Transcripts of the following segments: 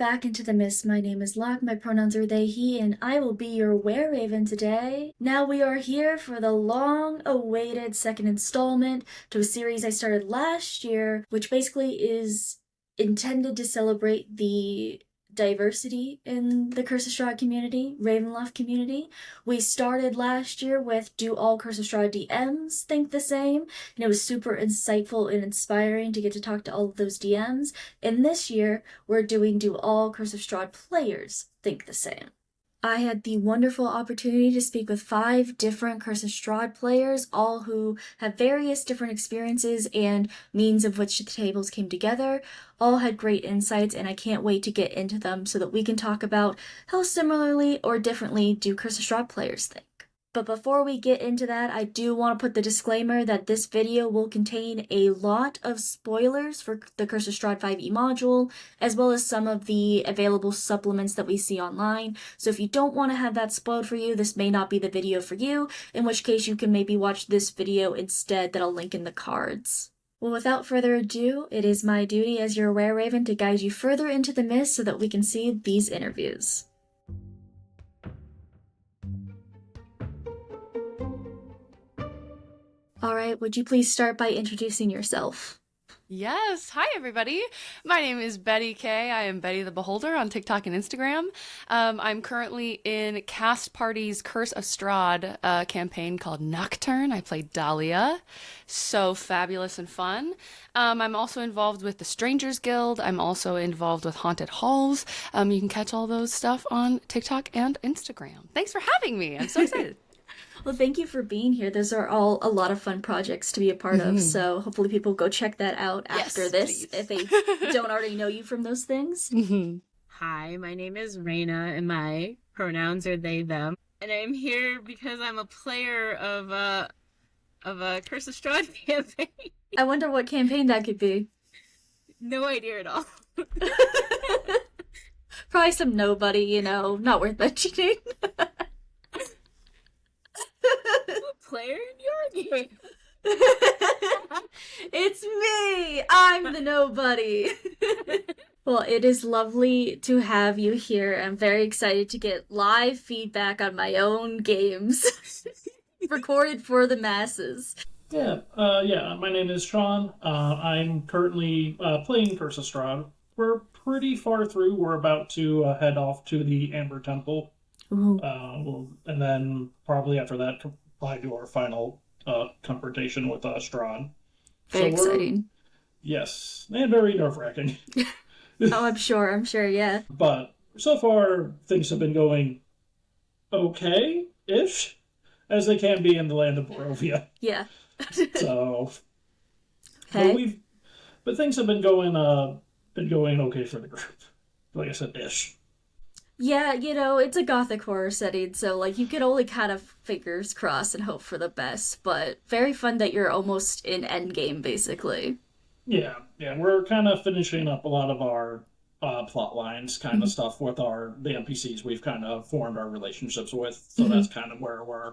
back into the mist. My name is Locke, my pronouns are they, he, and I will be your wereraven today. Now we are here for the long-awaited second installment to a series I started last year, which basically is intended to celebrate the diversity in the Curse of Strahd community, Ravenloft community. We started last year with Do All Curse of Strahd DMs Think the Same? And it was super insightful and inspiring to get to talk to all of those DMs. And this year, we're doing Do All Curse of Strahd players Think the Same? I had the wonderful opportunity to speak with 5 different Curse of Strahd players, all who have various different experiences and means of which the tables came together. All had great insights, and I can't wait to get into them so that we can talk about how similarly or differently do Curse of Strahd players think. But before we get into that, I do want to put the disclaimer that this video will contain a lot of spoilers for the Curse of Strahd 5e module, as well as some of the available supplements that we see online. So if you don't want to have that spoiled for you, this may not be the video for you, in which case you can maybe watch this video instead that I'll link in the cards. Well, without further ado, it is my duty as your wereraven to guide you further into the mist so that we can see these interviews. Alright, would you please start by introducing yourself? Yes. Hi, everybody. My name is Betty K. I am Betty the Beholder on TikTok and Instagram. I'm currently in Cast Party's Curse of Strahd campaign called Nocturne. I play Dahlia. So fabulous and fun. I'm also involved with the Strangers Guild. I'm also involved with Haunted Halls. You can catch all those stuff on TikTok and Instagram. Thanks for having me. I'm so excited. Well, thank you for being here. Those are all a lot of fun projects to be a part of, so hopefully people go check that out after this, please. if they don't already know you from those things. Hi, my name is Raina, and my pronouns are they, them. And I'm here because I'm a player of a Curse of Strahd campaign. I wonder what campaign that could be. No idea at all. Probably some nobody, not worth mentioning. Player in your game. It's me! I'm the nobody! Well, it is lovely to have you here. I'm very excited to get live feedback on my own games. Recorded for the masses. Yeah, my name is Sean. I'm currently playing Curse of Strahd. We're pretty far through. We're about to head off to the Amber Temple. And then probably after that, probably do our final confrontation with Strahd. Very exciting. Yes, and very nerve-wracking. Oh, I'm sure, yeah. But so far, things have been going okay-ish, as they can be in the land of Barovia. Yeah. So, Okay. but things have been going okay for the group. Like I said, ish. Yeah, it's a gothic horror setting, so, you can only kind of fingers crossed and hope for the best, but very fun that you're almost in endgame, basically. Yeah, we're kind of finishing up a lot of our plot lines kind of stuff with the NPCs we've kind of formed our relationships with, so that's kind of where we're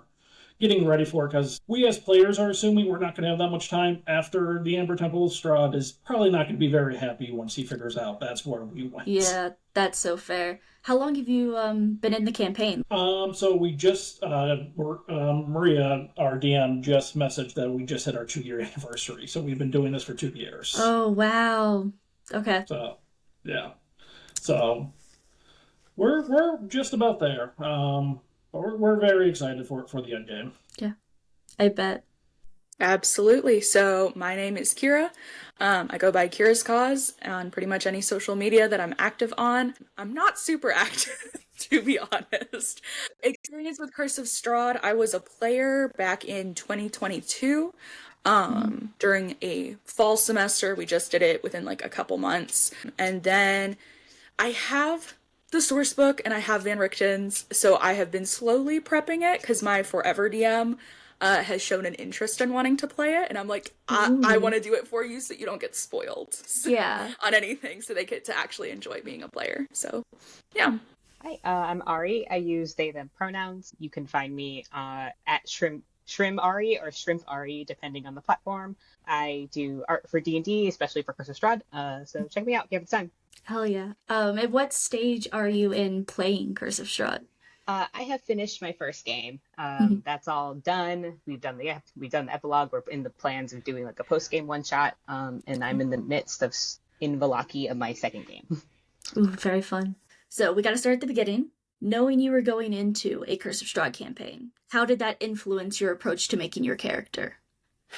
getting ready for, because we as players are assuming we're not going to have that much time after the Amber Temple. Strahd is probably not going to be very happy once he figures out that's where we went. Yeah, that's so fair. How long have you been in the campaign? So we just, Maria, our DM, just messaged that we just hit our 2-year anniversary, so we've been doing this for 2 years. Oh, wow. Okay. So, yeah. So, we're just about there. We're very excited for the end game. Yeah, I bet. Absolutely. So my name is Kira. I go by kirascos on pretty much any social media that I'm active on. I'm not super active, to be honest. Experience with Curse of Strahd, I was a player back in 2022. During a fall semester. We just did it within a couple months. And then I have the source book and I have Van Richten's, so I have been slowly prepping it because my forever DM has shown an interest in wanting to play it, and I'm like, I want to do it for you so you don't get spoiled on anything, so they get to actually enjoy being a player. So, yeah. Hi, I'm Ari. I use they, them pronouns. You can find me at shrimpari or shrimpari, depending on the platform. I do art for D&D, especially for Curse of Strahd, so check me out if you have the time. Hell yeah. At what stage are you in playing Curse of Strahd? I have finished my first game. Mhm. That's all done. We've done the epilogue. We're in the plans of doing like a post game one shot. And I'm in the midst of in Valaki of my second game. Ooh, very fun. So we got to start at the beginning. Knowing you were going into a Curse of Strahd campaign, how did that influence your approach to making your character?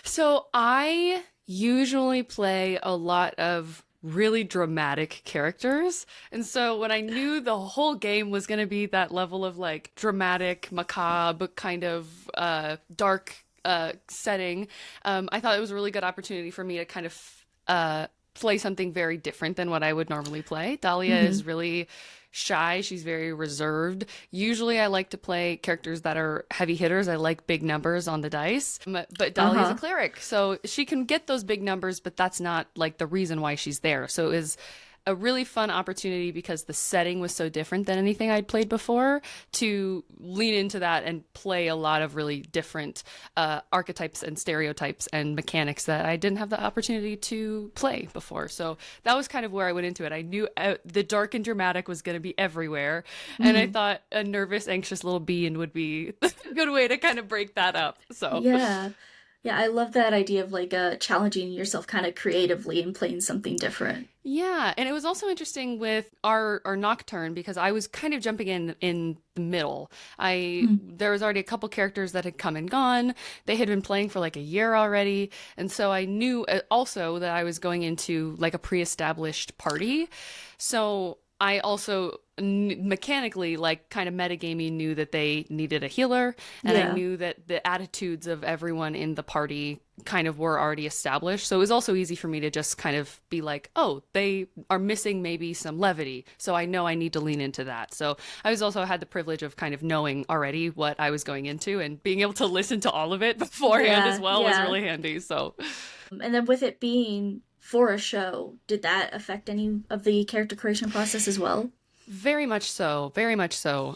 So I usually play a lot of really dramatic characters. And so when I knew the whole game was going to be that level of like dramatic, macabre, kind of dark setting, I thought it was a really good opportunity for me to kind of play something very different than what I would normally play. Dahlia is really shy. She's very reserved. Usually I like to play characters that are heavy hitters. I like big numbers on the dice. But Dahlia's a cleric, so she can get those big numbers, but that's not like the reason why she's there. So it was a really fun opportunity because the setting was so different than anything I'd played before to lean into that and play a lot of really different archetypes and stereotypes and mechanics that I didn't have the opportunity to play before. So that was kind of where I went into it. I knew the dark and dramatic was going to be everywhere. And I thought a nervous, anxious little being would be a good way to kind of break that up. So Yeah. Yeah, I love that idea of like challenging yourself kind of creatively and playing something different. yeah, and it was also interesting with our Nocturne because I was kind of jumping in the middle. There was already a couple characters that had come and gone. They had been playing for like a year already, and so I knew also that I was going into like a pre-established party. So I also mechanically, like kind of metagaming, knew that they needed a healer, and I knew that the attitudes of everyone in the party kind of were already established. So it was also easy for me to just kind of be like, oh, they are missing maybe some levity. So I know I need to lean into that. So I was also had the privilege of kind of knowing already what I was going into and being able to listen to all of it beforehand as well was really handy. So, And then with it being for a show, did that affect any of the character creation process as well? very much so, very much so.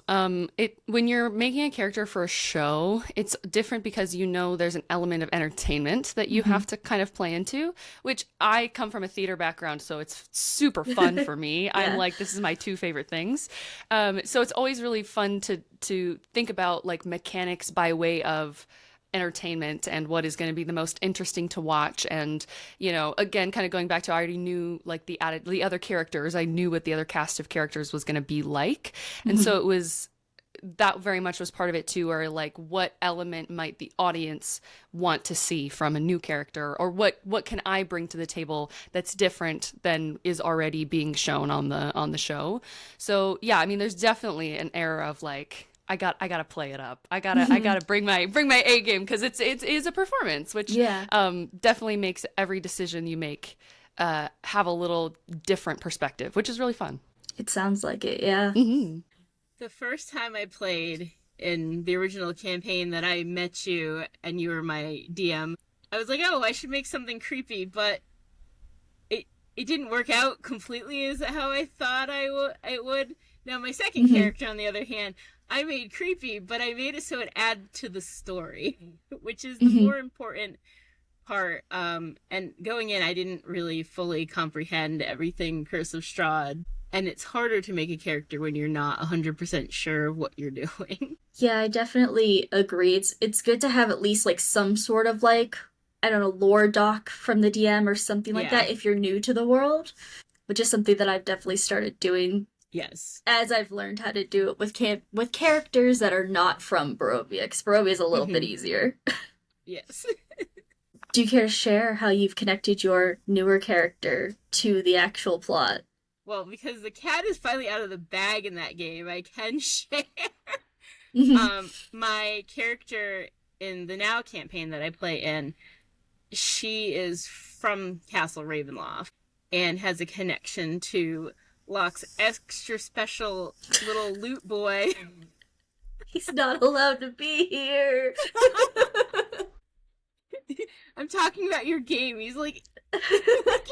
It when you're making a character for a show, it's different because you know there's an element of entertainment that you have to kind of play into, which I come from a theater background, so it's super fun for me. I'm like, this is my two favorite things. So it's always really fun to think about like mechanics by way of entertainment and what is going to be the most interesting to watch. And again, kind of going back to, I already knew like the other characters. I knew what the other cast of characters was going to be like, and so it was that very much was part of it too, or like what element might the audience want to see from a new character, or what can I bring to the table that's different than is already being shown on the show. So yeah, I mean, there's definitely an era of like, I gotta play it up. I gotta bring my A game, because it is a performance, which definitely makes every decision you make have a little different perspective, which is really fun. It sounds like it, yeah. The first time I played in the original campaign that I met you and you were my DM, I was like, oh, I should make something creepy, but it didn't work out completely as how I thought it would. Now, my second character, on the other hand, I made creepy, but I made it so it added to the story, which is the more important part. And going in, I didn't really fully comprehend everything Curse of Strahd. And it's harder to make a character when you're not 100% sure of what you're doing. Yeah, I definitely agree. It's good to have at least like some sort of like, I don't know, lore doc from the DM or something like that if you're new to the world, which is something that I've definitely started doing. Yes. As I've learned how to do it with characters that are not from Barovia, because Barovia is a little bit easier. Yes. Do you care to share how you've connected your newer character to the actual plot? Well, because the cat is finally out of the bag in that game, I can share. My character in the Now campaign that I play in, she is from Castle Ravenloft and has a connection to Locke's extra special little loot boy. He's not allowed to be here. I'm talking about your game. He's like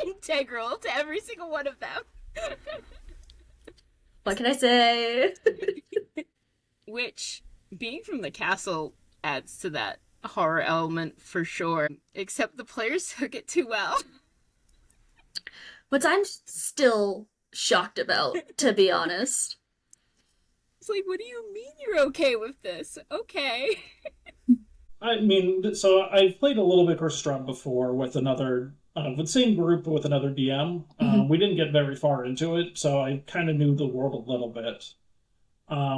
integral to every single one of them. What can I say? Which, being from the castle, adds to that horror element for sure. Except the players took it too well. What I'm still shocked about, to be honest. It's like, what do you mean you're okay with this? Okay. I mean, so I've played a little bit Curse of Strahd before with another, with the same group but with another DM. We didn't get very far into it, so I kind of knew the world a little bit.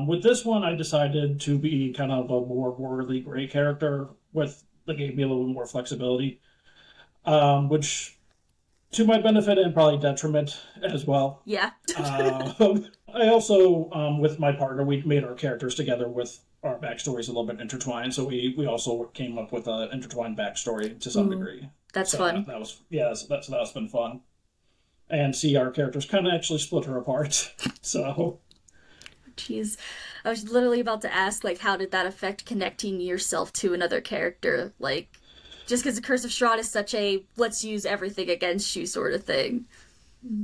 With this one, I decided to be kind of a more morally gray character that gave me a little bit more flexibility, which to my benefit and probably detriment as well. Yeah. I also, with my partner, we made our characters together with our backstories a little bit intertwined, so we also came up with an intertwined backstory to some degree. That's fun. That was that's been fun, and see our characters kind of actually split her apart. So, Jeez, I was literally about to ask, like, how did that affect connecting yourself to another character? Like, just because the Curse of Strahd is such a let's use everything against you sort of thing.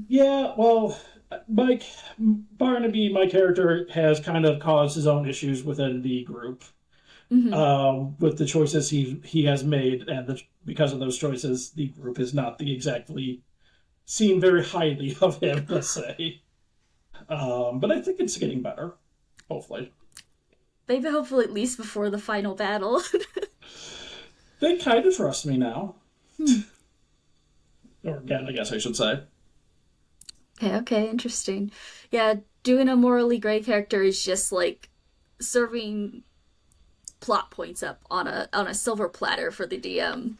yeah, well, Mike Barnaby, my character, has kind of caused his own issues within the group. With the choices he has made, and because of those choices, the group is not exactly seen very highly of him, let's say. But I think it's getting better, hopefully. Maybe hopefully at least before the final battle. They kind of trust me now. Or again, I guess I should say. Okay, interesting. Yeah, doing a morally gray character is just like serving plot points up on a silver platter for the DM.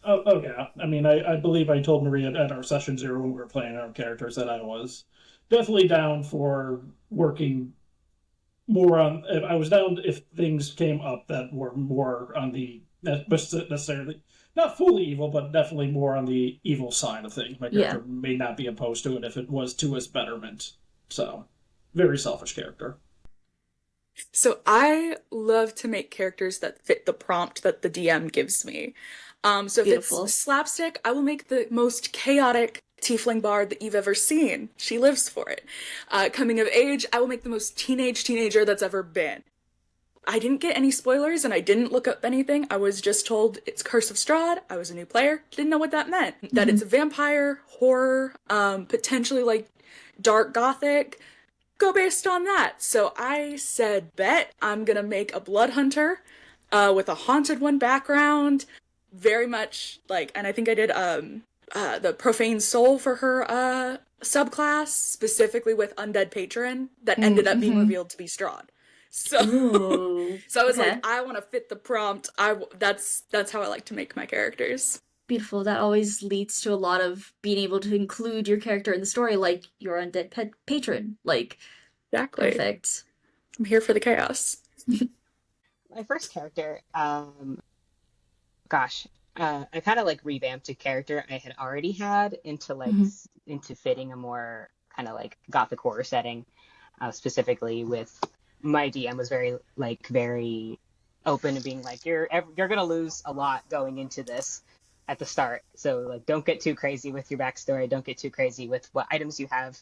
Oh yeah. I mean, I believe I told Maria at our session 0 when we were playing our characters that I was definitely down for working more on. I was down if things came up that were more on the necessarily not fully evil, but definitely more on the evil side of things. My character may not be opposed to it if it was to his betterment. So, very selfish character. So I love to make characters that fit the prompt that the DM gives me. So if Beautiful. it's slapstick, I will make the most chaotic tiefling bard that you've ever seen. She lives for it. Coming of age, I will make the most teenager that's ever been. I didn't get any spoilers and I didn't look up anything. I was just told it's Curse of Strahd. I was a new player. Didn't know what that meant. That it's a vampire, horror, potentially like dark gothic. Go based on that. So I said, bet I'm gonna make a blood hunter with a haunted one background. Very much like, and I think I did the profane soul for her subclass, specifically with undead patron that ended up being revealed to be Strahd. So, so I was like, I want to fit the prompt. That's how I like to make my characters. Beautiful. That always leads to a lot of being able to include your character in the story, like your undead patron. Like, exactly. Perfect. I'm here for the chaos. My first character, I kind of like revamped a character I had already had into like into fitting a more kind of like gothic horror setting, specifically with. My DM was very open to being like, you're gonna lose a lot going into this at the start, so like don't get too crazy with your backstory, don't get too crazy with what items you have,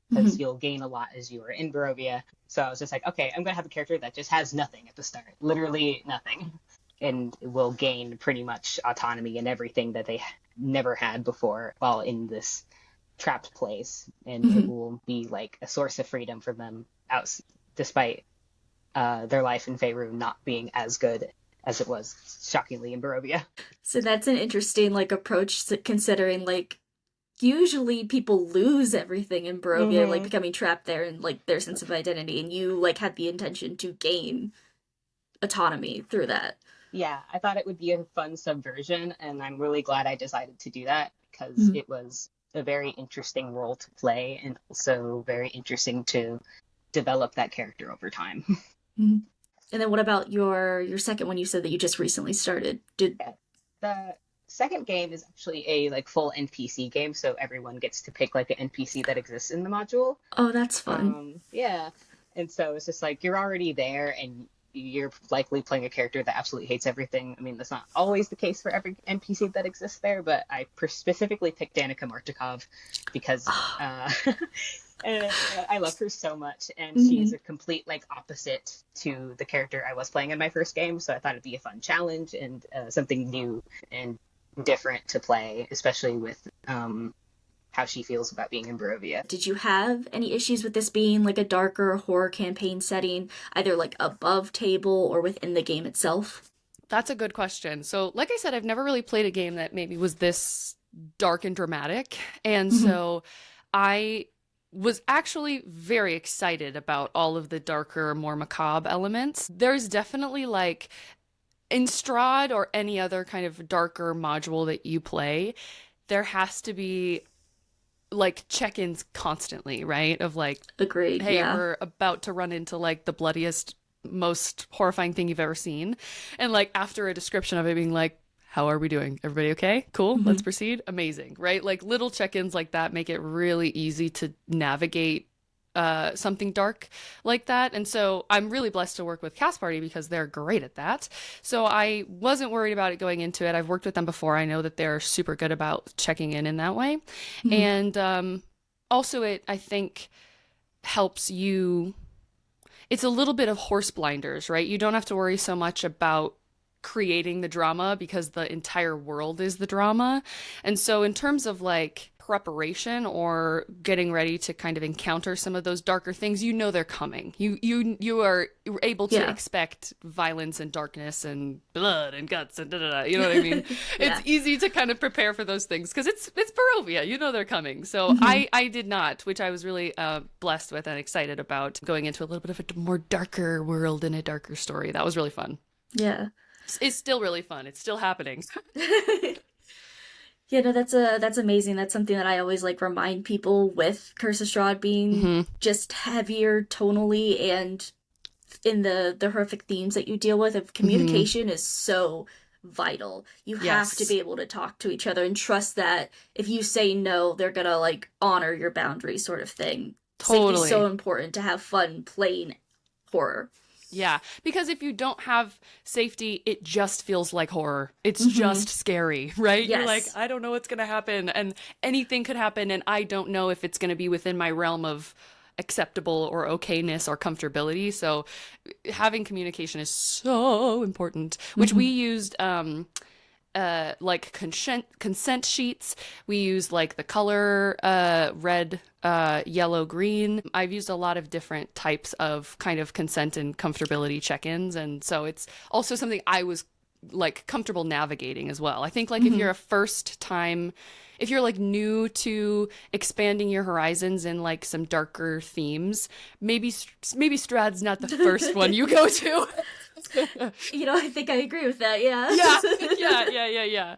because you'll gain a lot as you are in Barovia. So I was just like, okay, I'm gonna have a character that just has nothing at the start, literally nothing, and will gain pretty much autonomy and everything that they never had before while in this trapped place, and it will be like a source of freedom for them out despite their life in Faerun not being as good as it was, shockingly, in Barovia. So that's an interesting like approach, considering like usually people lose everything in Barovia, like becoming trapped there and like their sense of identity, and you like had the intention to gain autonomy through that. Yeah, I thought it would be a fun subversion, and I'm really glad I decided to do that, because it was a very interesting role to play, and also very interesting to develop that character over time. And then what about your second one? You said that you just recently started. The second game is actually a like full NPC game, so everyone gets to pick like an NPC that exists in the module. Oh, that's fun. Yeah, and so it's just like you're already there, and you're likely playing a character that absolutely hates everything. I mean, that's not always the case for every NPC that exists there, but I specifically picked Danica Martikov because I love her so much, and she's a complete like opposite to the character I was playing in my first game, so I thought it'd be a fun challenge and something new and different to play, especially with how she feels about being in Barovia. Did you have any issues with this being like a darker horror campaign setting, either like above table or within the game itself? That's a good question. So, like I said, I've never really played a game that maybe was this dark and dramatic. And so I was actually very excited about all of the darker, more macabre elements. There's definitely like in Strahd or any other kind of darker module that you play, there has to be like check-ins constantly, right? Of like, Agreed. hey, Yeah. we're about to run into like the bloodiest, most horrifying thing you've ever seen. And like after a description of it being like, how are we doing? Everybody okay? Cool. Let's proceed. Amazing. Right? Like little check-ins like that make it really easy to navigate something dark like that. And so I'm really blessed to work with Cast Party because they're great at that. So I wasn't worried about it going into it. I've worked with them before. I know that they're super good about checking in that way. And also it, I think, helps you. It's a little bit of horse blinders, right? You don't have to worry so much about creating the drama because the entire world is the drama. And so in terms of like preparation or getting ready to kind of encounter some of those darker things, you know they're coming. You are able to expect violence and darkness and blood and guts and da-da-da, you know what I mean? It's easy to kind of prepare for those things because it's Barovia, you know they're coming. So I did not, which I was really blessed with and excited about going into a little bit of a more darker world and a darker story. That was really fun. Yeah. It's still really fun. It's still happening. Yeah, no, that's amazing. That's something that I always like remind people with Curse of Strahd being just heavier tonally and in the horrific themes that you deal with. If communication is so vital. You have to be able to talk to each other and trust that if you say no, they're gonna like honor your boundaries, sort of thing. Totally. Safety's so important to have fun playing horror. Yeah, because if you don't have safety, it just feels like horror. It's just scary, right? Yes. You're like, I don't know what's going to happen, and anything could happen, and I don't know if it's going to be within my realm of acceptable or okayness or comfortability. So having communication is so important, which we used like consent sheets. We use like the color red, yellow, green. I've used a lot of different types of kind of consent and comfortability check-ins, and so it's also something I was like comfortable navigating as well. I think like if you're if you're like new to expanding your horizons in like some darker themes, maybe Strahd's not the first one you go to. You know, I think I agree with that, yeah. Yeah.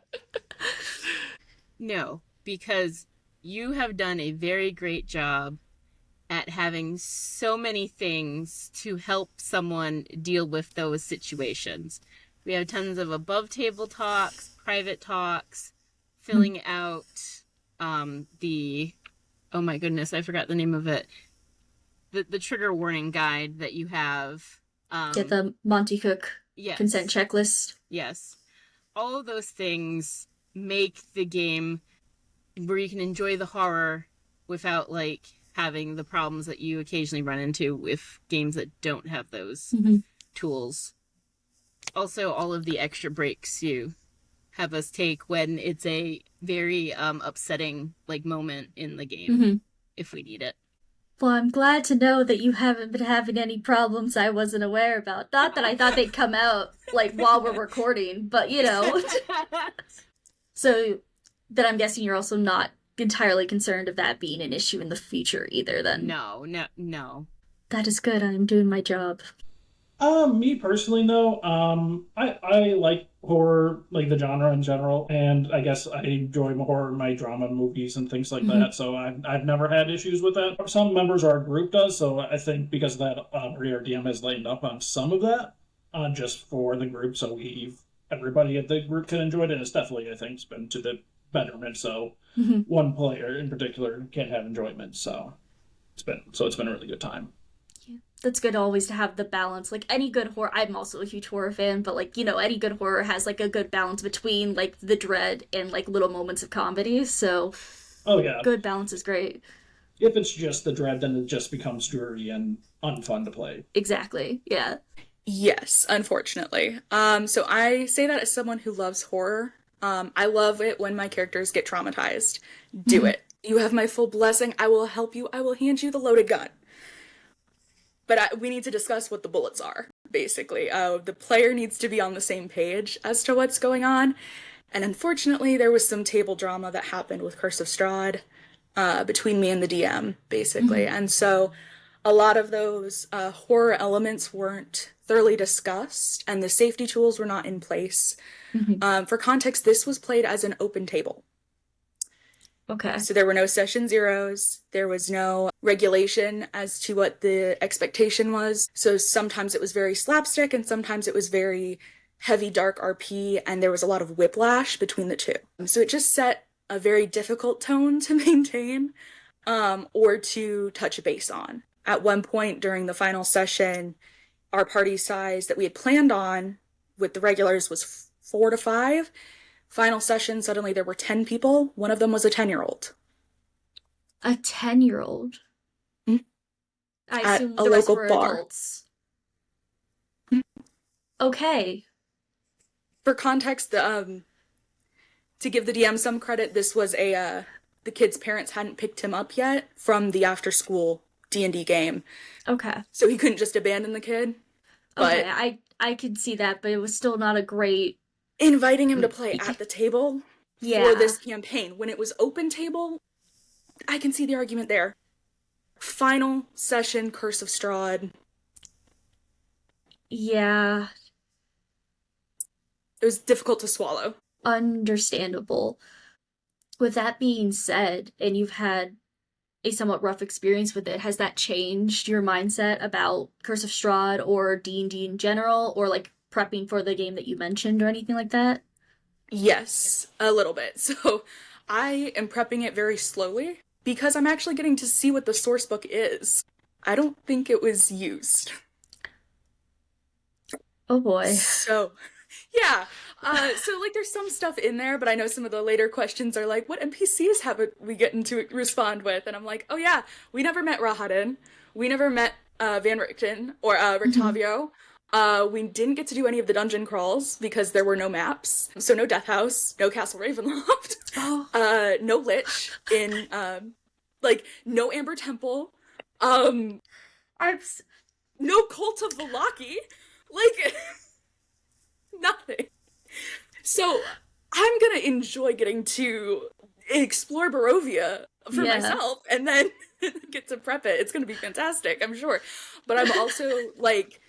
No, because you have done a very great job at having so many things to help someone deal with those situations. We have tons of above table talks, private talks, filling out the, oh my goodness, I forgot the name of it. The trigger warning guide that you have. Get the Monty Cook consent checklist. Yes. All of those things make the game where you can enjoy the horror without like having the problems that you occasionally run into with games that don't have those tools. Also, all of the extra breaks you have us take when it's a very upsetting like moment in the game, if we need it. Well, I'm glad to know that you haven't been having any problems I wasn't aware about. Not that I thought they'd come out, like, while we're recording, but, you know. So, then I'm guessing you're also not entirely concerned of that being an issue in the future either, then. No. That is good. I'm doing my job. Me personally, though, I like horror, like the genre in general, and I guess I enjoy horror in my drama movies and things like that, so I've never had issues with that. Some members of our group does, so I think because of that, our DM has lightened up on some of that, just for the group, so everybody at the group can enjoy it, and it's definitely, I think, it's been to the betterment, so one player in particular can have enjoyment, so it's been a really good time. That's good always to have the balance. Like, any good horror, I'm also a huge horror fan, but, like, you know, any good horror has, like, a good balance between, like, the dread and, like, little moments of comedy, so... Oh, yeah. Good balance is great. If it's just the dread, then it just becomes dreary and unfun to play. Exactly, yeah. Yes, unfortunately. So I say that as someone who loves horror. I love it when my characters get traumatized. Do it. You have my full blessing. I will help you. I will hand you the loaded gun. But we need to discuss what the bullets are, basically. The player needs to be on the same page as to what's going on. And unfortunately, there was some table drama that happened with Curse of Strahd between me and the DM, basically. And so a lot of those horror elements weren't thoroughly discussed, and the safety tools were not in place. For context, this was played as an open table. Okay. So there were no session zeros. There was no regulation as to what the expectation was. So sometimes it was very slapstick and sometimes it was very heavy dark RP, and there was a lot of whiplash between the two. So it just set a very difficult tone to maintain or to touch base on. At one point during the final session, our party size that we had planned on with the regulars was 4 to 5. Final session, suddenly there were 10 people. One of them was a 10-year-old. A 10-year-old? I At assume a the rest local were bar. adults. Okay. For context, to give the DM some credit, this was the kid's parents hadn't picked him up yet from the after-school D&D game. Okay. So he couldn't just abandon the kid. But Okay, I could see that, but it was still not a great... inviting him to play at the table for this campaign, when it was open table, I can see the argument there. Final session, Curse of Strahd. Yeah, It was difficult to swallow. understandable. With that being said, and you've had a somewhat rough experience with it, has that changed your mindset about Curse of Strahd or D&D in general, or like prepping for the game that you mentioned or anything like that? Yes, a little bit. So I am prepping it very slowly because I'm actually getting to see what the source book is. I don't think it was used. Oh boy. So, yeah. So like there's some stuff in there, but I know some of the later questions are like, what NPCs haven't we gotten to respond with? And I'm like, oh yeah, we never met Rahadin. We never met Van Richten or Rictavio. We didn't get to do any of the dungeon crawls because there were no maps. So no Death House, no Castle Ravenloft, Oh. no Lich in, no Amber Temple, I'm no Cult of Valaki, like, nothing. So I'm gonna enjoy getting to explore Barovia for myself and then get to prep it. It's gonna be fantastic, I'm sure. But I'm also like,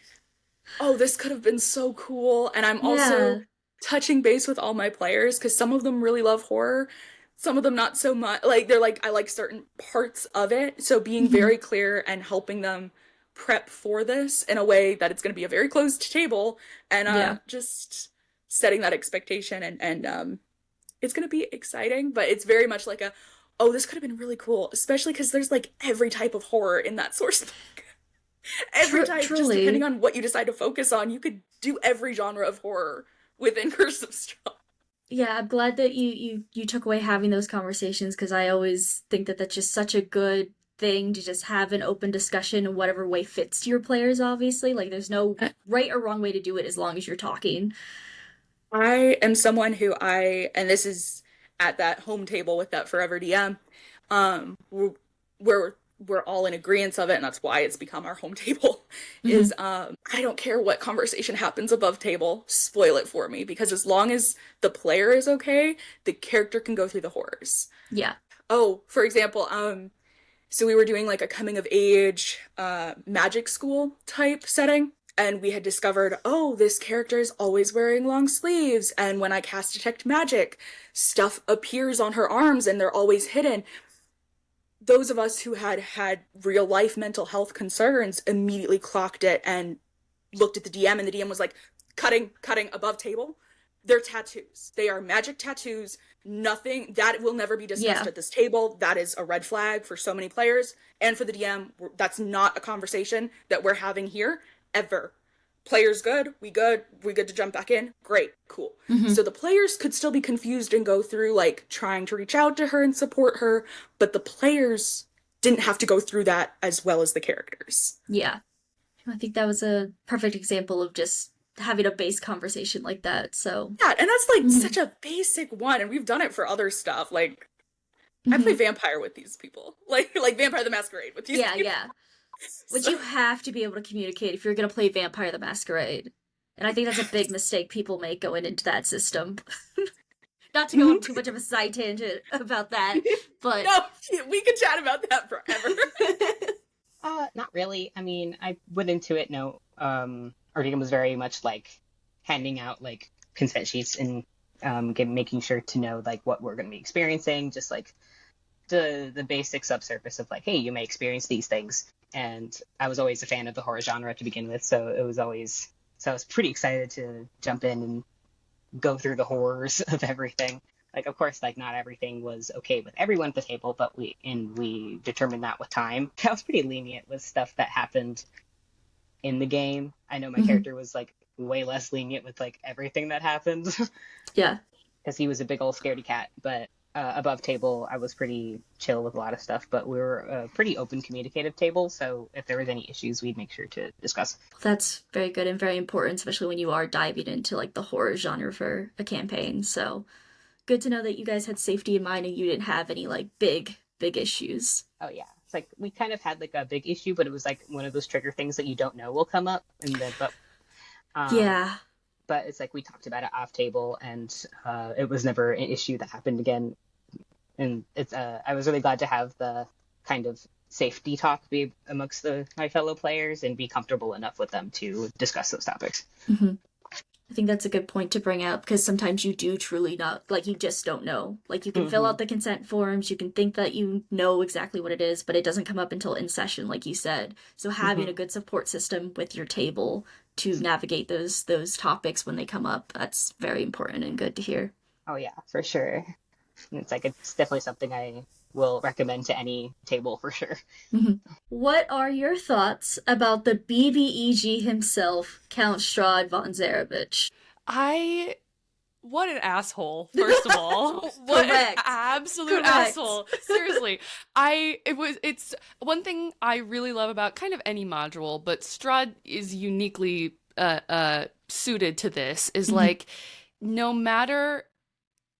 oh, this could have been so cool. And I'm also touching base with all my players because some of them really love horror. Some of them not so much. Like, they're like, I like certain parts of it. So being very clear and helping them prep for this in a way that it's going to be a very closed table and just setting that expectation. And it's going to be exciting, but it's very much like oh, this could have been really cool, especially because there's like every type of horror in that source book. Every type, just depending on what you decide to focus on, you could do every genre of horror within Curse of Strahd. Yeah, I'm glad that you took away having those conversations, because I always think that that's just such a good thing to just have an open discussion in whatever way fits to your players, obviously. Like, there's no right or wrong way to do it as long as you're talking. I am someone who and this is at that home table with that Forever DM, we're all in agreement of it, and that's why it's become our home table, is I don't care what conversation happens above table, spoil it for me, because as long as the player is okay, the character can go through the horrors. Yeah. Oh, for example, so we were doing like a coming of age magic school type setting, and we had discovered, oh, this character is always wearing long sleeves, and when I cast Detect Magic, stuff appears on her arms and they're always hidden. Those of us who had real life mental health concerns immediately clocked it and looked at the DM, and the DM was like, cutting above table. They're tattoos. They are magic tattoos. Nothing that will never be discussed at this table. That is a red flag for so many players. And for the DM, that's not a conversation that we're having here ever. Players good, we good to jump back in, great, cool. So the players could still be confused and go through like trying to reach out to her and support her, but the players didn't have to go through that as well as the characters. Yeah. I think that was a perfect example of just having a base conversation like that. So yeah, and that's like such a basic one, and we've done it for other stuff. Like, I play vampire with these people, like Vampire the Masquerade with these Yeah, people. yeah. Which you have to be able to communicate if you're going to play Vampire the Masquerade. And I think that's a big mistake people make going into that system. Not to go on too much of a side tangent about that, but... No, we could chat about that forever. Not really. I mean, I went into it, our game was very much like handing out like consent sheets and making sure to know like what we're going to be experiencing, just like the basic subsurface of like, hey, you may experience these things. And I was always a fan of the horror genre to begin with, so I was pretty excited to jump in and go through the horrors of everything. Like, of course, like not everything was okay with everyone at the table, but we determined that with time. I was pretty lenient with stuff that happened in the game. I know my character was like way less lenient with like everything that happened. Yeah. Because he was a big old scaredy cat, but above table, I was pretty chill with a lot of stuff, but we were a pretty open communicative table, so if there was any issues, we'd make sure to discuss. That's very good and very important, especially when you are diving into like the horror genre for a campaign. So good to know that you guys had safety in mind and you didn't have any like big issues. Oh yeah, it's like we kind of had like a big issue, but it was like one of those trigger things that you don't know will come up, and then Yeah. But it's like we talked about it off table, and it was never an issue that happened again. And it's I was really glad to have the kind of safety talk be amongst my fellow players and be comfortable enough with them to discuss those topics. I think that's a good point to bring up, because sometimes you do truly not, like, you just don't know. Like, you can fill out the consent forms, you can think that you know exactly what it is, but it doesn't come up until in session, like you said. So having a good support system with your table to navigate those topics when they come up, that's very important and good to hear. Oh yeah, for sure. It's like it's definitely something I will recommend to any table for sure. What are your thoughts about the BBEG himself, Count Strahd von Zarovich? What an asshole, first of all. What an absolute asshole. Seriously. It's one thing I really love about kind of any module, but Strahd is uniquely suited to this, is like, no matter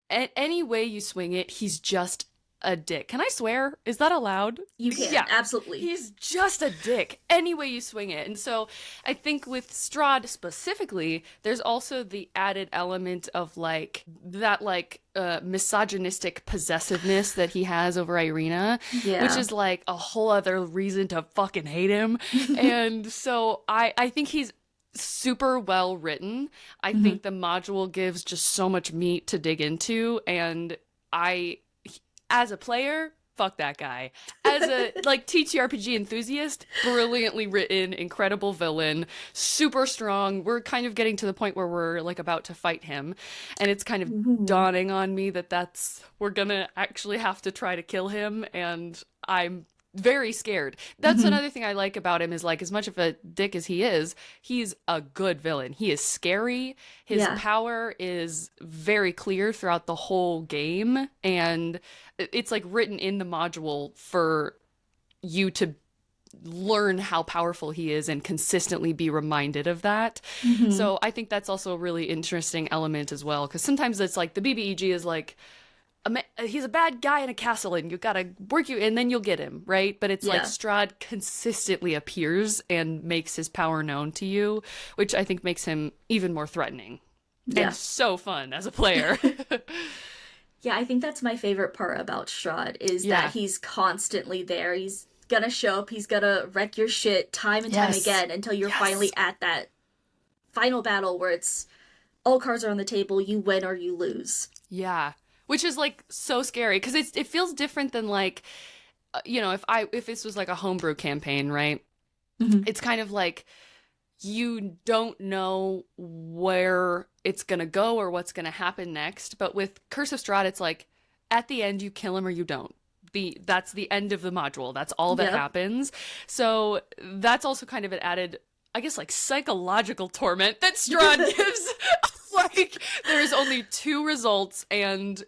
any way you swing it, he's just a dick. Can I swear? Is that allowed? You can, yeah, absolutely. He's just a dick any way you swing it. And so I think with Strahd specifically, there's also the added element of like that misogynistic possessiveness that he has over Ireena, which is like a whole other reason to fucking hate him. And so I think he's super well written. I think the module gives just so much meat to dig into, and as a player, fuck that guy. As a like TTRPG enthusiast, brilliantly written, incredible villain, super strong. We're kind of getting to the point where we're like about to fight him, and it's kind of dawning on me that we're gonna actually have to try to kill him, and I'm very scared. That's another thing I like about him, is like, as much of a dick as he is, he's a good villain. He is scary. His power is very clear throughout the whole game, and it's like written in the module for you to learn how powerful he is and consistently be reminded of that. So I think that's also a really interesting element as well, because sometimes it's like the BBEG is like, he's a bad guy in a castle and you gotta work and then you'll get him, right? But it's like Strahd consistently appears and makes his power known to you, which I think makes him even more threatening and so fun as a player. Yeah, I think that's my favorite part about Strahd, is that he's constantly there. He's gonna show up, he's gonna wreck your shit time and time again until you're finally at that final battle where it's all cards are on the table, you win or you lose. Yeah. Which is like so scary, because it feels different than like, if this was like a homebrew campaign, right? It's kind of like you don't know where it's gonna go or what's gonna happen next. But with Curse of Strahd, it's like at the end you kill him or you don't. That's the end of the module. That's all that happens. So that's also kind of an added, I guess, like psychological torment that Strahd gives. Like, there's only two results, and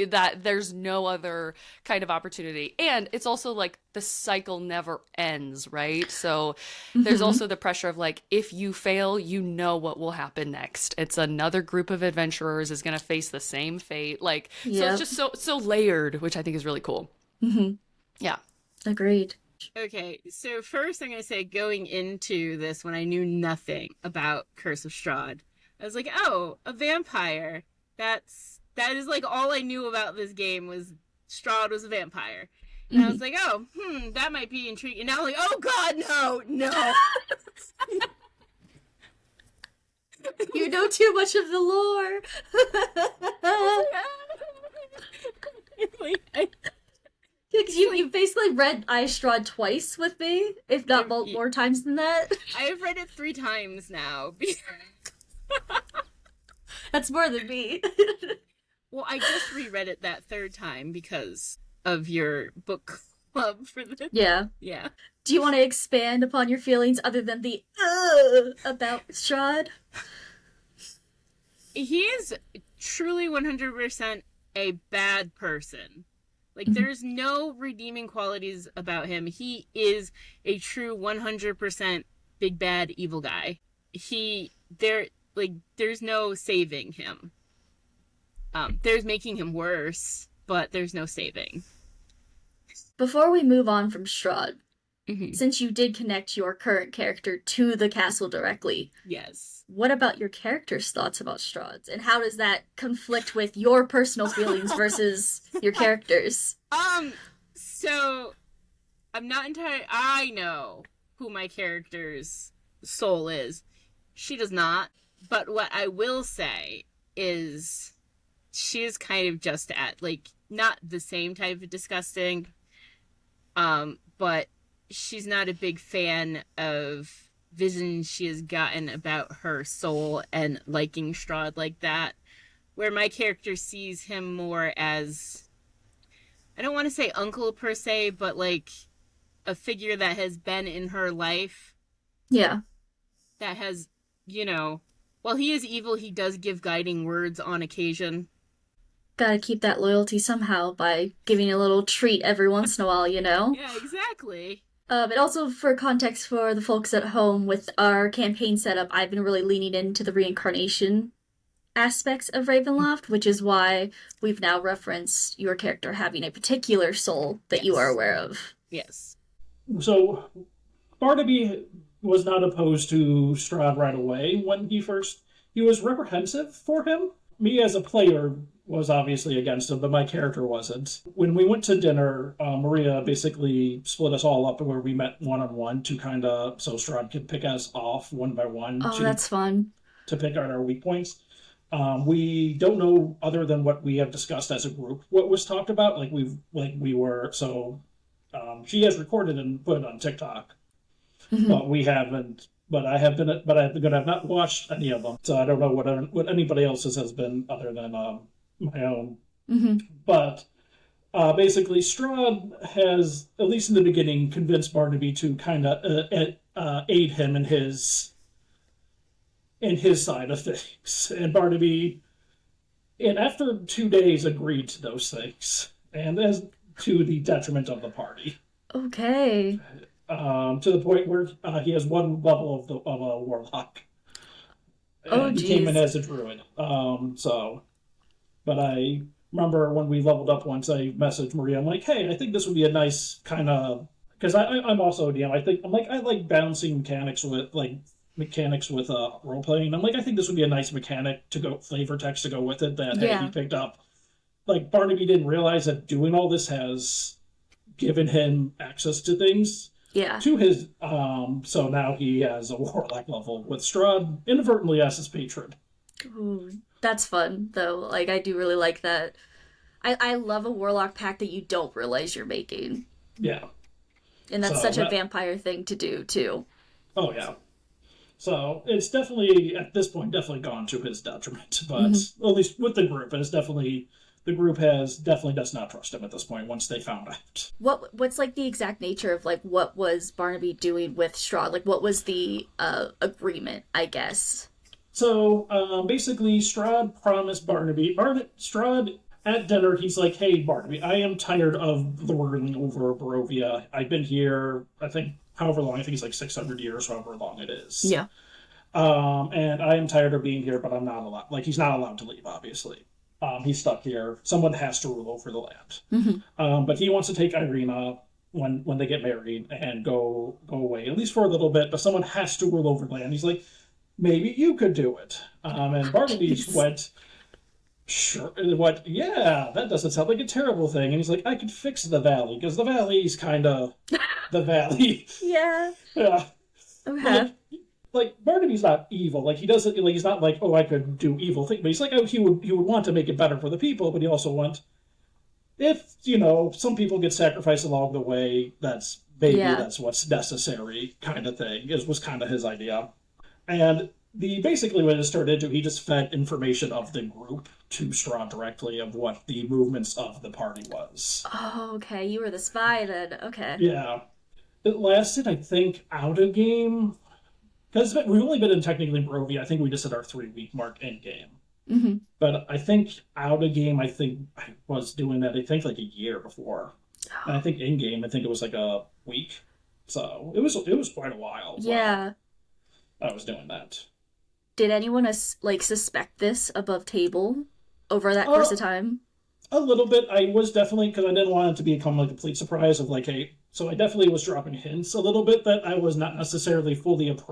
that there's no other kind of opportunity. And it's also like the cycle never ends, right? So there's also the pressure of like, if you fail, you know what will happen next. It's another group of adventurers is going to face the same fate. Like, so it's just so layered, which I think is really cool. Yeah. Agreed. Okay, so first I'm going to say, going into this when I knew nothing about Curse of Strahd, I was like, oh, a vampire. That is like all I knew about this game was Strahd was a vampire. And I was like, oh, that might be intriguing. And now I'm like, oh god, no. You know too much of the lore. Because you basically read Strahd twice with me, if not more times than that. I have read it 3 times now. That's more than me. Well, I just reread it that 3rd time because of your book club for this. Yeah. Yeah. Do you want to expand upon your feelings other than the about Strahd? He is truly 100% a bad person. Like, there's no redeeming qualities about him. He is a true 100% big bad evil guy. There's no saving him. There's making him worse, but there's no saving. Before we move on from Strahd, since you did connect your current character to the castle directly, yes, what about your character's thoughts about Strahd, and how does that conflict with your personal feelings versus your character's? So I'm not entirely. I know who my character's soul is. She does not. But what I will say is she is kind of just at, like, not the same type of disgusting, but she's not a big fan of visions she has gotten about her soul and liking Strahd like that, where my character sees him more as, I don't want to say uncle per se, but like a figure that has been in her life. Yeah. That has, while he is evil, he does give guiding words on occasion. Gotta keep that loyalty somehow by giving a little treat every once in a while, Yeah, exactly. But also for context for the folks at home, with our campaign setup, I've been really leaning into the reincarnation aspects of Ravenloft, which is why we've now referenced your character having a particular soul that you are aware of. Yes. So, Barnaby was not opposed to Strahd right away when he was reprehensive for him. Me as a player was obviously against him, but my character wasn't. When we went to dinner, Maria basically split us all up where we met one-on-one so Strahd could pick us off one by one. Oh, that's fun. To pick out our weak points. We don't know, other than what we have discussed as a group, what was talked about. She has recorded and put it on TikTok. But we haven't. But I have not watched any of them, so I don't know what anybody else's has been other than my own. But basically, Strahd has, at least in the beginning, convinced Barnaby to kind of aid him in his side of things, and Barnaby, and after 2 days, agreed to those things, and as to the detriment of the party. Okay. To the point where he has 1 level of a warlock. And he came in as a druid. But I remember when we leveled up once, I messaged Maria. I'm like, hey, I think this would be a nice kind of, because I'm also a DM. I like balancing mechanics with role playing. I'm like, I think this would be a nice mechanic to go, flavor text to go with it. That he picked up. Like, Barnaby didn't realize that doing all this has given him access to things. Yeah. To his, so now he has a warlock level with Strahd inadvertently as his patron. Ooh, that's fun, though. Like, I do really like that. I love a warlock pack that you don't realize you're making. Yeah. And that's such a vampire thing to do, too. Oh, yeah. So, it's definitely, at this point, gone to his detriment. But, at least with the group, the group definitely does not trust him at this point once they found out. What's like the exact nature of like what was Barnaby doing with Strahd? Like what was the agreement, I guess? So basically Strahd promised Barnaby. Strahd at dinner, he's like, "Hey, Barnaby, I am tired of lording over Barovia. I've been here, I think, however long. I think it's like 600 years, however long it is. Yeah. And I am tired of being here, but I'm not allowed. Like, he's not allowed to leave, obviously. He's stuck here. Someone has to rule over the land. But he wants to take Ireena when they get married and go away, at least for a little bit. But someone has to rule over the land. He's like, maybe you could do it. And Barnaby went, sure. What? Yeah, that doesn't sound like a terrible thing. And he's like, I could fix the valley because the valley's kind of the valley. Yeah. Yeah. Okay. Like Barnaby's not evil. Like he doesn't. Like, he's not like, oh, I could do evil things. But he's like, oh, he would want to make it better for the people. But he also want, if some people get sacrificed along the way, that's that's what's necessary, kind of thing. Was kind of his idea. And basically when it started into, he just fed information of the group to Strahd directly of what the movements of the party was. Oh, okay. You were the spy then. Okay. Yeah. It lasted, I think, out of game. Because we've only been in technically Barovia. I think we just hit our 3-week mark in game. But I think out of game, I was doing that, I think, like a year before. And I think in game, I think it was like a week. So it was quite a while. Yeah. I was doing that. Did anyone suspect this above table over that course of time? A little bit. I was definitely, because I didn't want it to become a complete surprise of like, hey, so I definitely was dropping hints a little bit that I was not necessarily fully of,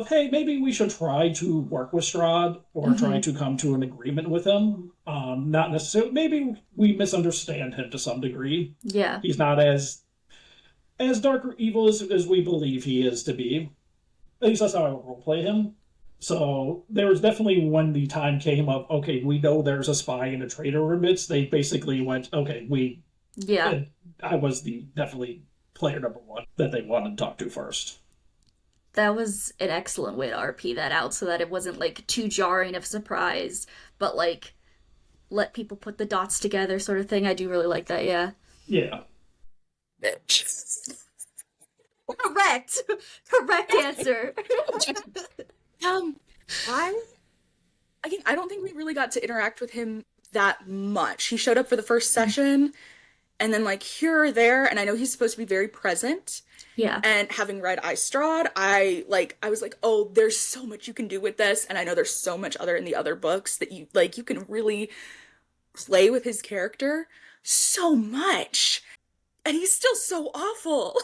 hey, maybe we should try to work with Strahd or try to come to an agreement with him. Not necessarily, maybe we misunderstand him to some degree. Yeah. He's not as dark or evil as we believe he is to be. At least that's how I would roleplay him. So there was definitely when the time came of, okay, we know there's a spy and a traitor in our midst, they basically went, okay, I was definitely player number one that they wanted to talk to first. That was an excellent way to RP that out so that it wasn't too jarring of surprise, but let people put the dots together sort of thing. I do really like that, yeah. Yeah. Bitch. Correct answer. I don't think we really got to interact with him that much. He showed up for the first session, and then here or there, and I know he's supposed to be very present. Yeah. And having read Strahd, I was like, oh, there's so much you can do with this, and I know there's so much other in the other books that you can really play with his character so much, and he's still so awful.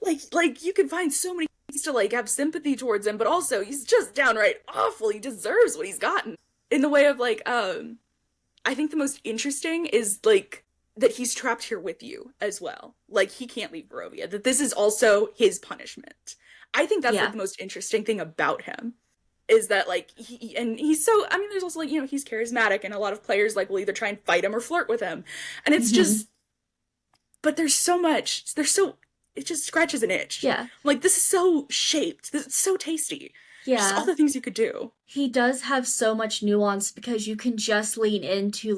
You can find so many things to have sympathy towards him, but also he's just downright awful. He deserves what he's gotten. In the way of I think the most interesting is that he's trapped here with you as well. He can't leave Barovia. That this is also his punishment. I think that's the most interesting thing about him. Is that he's so, I mean, there's also he's charismatic, and a lot of players will either try and fight him or flirt with him. And it's just, but there's so much, it just scratches an itch. Yeah. This is so shaped. This is so tasty. Yeah. Just all the things you could do. He does have so much nuance because you can just lean into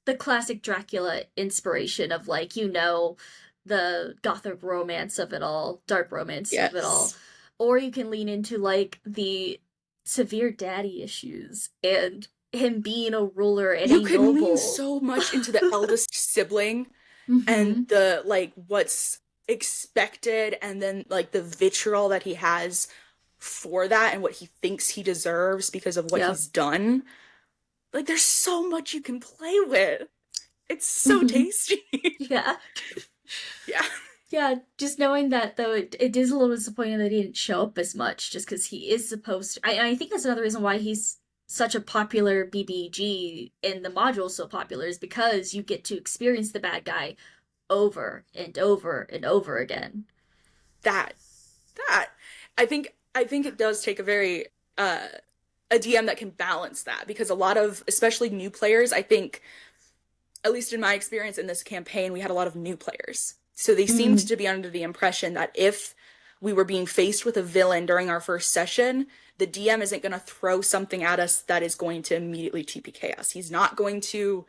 the classic Dracula inspiration of the gothic romance of it all, dark romance of it all. Or you can lean into the severe daddy issues and him being a ruler and you a can noble. lean so much into the eldest sibling and the what's expected, and then the vitriol that he has for that and what he thinks he deserves because of what he's done. There's so much you can play with. It's so tasty. Yeah. Yeah. Yeah, just knowing that, though, it is a little disappointing that he didn't show up as much, just because he is supposed to. I think that's another reason why he's such a popular BBG and the module's so popular, is because you get to experience the bad guy over and over and over again. That. I think it does take a very, a DM that can balance that, because a lot of, especially new players, I think, at least in my experience in this campaign, we had a lot of new players. So they seemed to be under the impression that if we were being faced with a villain during our first session, the DM isn't going to throw something at us that is going to immediately TPK us. He's going to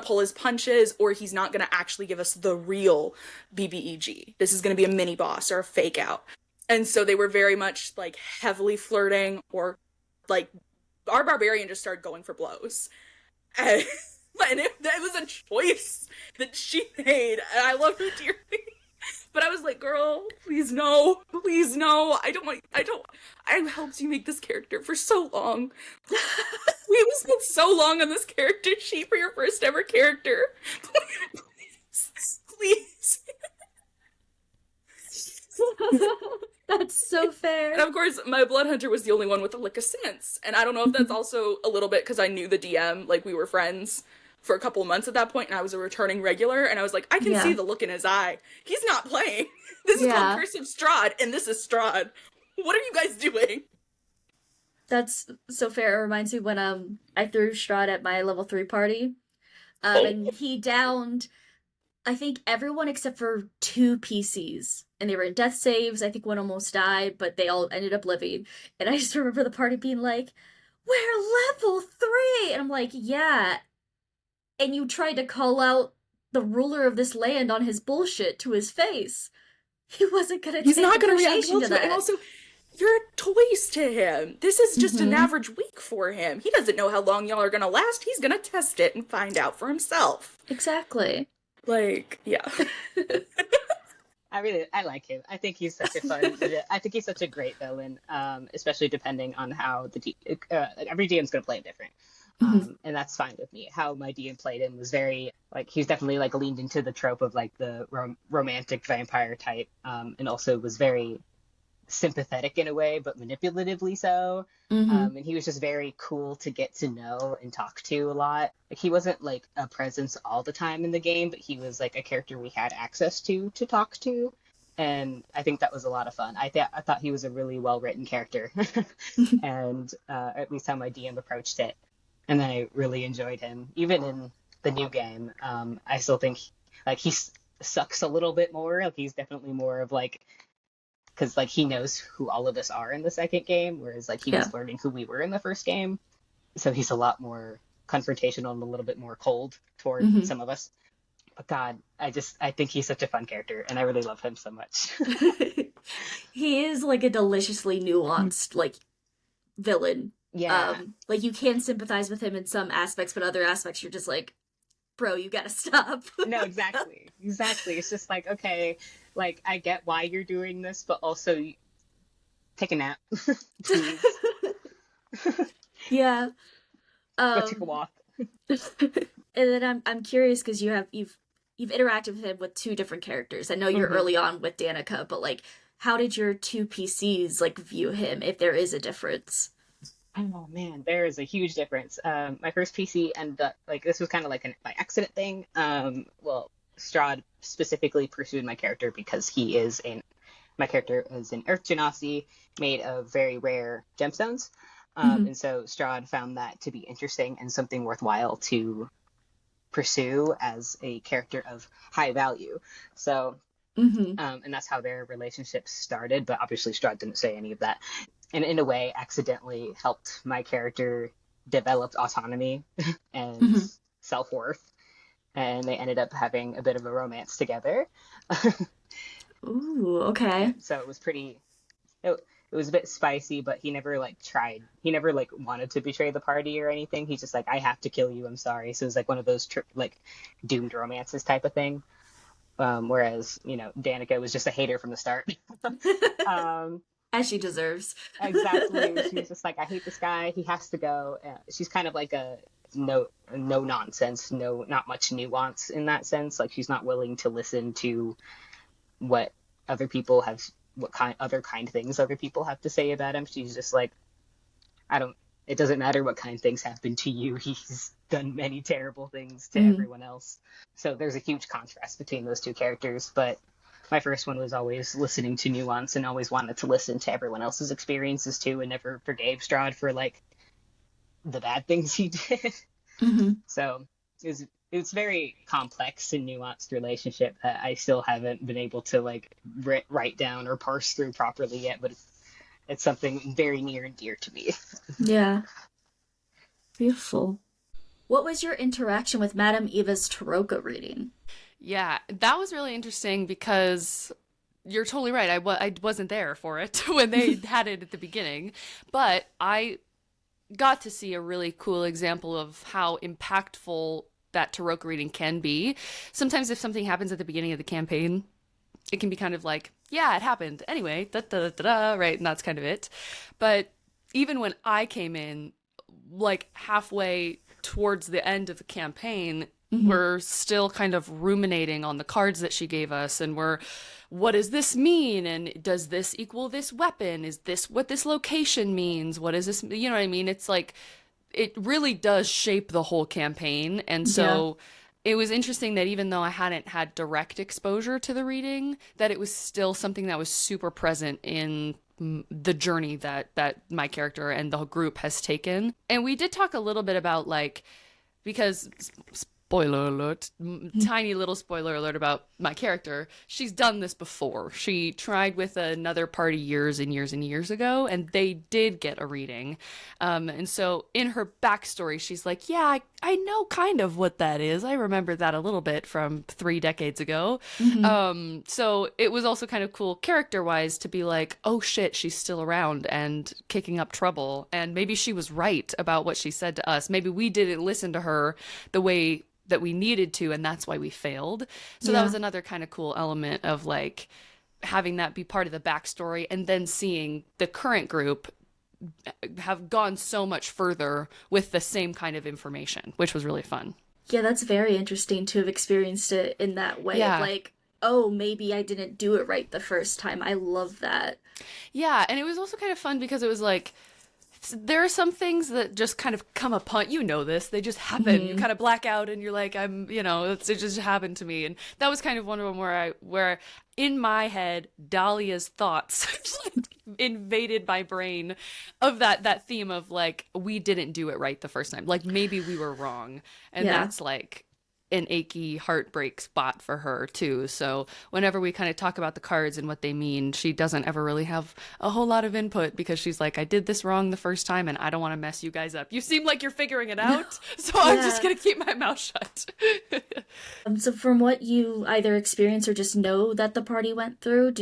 pull his punches, or he's not going to actually give us the real BBEG. This is going to be a mini boss or a fake out. And so they were very much heavily flirting or our barbarian just started going for blows. And, that was a choice that she made, and I love her dearly. But I was like, girl, please no. Please no. I helped you make this character for so long. We spent so long on this character sheet for your first ever character. Please. That's so fair. And of course, my blood hunter was the only one with a lick of sense. And I don't know if that's also a little bit because I knew the DM, like we were friends for a couple of months at that point, and I was a returning regular, and I was like, I can see the look in his eye. He's not playing. This is called Curse of Strahd, and this is Strahd. What are you guys doing? That's so fair. It reminds me when I threw Strahd at my level 3 party, and he downed, I think, everyone except for 2 PCs. And they were in death saves. I think one almost died, but they all ended up living. And I just remember the party being like, we're level 3! And I'm like, yeah. And you tried to call out the ruler of this land on his bullshit to his face. He wasn't gonna He's take not gonna react appreciation well to to it. that. And also, you're toys to him. This is just an average week for him. He doesn't know how long y'all are gonna last. He's gonna test it and find out for himself. Exactly. Like, yeah. I like him. I think he's such a fun. I think he's such a great villain, especially depending on how every DM's gonna play him different, and that's fine with me. How my DM played him was very like he's definitely like leaned into the trope of like the romantic vampire type, and also was very sympathetic in a way, but manipulatively so. And he was just very cool to get to know and talk to a lot. Like he wasn't like a presence all the time in the game, but he was like a character we had access to talk to. And I think that was a lot of fun. I thought he was a really well written character, and at least how my DM approached it. And then I really enjoyed him, even in the new game. I still think like he sucks a little bit more. Like he's definitely more of like. Because, like, he knows who all of us are in the second game, whereas, like, he was learning who we were in the first game. So he's a lot more confrontational and a little bit more cold toward some of us. But God, I think he's such a fun character, and I really love him so much. He is, like, a deliciously nuanced, like, villain. Yeah. Like, you can sympathize with him in some aspects, but other aspects you're just like, bro, you gotta stop. No, exactly. Exactly. It's just like, okay... Like, I get why you're doing this, but also take a nap. Please. Yeah. Go take a walk. And then I'm curious because you've interacted with him with 2 different characters. I know you're early on with Danica, but like, how did your 2 PCs like view him? If there is a difference. Oh man, there is a huge difference. My first PC ended up like this was kind of like by accident thing. Well. Strahd specifically pursued my character because my character is an Earth Genasi made of very rare gemstones. And so Strahd found that to be interesting and something worthwhile to pursue as a character of high value. So, and that's how their relationship started. But obviously Strahd didn't say any of that. And in a way, accidentally helped my character develop autonomy and self-worth. And they ended up having a bit of a romance together. Ooh, okay. So it was it was a bit spicy, but he never like tried. He never like wanted to betray the party or anything. He's just like, I have to kill you. I'm sorry. So it was like one of those like doomed romances type of thing. Whereas, Danica was just a hater from the start. As she deserves. Exactly. She's just like, I hate this guy. He has to go. She's kind of like a no nonsense, not much nuance in that sense. Like she's not willing to listen to what other people have, other kind things other people have to say about him. She's just like, it doesn't matter what kind things happen to you. He's done many terrible things to everyone else. So there's a huge contrast between those 2 characters. But my first one was always listening to nuance and always wanted to listen to everyone else's experiences too, and never forgave Strahd for like the bad things he did. So it was very complex and nuanced relationship that I still haven't been able to like write down or parse through properly yet, but it's something very near and dear to me. Yeah. Beautiful. What was your interaction with Madame Eva's Tarokka reading? Yeah, that was really interesting because you're totally right. I wasn't there for it when they had it at the beginning, but I got to see a really cool example of how impactful that Tarokka reading can be. Sometimes if something happens at the beginning of the campaign, it can be kind of like, yeah, it happened anyway, da da da da, right? And that's kind of it. But even when I came in, like halfway towards the end of the campaign, we're still kind of ruminating on the cards that she gave us, and what does this mean? And does this equal this weapon? Is this what this location means? What is this? You know what I mean? It's like, it really does shape the whole campaign. And so it was interesting that even though I hadn't had direct exposure to the reading, that it was still something that was super present in the journey that my character and the whole group has taken. And we did talk a little bit about, like, because spoiler alert, tiny little spoiler alert about my character, she's done this before. She tried with another party years and years and years ago, and they did get a reading. And so in her backstory, she's like, yeah, I know kind of what that is. I remember that a little bit from 3 decades ago. So it was also kind of cool character-wise to be like, oh shit, she's still around and kicking up trouble. And maybe she was right about what she said to us. Maybe we didn't listen to her the way that we needed to, and that's why we failed. So that was another kind of cool element of, like, having that be part of the backstory, and then seeing the current group have gone so much further with the same kind of information, which was really fun. Yeah, that's very interesting to have experienced it in that way. Yeah. Like, oh, maybe I didn't do it right the first time. I love that. Yeah, and it was also kind of fun because it was like, there are some things that just kind of come upon, you know this, they just happen. You kind of black out and you're like, it just happened to me. And that was kind of one of them where in my head, Dahlia's thoughts invaded my brain of that theme of, like, we didn't do it right the first time. Like, maybe we were wrong. And that's like an achy heartbreak spot for her too. So whenever we kind of talk about the cards and what they mean, she doesn't ever really have a whole lot of input, because she's like, I did this wrong the first time and I don't want to mess you guys up. You seem like you're figuring it out, so I'm just gonna keep my mouth shut. So from what you either experience or just know that the party went through,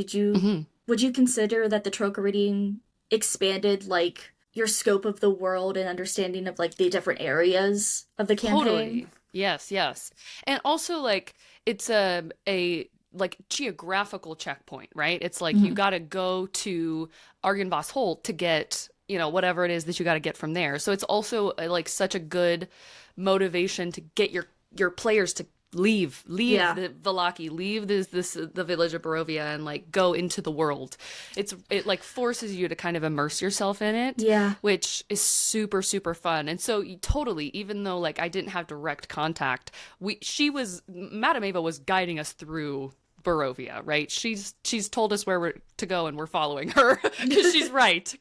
would you consider that the Tarokka reading expanded, like, your scope of the world and understanding of, like, the different areas of the campaign? Totally. Yes. And also, like, it's a like geographical checkpoint, right? It's like you got to go to Argynvoss Holt to get, whatever it is that you got to get from there. So it's also like such a good motivation to get your players to leave the Vallaki, leave the village of Barovia, and, like, go into the world. It like forces you to kind of immerse yourself in it, which is super, super fun. And so totally, even though, like, I didn't have direct contact, Madame Ava was guiding us through Barovia, right? She's told us where we're to go, and we're following her because she's right.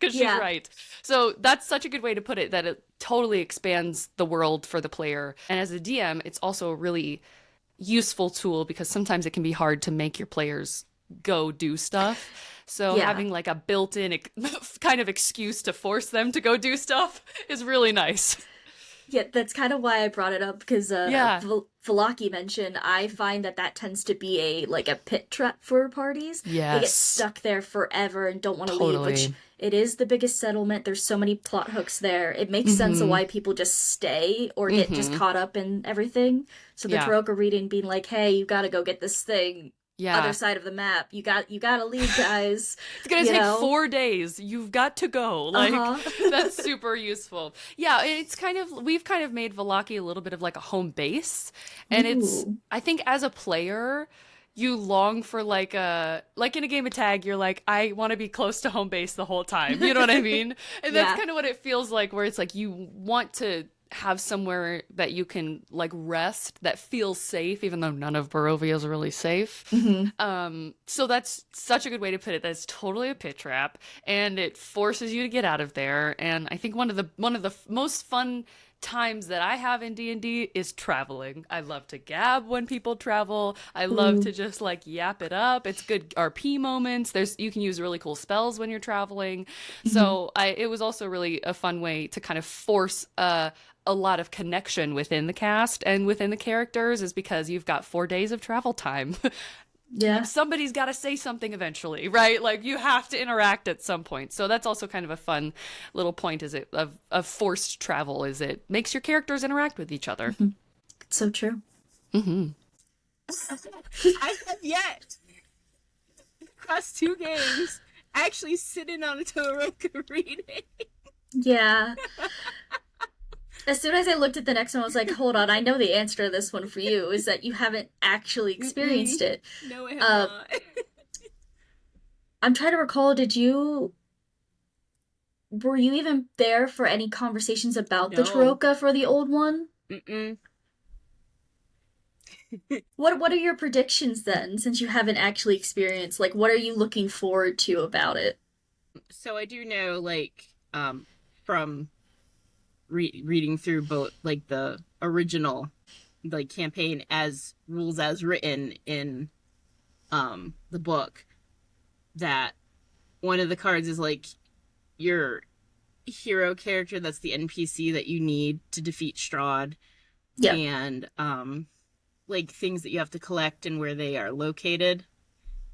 So that's such a good way to put it, that it totally expands the world for the player. And as a DM, it's also a really useful tool, because sometimes it can be hard to make your players go do stuff. So having, like, a built-in kind of excuse to force them to go do stuff is really nice. Yeah, that's kind of why I brought it up, because Vallaki mentioned, I find that tends to be a pit trap for parties. Yes. They get stuck there forever and don't want to leave, which it is the biggest settlement. There's so many plot hooks there. It makes sense of why people just stay or get just caught up in everything. So the Tarokka reading being like, hey, you gotta go get this thing. Other side of the map. You gotta leave, guys. It's gonna take 4 days. You've got to go. Like, that's super useful. Yeah, we've kind of made Vallaki a little bit of, like, a home base. And I think as a player, you long for, like in a game of tag, you're like, I want to be close to home base the whole time. You know what I mean? And that's kind of what it feels like, where it's like you want to have somewhere that you can, like, rest that feels safe, even though none of Barovia is really safe. So that's such a good way to put it. That's totally a pit trap, and it forces you to get out of there. And I think one of the most fun times that I have in D&D is traveling. I love to gab when people travel. I love to just, like, yap it up. It's good RP moments. You can use really cool spells when you're traveling. So it was also really a fun way to kind of force a lot of connection within the cast and within the characters, is because you've got 4 days of travel time. Yeah. somebody's got to say something eventually, right? Like you have to interact at some point. So that's also kind of a fun little point of forced travel is it makes your characters interact with each other. It's so true. I have yet, across 2 games, actually sitting on a Tarokka reading. Yeah. As soon as I looked at the next one, I was like, hold on, I know the answer to this one for you, is that you haven't actually experienced it. No, I have not. I'm trying to recall, were you even there for any conversations about the No. Tarokka for the old one? Mm-mm. What are your predictions then, since you haven't actually experienced? Like, what are you looking forward to about it? So I do know, like, from reading through both, like, the original, like, campaign as rules as written in the book, that one of the cards is, like, your hero character that's the NPC that you need to defeat Strahd. Yeah. And, like, things that you have to collect and where they are located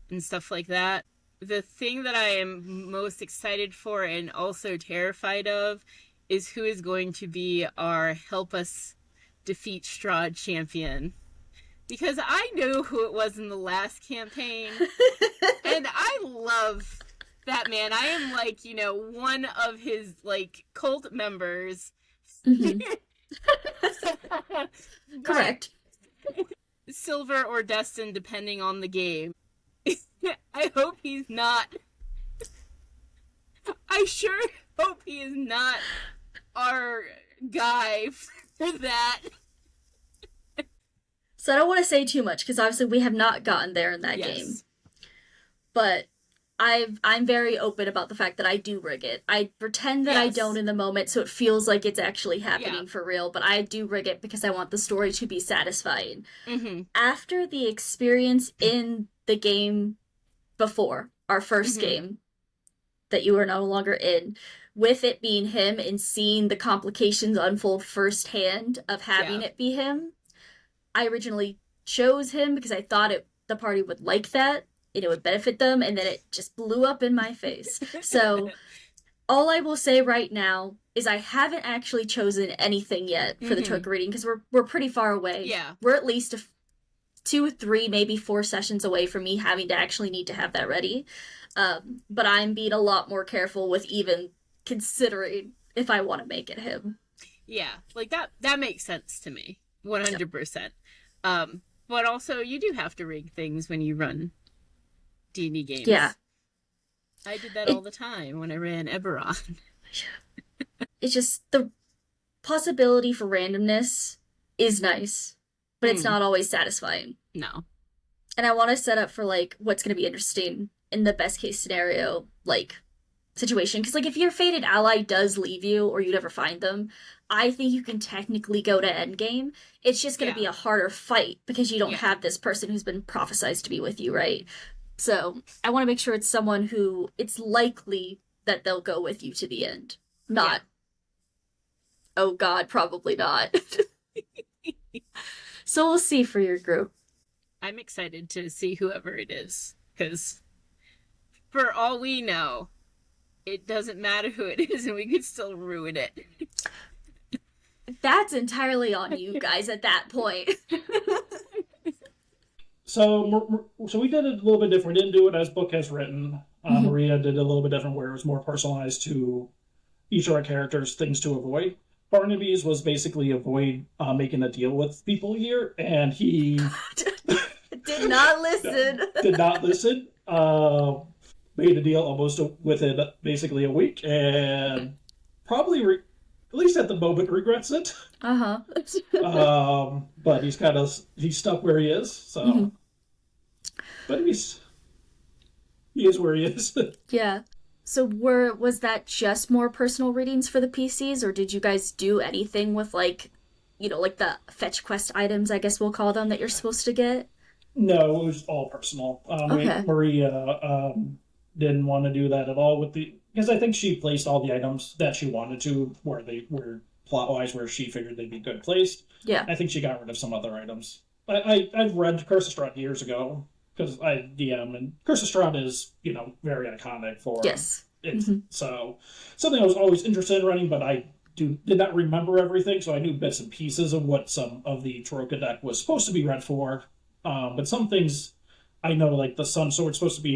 and stuff like that. The thing that I am most excited for and also terrified of is who is going to be our help us defeat Strahd champion. Because I know who it was in the last campaign, and I love that man. I am, like, you know, one of his, like, cult members. Mhm. Correct. Silver or destined, depending on the game. I hope he's not. I sure hope he is not our guy for that. So I don't want to say too much, because obviously we have not gotten there in that Yes. game. But I'm very open about the fact that I do rig it. I pretend that I Yes. don't in the moment, so it feels like it's actually happening Yeah. for real, but I do rig it because I want the story to be satisfying. Mm-hmm. After the experience in the game before, our first Mhm. game, that you are no longer in, with it being him and seeing the complications unfold firsthand of having Yeah. it be him, I originally chose him because I thought the party would like that and it would benefit them, and then it just blew up in my face. So all I will say right now is I haven't actually chosen anything yet for the Mhm. Tarokka reading, because we're pretty far away. Yeah. We're at least 2, 3, maybe 4 sessions away from me having to actually need to have that ready. But I'm being a lot more careful with even considering if I want to make it him. Yeah, like that makes sense to me. 100%. But also you do have to rig things when you run D&D games. Yeah. I did that all the time when I ran Eberron. It's just the possibility for randomness is nice, but it's not always satisfying. No. And I want to set up for, like, what's going to be interesting in the best case scenario, like, situation. Because, like, if your fated ally does leave you or you never find them, I think you can technically go to endgame. It's just going to be a harder fight because you don't have this person who's been prophesized to be with you, right? So I want to make sure it's someone who it's likely that they'll go with you to the end. Not, oh God, probably not. So we'll see for your group. I'm excited to see whoever it is, because for all we know, it doesn't matter who it is and we could still ruin it. That's entirely on you guys at that point. So we did it a little bit different. We didn't do it as book has written. Maria did it a little bit different, where it was more personalized to each of our characters, things to avoid. Barnaby's was basically avoid making a deal with people here, and he Did not listen. did not listen. Made a deal almost within basically a week, and probably, at least at the moment, regrets it. But he's stuck where he is. So, but he is where he is. Yeah. So was that just more personal readings for the PCs, or did you guys do anything with, like, like the fetch quest items, I guess we'll call them, that you're supposed to get? No, it was all personal. Okay. Maria didn't want to do that at all because I think she placed all the items that she wanted to where they were plot-wise, where she figured they'd be good placed. Yeah. I think she got rid of some other items. I've read Curse of Strahd years ago, because I DM, and Curse of Strahd is, very iconic for Yes. it. So something I was always interested in running, but I did not remember everything, so I knew bits and pieces of what some of the Tarokka deck was supposed to be read for. But some things I know, like the Sun Sword supposed to be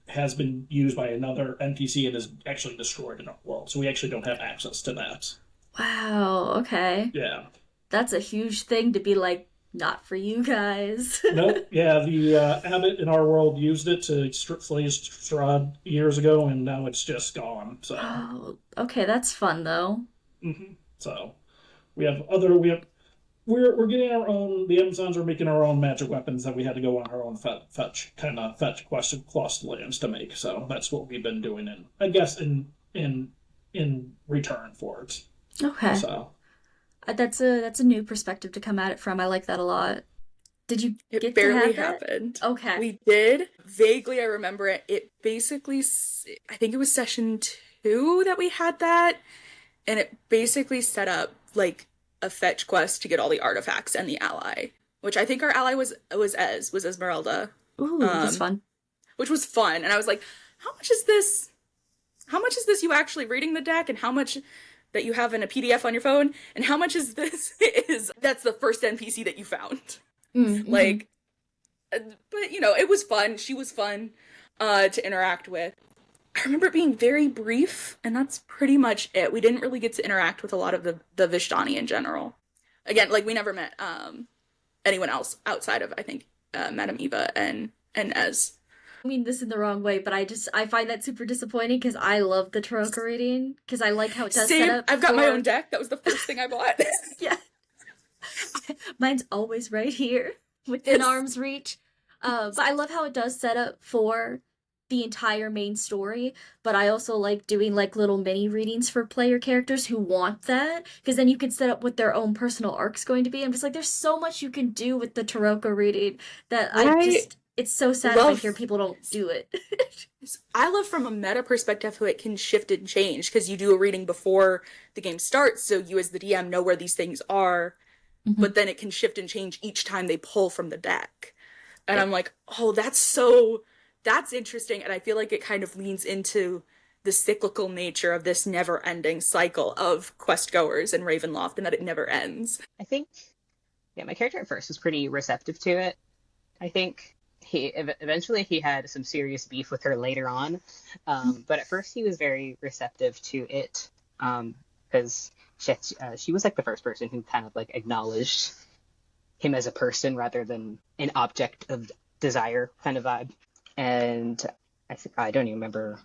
has been used by another NPC and is actually destroyed in our world, so we actually don't have access to that. Wow, okay. Yeah. That's a huge thing to be like, not for you guys. Nope. Yeah, the abbot in our world used it to slay Strahd years ago, and now it's just gone. So. Oh, okay, that's fun though. So, we're getting our own. The Amazons are making our own magic weapons that we had to go on our own fetch quest lands to make. So that's what we've been doing, and I guess in return for it. Okay. So. That's a new perspective to come at it from. I like that a lot. Did you It get barely to have that? happened. Okay. We did. Vaguely, I remember it. It basically, I think it was session 2 that we had that, and it basically set up like a fetch quest to get all the artifacts and the ally, which I think our ally was Esmeralda. Ooh, that's fun. Which was fun, and I was like, how much is this? How much is this you actually reading the deck, and how much that you have in a PDF on your phone, and how much is this that's the first NPC that you found. Like, but it was fun. She was fun to interact with. I remember it being very brief, and that's pretty much it. We didn't really get to interact with a lot of the Vishtani in general. Again, like, we never met anyone else outside of, I think, Madame Eva and Ez. I mean this in the wrong way, but I find that super disappointing because I love the Tarokka reading because I like how it does Same. set up. I've got my own deck. That was the first thing I bought. Yeah. Mine's always right here within arm's reach. But I love how it does set up for the entire main story, but I also like doing like little mini readings for player characters who want that, because then you can set up what their own personal arc's going to be. I'm just like, there's so much you can do with the Tarokka reading that it's so sad if I hear people don't do it. I love from a meta perspective how it can shift and change, because you do a reading before the game starts, so you as the DM know where these things are, but then it can shift and change each time they pull from the deck. And I'm like, oh, that's interesting, and I feel like it kind of leans into the cyclical nature of this never-ending cycle of quest goers in Ravenloft, and that it never ends. I think, my character at first was pretty receptive to it. I think eventually he had some serious beef with her later on, but at first he was very receptive to it, because she was like the first person who kind of like acknowledged him as a person rather than an object of desire kind of vibe. And I don't even remember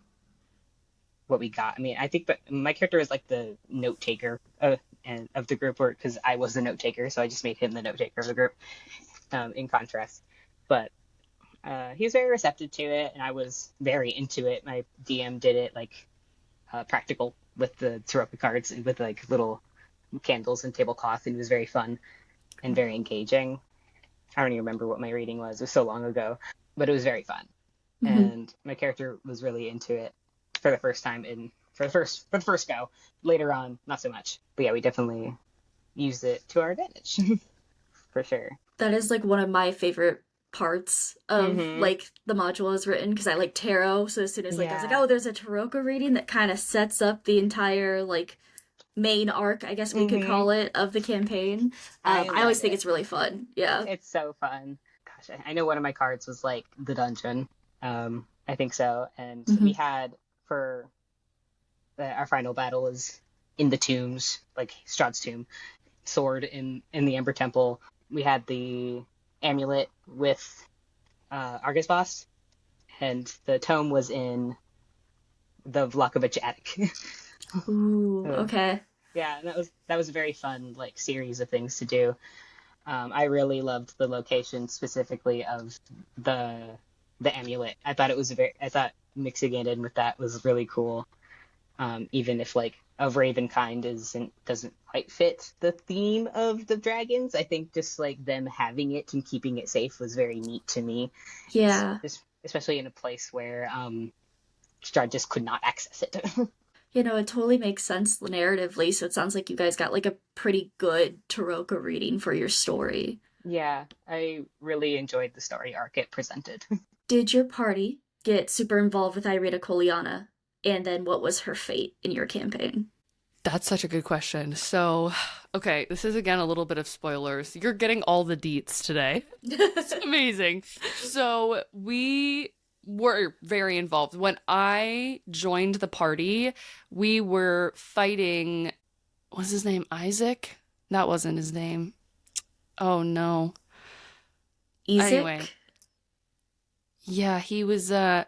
what we got. I mean, I think that my character is like the note taker of the group, because I was the note taker, so I just made him the note taker of the group, in contrast. But he was very receptive to it, and I was very into it. My DM did it like practical with the Tarokka cards and with like little candles and tablecloth, and it was very fun and very engaging. I don't even remember what my reading was. It was so long ago, but it was very fun. And my character was really into it for the first time for the first go. Later on, not so much. But yeah, we definitely used it to our advantage. For sure. That is like one of my favorite parts of like the module is written, because I like tarot, so as soon as like I was like, oh, there's a Tarokka reading that kind of sets up the entire like main arc, I guess we could call it, of the campaign. I always think it's really fun. Yeah, it's so fun. Gosh, I know one of my cards was like the dungeon. I think so. And we had for our final battle was in the tombs, like Strahd's tomb, sword in the Ember Temple. We had the amulet with Argus boss, and the tome was in the Vlakovich attic. Ooh, okay. Yeah, that was a very fun like series of things to do. I really loved the location specifically of the amulet. I thought mixing it in with that was really cool. Even if like of Raven kind doesn't quite fit the theme of the dragons, I think just like them having it and keeping it safe was very neat to me. Yeah. Especially in a place where Strahd just could not access it. It totally makes sense narratively, so it sounds like you guys got like a pretty good Tarokka reading for your story. Yeah, I really enjoyed the story arc it presented. Did your party get super involved with Ireena Kolyana? And then what was her fate in your campaign? That's such a good question. So, okay, this is again a little bit of spoilers. You're getting all the deets today. It's amazing. So, we were very involved. When I joined the party, we were fighting, what's his name? Isaac? That wasn't his name. Oh no. Anyway, Ezek? yeah, he was I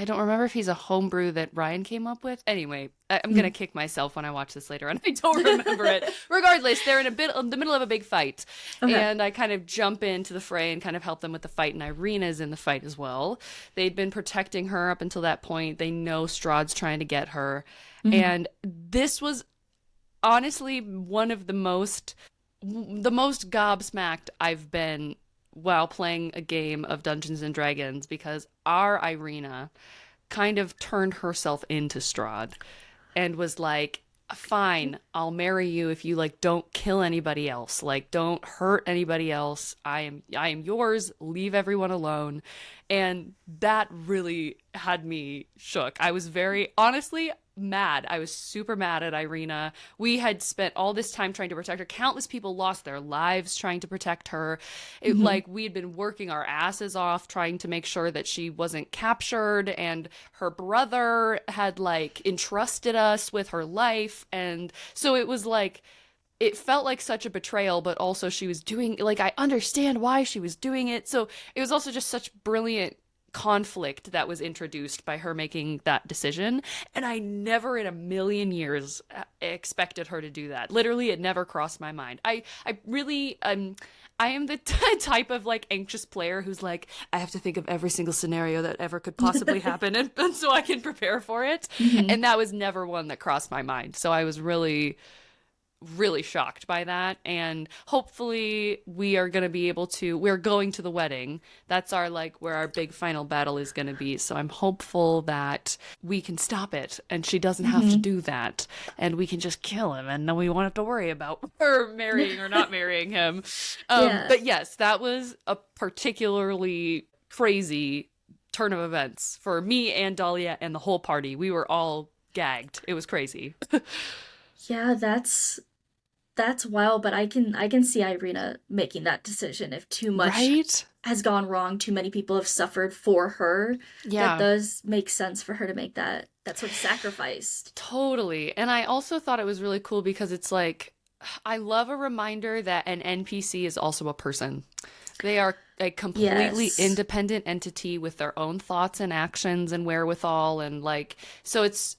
don't remember if he's a homebrew that Ryan came up with. Anyway, I'm gonna kick myself when I watch this later on. I don't remember it. Regardless, they're in the middle of a big fight, Okay. and I kind of jump into the fray and kind of help them with the fight. And Ireena's in the fight as well. They'd been protecting her up until that point. They know Strahd's trying to get her, and this was honestly one of the most gobsmacked I've been while playing a game of Dungeons and Dragons, because our Ireena kind of turned herself into Strahd and was like, fine, I'll marry you if you like don't kill anybody else, like don't hurt anybody else. I am yours, leave everyone alone. And that really had me shook. I was very honestly mad. I was super mad at Ireena. We had spent all this time trying to protect her. Countless people lost their lives trying to protect her. Like, we had been working our asses off trying to make sure that she wasn't captured, and her brother had like entrusted us with her life. And so it was like, it felt like such a betrayal, but also she was doing, like, I understand why she was doing it. So it was also just such brilliant conflict that was introduced by her making that decision. And I never in a million years expected her to do that. Literally, it never crossed my mind. I really, I am the type of like anxious player who's like, I have to think of every single scenario that ever could possibly happen, and so I can prepare for it. And that was never one that crossed my mind. So I was really shocked by that, and hopefully we're going to the wedding. That's our like where our big final battle is going to be. So I'm hopeful that we can stop it and she doesn't have to do that, and we can just kill him, and then we won't have to worry about her marrying or not marrying him. Yeah. But yes, that was a particularly crazy turn of events for me and Dahlia and the whole party. We were all gagged. It was crazy. Yeah, that's wild, but I can see Ireena making that decision if too much Right? has gone wrong, too many people have suffered for her. Yeah. That does make sense for her to make that sort of sacrifice. Totally. And I also thought it was really cool because it's like, I love a reminder that an NPC is also a person. They are a completely Yes. independent entity with their own thoughts and actions and wherewithal, and like, so it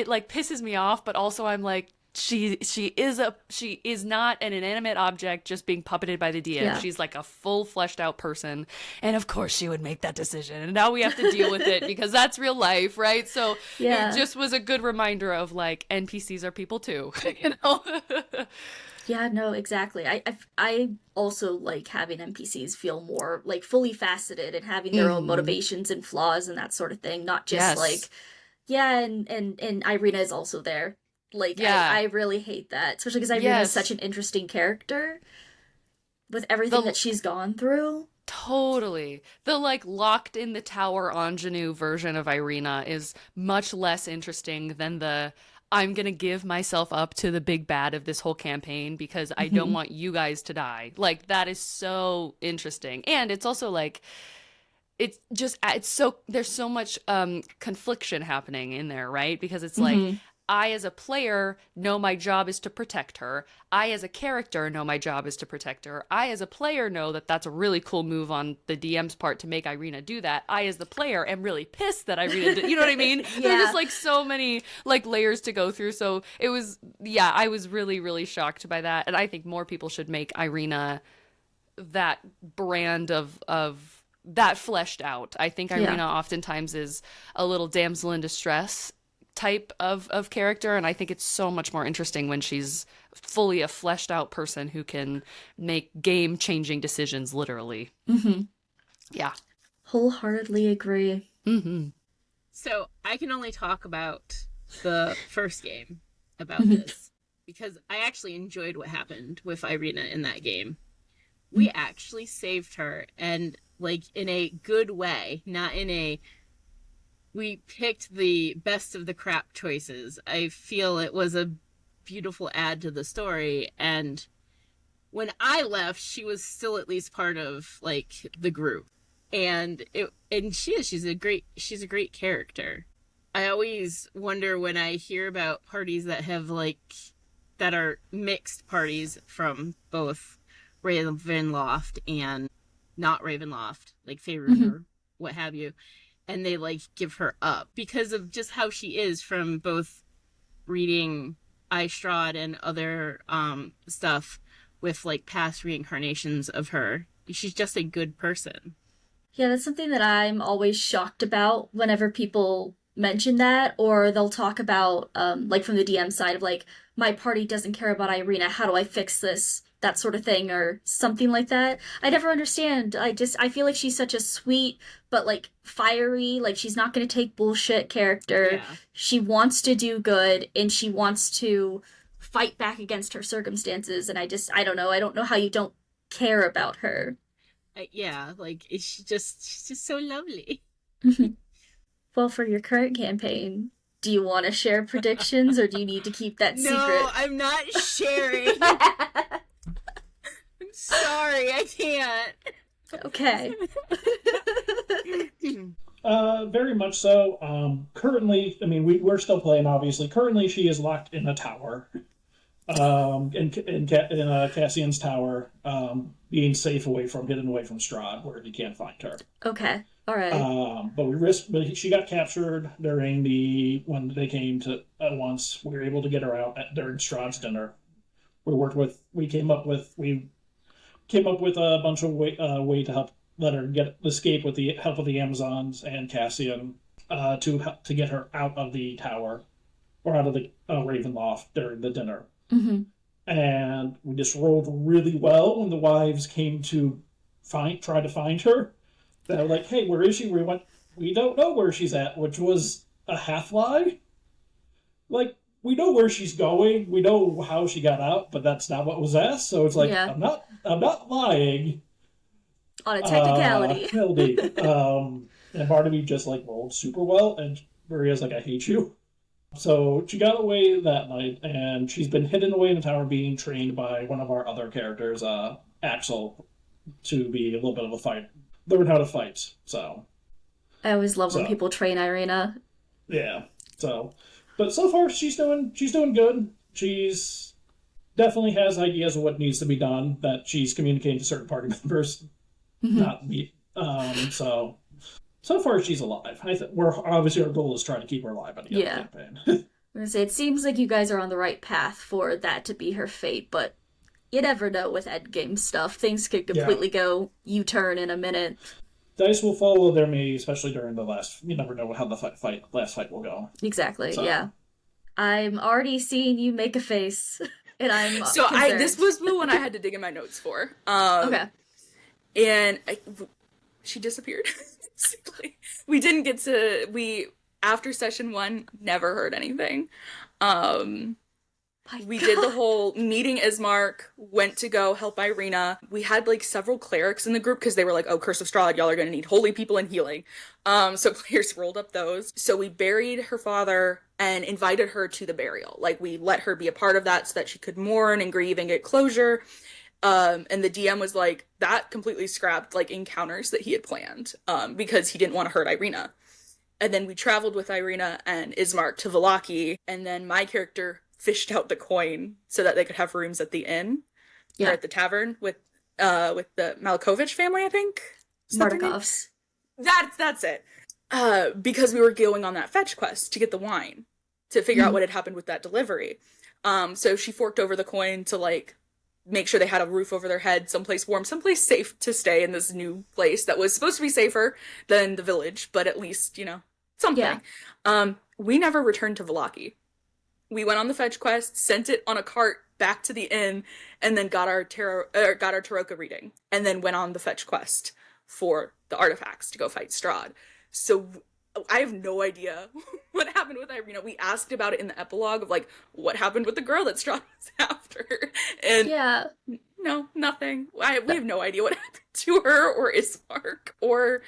like pisses me off, but also I'm like, she is not an inanimate object just being puppeted by the DM. Yeah. She's like a full fleshed out person, and of course she would make that decision, and now we have to deal with it because that's real life, right? So Yeah. it just was a good reminder of like, NPCs are people too, you know. Yeah, no, exactly. I also like having NPCs feel more like fully faceted and having their own motivations and flaws and that sort of thing, not just Yes. like, yeah, and Ireena is also there. Like, Yeah. I really hate that, especially because Ireena Yes. is such an interesting character with everything that she's gone through. Totally. The like locked in the tower ingenue version of Ireena is much less interesting than the I'm gonna give myself up to the big bad of this whole campaign because I don't want you guys to die. Like, that is so interesting. And it's also like, it's so there's so much confliction happening in there, right? Because it's like, I as a player know my job is to protect her. I as a character know my job is to protect her. I as a player know that that's a really cool move on the DM's part to make Ireena do that. I as the player am really pissed that Ireena did, you know what I mean? Yeah. There's just like so many like layers to go through. So it was, yeah, I was really, really shocked by that. And I think more people should make Ireena that brand of that fleshed out. I think Ireena oftentimes is a little damsel in distress type of character, and I think it's so much more interesting when she's fully a fleshed out person who can make game changing decisions literally. Yeah. Wholeheartedly agree. So I can only talk about the first game about this. because I actually enjoyed what happened with Ireena in that game. We actually saved her, and like in a good way, not in a we picked the best of the crap choices. I feel it was a beautiful add to the story, and when I left, she was still at least part of like the group. She's a great character. I always wonder when I hear about parties that have that are mixed parties from both Ravenloft and not Ravenloft, like Faerun or what have you, and they give her up because of just how she is from both reading Strahd and other stuff with past reincarnations of her. She's just a good person. Yeah, that's something that I'm always shocked about whenever people mention that, or they'll talk about, from the DM side of, my party doesn't care about Ireena, how do I fix this? That sort of thing, or something like that. I never understand. I feel like she's such a sweet, but, fiery, she's not gonna take bullshit character. Yeah. She wants to do good, and she wants to fight back against her circumstances, and I don't know. I don't know how you don't care about her. She's just so lovely. Well, for your current campaign, do you want to share predictions, or do you need to keep that secret? No, I'm not sharing. I'm sorry, I can't. Okay. Very much so. Currently, I mean, we're still playing, obviously. Currently, she is locked in a tower. In Cassian's tower, being safe hidden away from Strahd, where he can't find her. Okay. All right. But she got captured when they came to at once. We were able to get her out during Strahd's dinner. We came up with a bunch of way to help let her escape with the help of the Amazons and Cassian, to get her out of the tower or out of the Ravenloft during the dinner. Mm-hmm. And we just rolled really well when the wives came to try to find her. They were like, "Hey, where is she?" We don't know where she's at, which was a half lie. We know where she's going, we know how she got out, but that's not what was asked. So it's Yeah. I'm not lying. On a technicality. And Barnaby just rolled super well, and Maria's like, "I hate you." So she got away that night, and she's been hidden away in the tower being trained by one of our other characters, Axel, to be a little bit of a fighter. Learn how to fight, so. I always love when people train Ireena. Yeah, but so far she's doing good. She's definitely has ideas of what needs to be done that she's communicating to certain party members, not me. So far, she's alive. Our goal is trying to keep her alive at the end of the campaign. I'm gonna say, it seems like you guys are on the right path for that to be her fate, but you never know with endgame stuff. Things could completely go U-turn in a minute. Dice will follow their me, especially during the last. You never know how the last fight will go. Exactly. So. Yeah. I'm already seeing you make a face, and I'm concerned. This was the one I had to dig in my notes for. Okay. And she disappeared. Basically. We didn't get to, after session 1, never heard anything. We did the whole meeting Ismark, went to go help Ireena. We had several clerics in the group because they were like, "Oh, Curse of Strahd, y'all are gonna need holy people and healing." So players rolled up those. So we buried her father and invited her to the burial. We let her be a part of that so that she could mourn and grieve and get closure. And the DM was like, that completely scrapped encounters that he had planned, because he didn't want to hurt Ireena. And then we traveled with Ireena and Ismark to Vallaki, and then my character fished out the coin so that they could have rooms at the inn or at the tavern with the Malkovich family, I think. Martikovs. That's it. Because we were going on that fetch quest to get the wine to figure out what had happened with that delivery. So she forked over the coin to make sure they had a roof over their head, someplace warm, someplace safe to stay in this new place that was supposed to be safer than the village, but at least, something. Yeah. We never returned to Vallaki. We went on the fetch quest, sent it on a cart back to the inn, and then got our Tarokka reading, and then went on the fetch quest for the artifacts to go fight Strahd. So I have no idea what happened with Ireena. We asked about it in the epilogue of like, what happened with the girl that Strahd was after? And Yeah. no, nothing. We have no idea what happened to her or Ismark or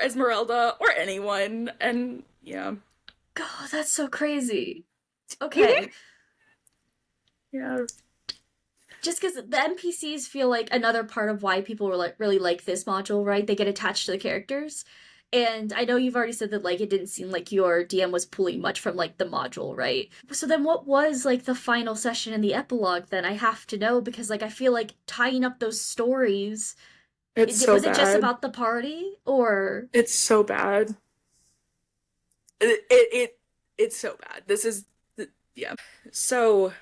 Esmeralda or anyone. And yeah. God, that's so crazy. Okay. Yeah. Just because the NPCs feel like another part of why people were like really like this module, right? They get attached to the characters. And I know you've already said that like it didn't seem like your DM was pulling much from like the module, right? So then what was like the final session in the epilogue then? I have to know because like I feel like tying up those stories, It's so was it just bad. about the party or It's so bad. It's so bad. This is yeah. So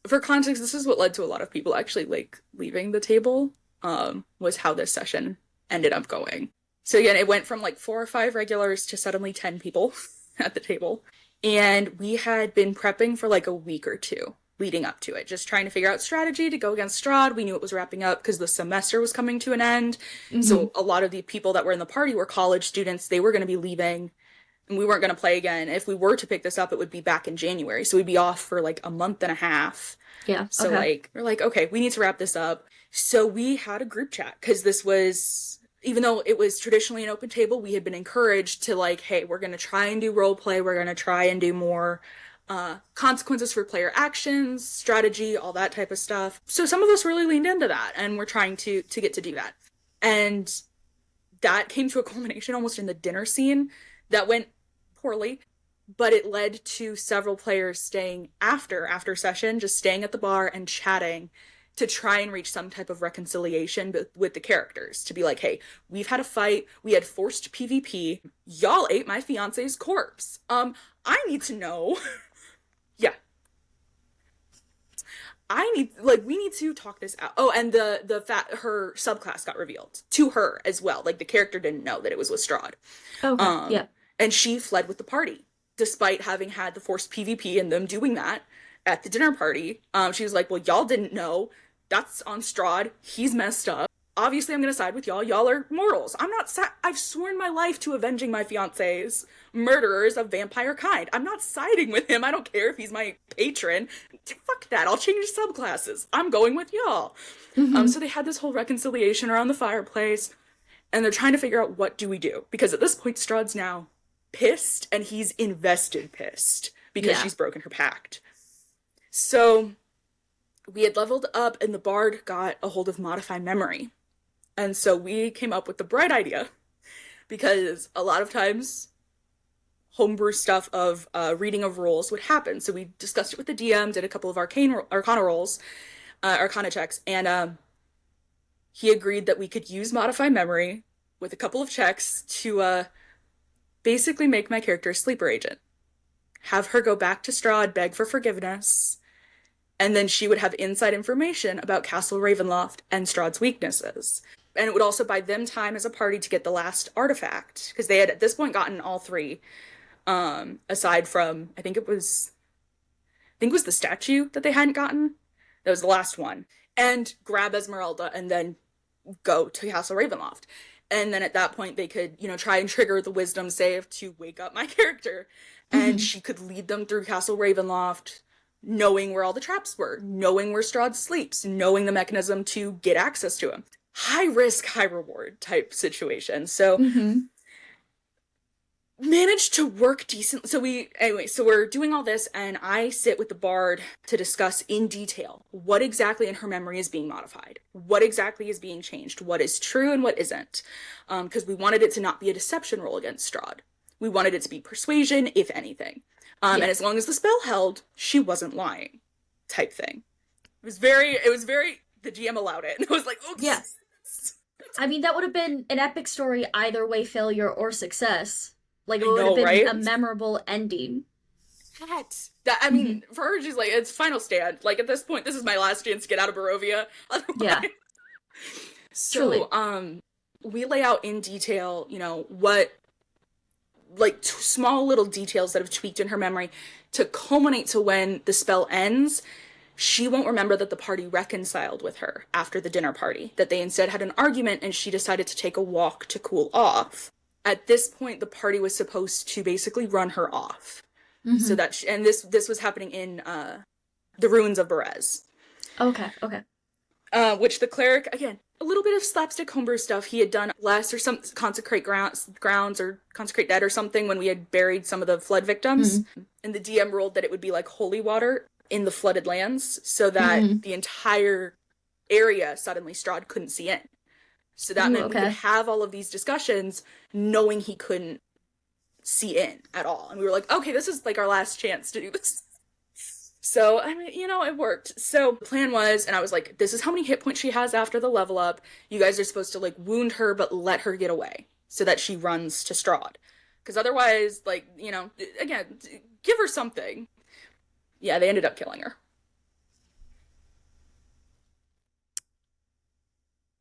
for context, this is what led to a lot of people actually like leaving the table. Was how this session ended up going. So again, it went from like 4 or 5 regulars to suddenly 10 people at the table. And we had been prepping for like a week or two leading up to it, just trying to figure out strategy to go against Strahd. We knew it was wrapping up because the semester was coming to an end. So a lot of the people that were in the party were college students. They were going to be leaving and we weren't going to play again. If we were to pick this up, it would be back in January. So we'd be off for like a month and a half. yeah, So okay. like, we're like, okay, we need to wrap this up. So we had a group chat because this was, even though it was traditionally an open table, we had been encouraged to like, hey, we're going to try and do role play. We're going to try and do more consequences for player actions, strategy, all that type of stuff. So some of us really leaned into that and we're trying to get to do that. And that came to a culmination almost in the dinner scene that went poorly, but it led to several players staying after session, just staying at the bar and chatting to try and reach some type of reconciliation with the characters, to be like, hey, we've had a fight, we had forced PvP, y'all ate my fiance's corpse. I need to know. Yeah. We need to talk this out. Oh, and her subclass got revealed to her as well. Like, the character didn't know that it was with Strahd. Okay, yeah. And she fled with the party, despite having had the forced PvP and them doing that at the dinner party. She was like, well, y'all didn't know. That's on Strahd. He's messed up. Obviously, I'm gonna side with y'all. Y'all are mortals. I've sworn my life to avenging my fiance's murderers of vampire kind. I'm not siding with him. I don't care if he's my patron. Fuck that. I'll change subclasses. I'm going with y'all. So they had this whole reconciliation around the fireplace, and they're trying to figure out what do we do. Because at this point, Strahd's now pissed, and he's invested pissed because she's broken her pact. So we had leveled up and the bard got a hold of Modify Memory. And so we came up with the bright idea, because a lot of times homebrew stuff of reading of rolls would happen. So we discussed it with the DM, did a couple of arcana rolls, arcana checks, and he agreed that we could use Modify Memory with a couple of checks to basically make my character a sleeper agent. Have her go back to Strahd, beg for forgiveness, and then she would have inside information about Castle Ravenloft and Strahd's weaknesses. And it would also buy them time as a party to get the last artifact, because they had at this point gotten all 3, aside from, I think it was the statue that they hadn't gotten. That was the last one. And grab Esmeralda and then go to Castle Ravenloft. And then at that point they could, try and trigger the wisdom save to wake up my character. And she could lead them through Castle Ravenloft, knowing where all the traps were, knowing where Strahd sleeps, knowing the mechanism to get access to him. High risk, high reward type situation. So managed to work decently. So we're doing all this, and I sit with the bard to discuss in detail what exactly in her memory is being modified, what exactly is being changed, what is true and what isn't, because we wanted it to not be a deception roll against Strahd. We wanted it to be persuasion, if anything. And as long as the spell held, she wasn't lying, type thing. It was very, the GM allowed it, and I was like, oops. Yes. I mean, that would have been an epic story either way, failure or success. Like, it would have been a memorable ending. I mean, for her, she's like, it's final stand. Like, at this point, this is my last chance to get out of Barovia. Otherwise. Yeah. So, we lay out in detail, what, like, small little details that have tweaked in her memory to culminate to when the spell ends. She won't remember that the party reconciled with her after the dinner party, that they instead had an argument and she decided to take a walk to cool off. At this point, the party was supposed to basically run her off. Mm-hmm. So that, and this was happening in the ruins of Berez. Okay, okay. Which the cleric, again, a little bit of slapstick homebrew stuff. He had done less or some consecrate grounds or consecrate dead or something when we had buried some of the flood victims. Mm-hmm. And the DM ruled that it would be like holy water in the flooded lands so that the entire area suddenly Strahd couldn't see in. So that meant we could have all of these discussions knowing he couldn't see in at all. And we were like, okay, this is like our last chance to do this. So, I mean, you know, it worked. So the plan was, and I was like, this is how many hit points she has after the level up. You guys are supposed to like wound her, but let her get away so that she runs to Strahd. Because otherwise, like, you know, again, give her something. Yeah, they ended up killing her.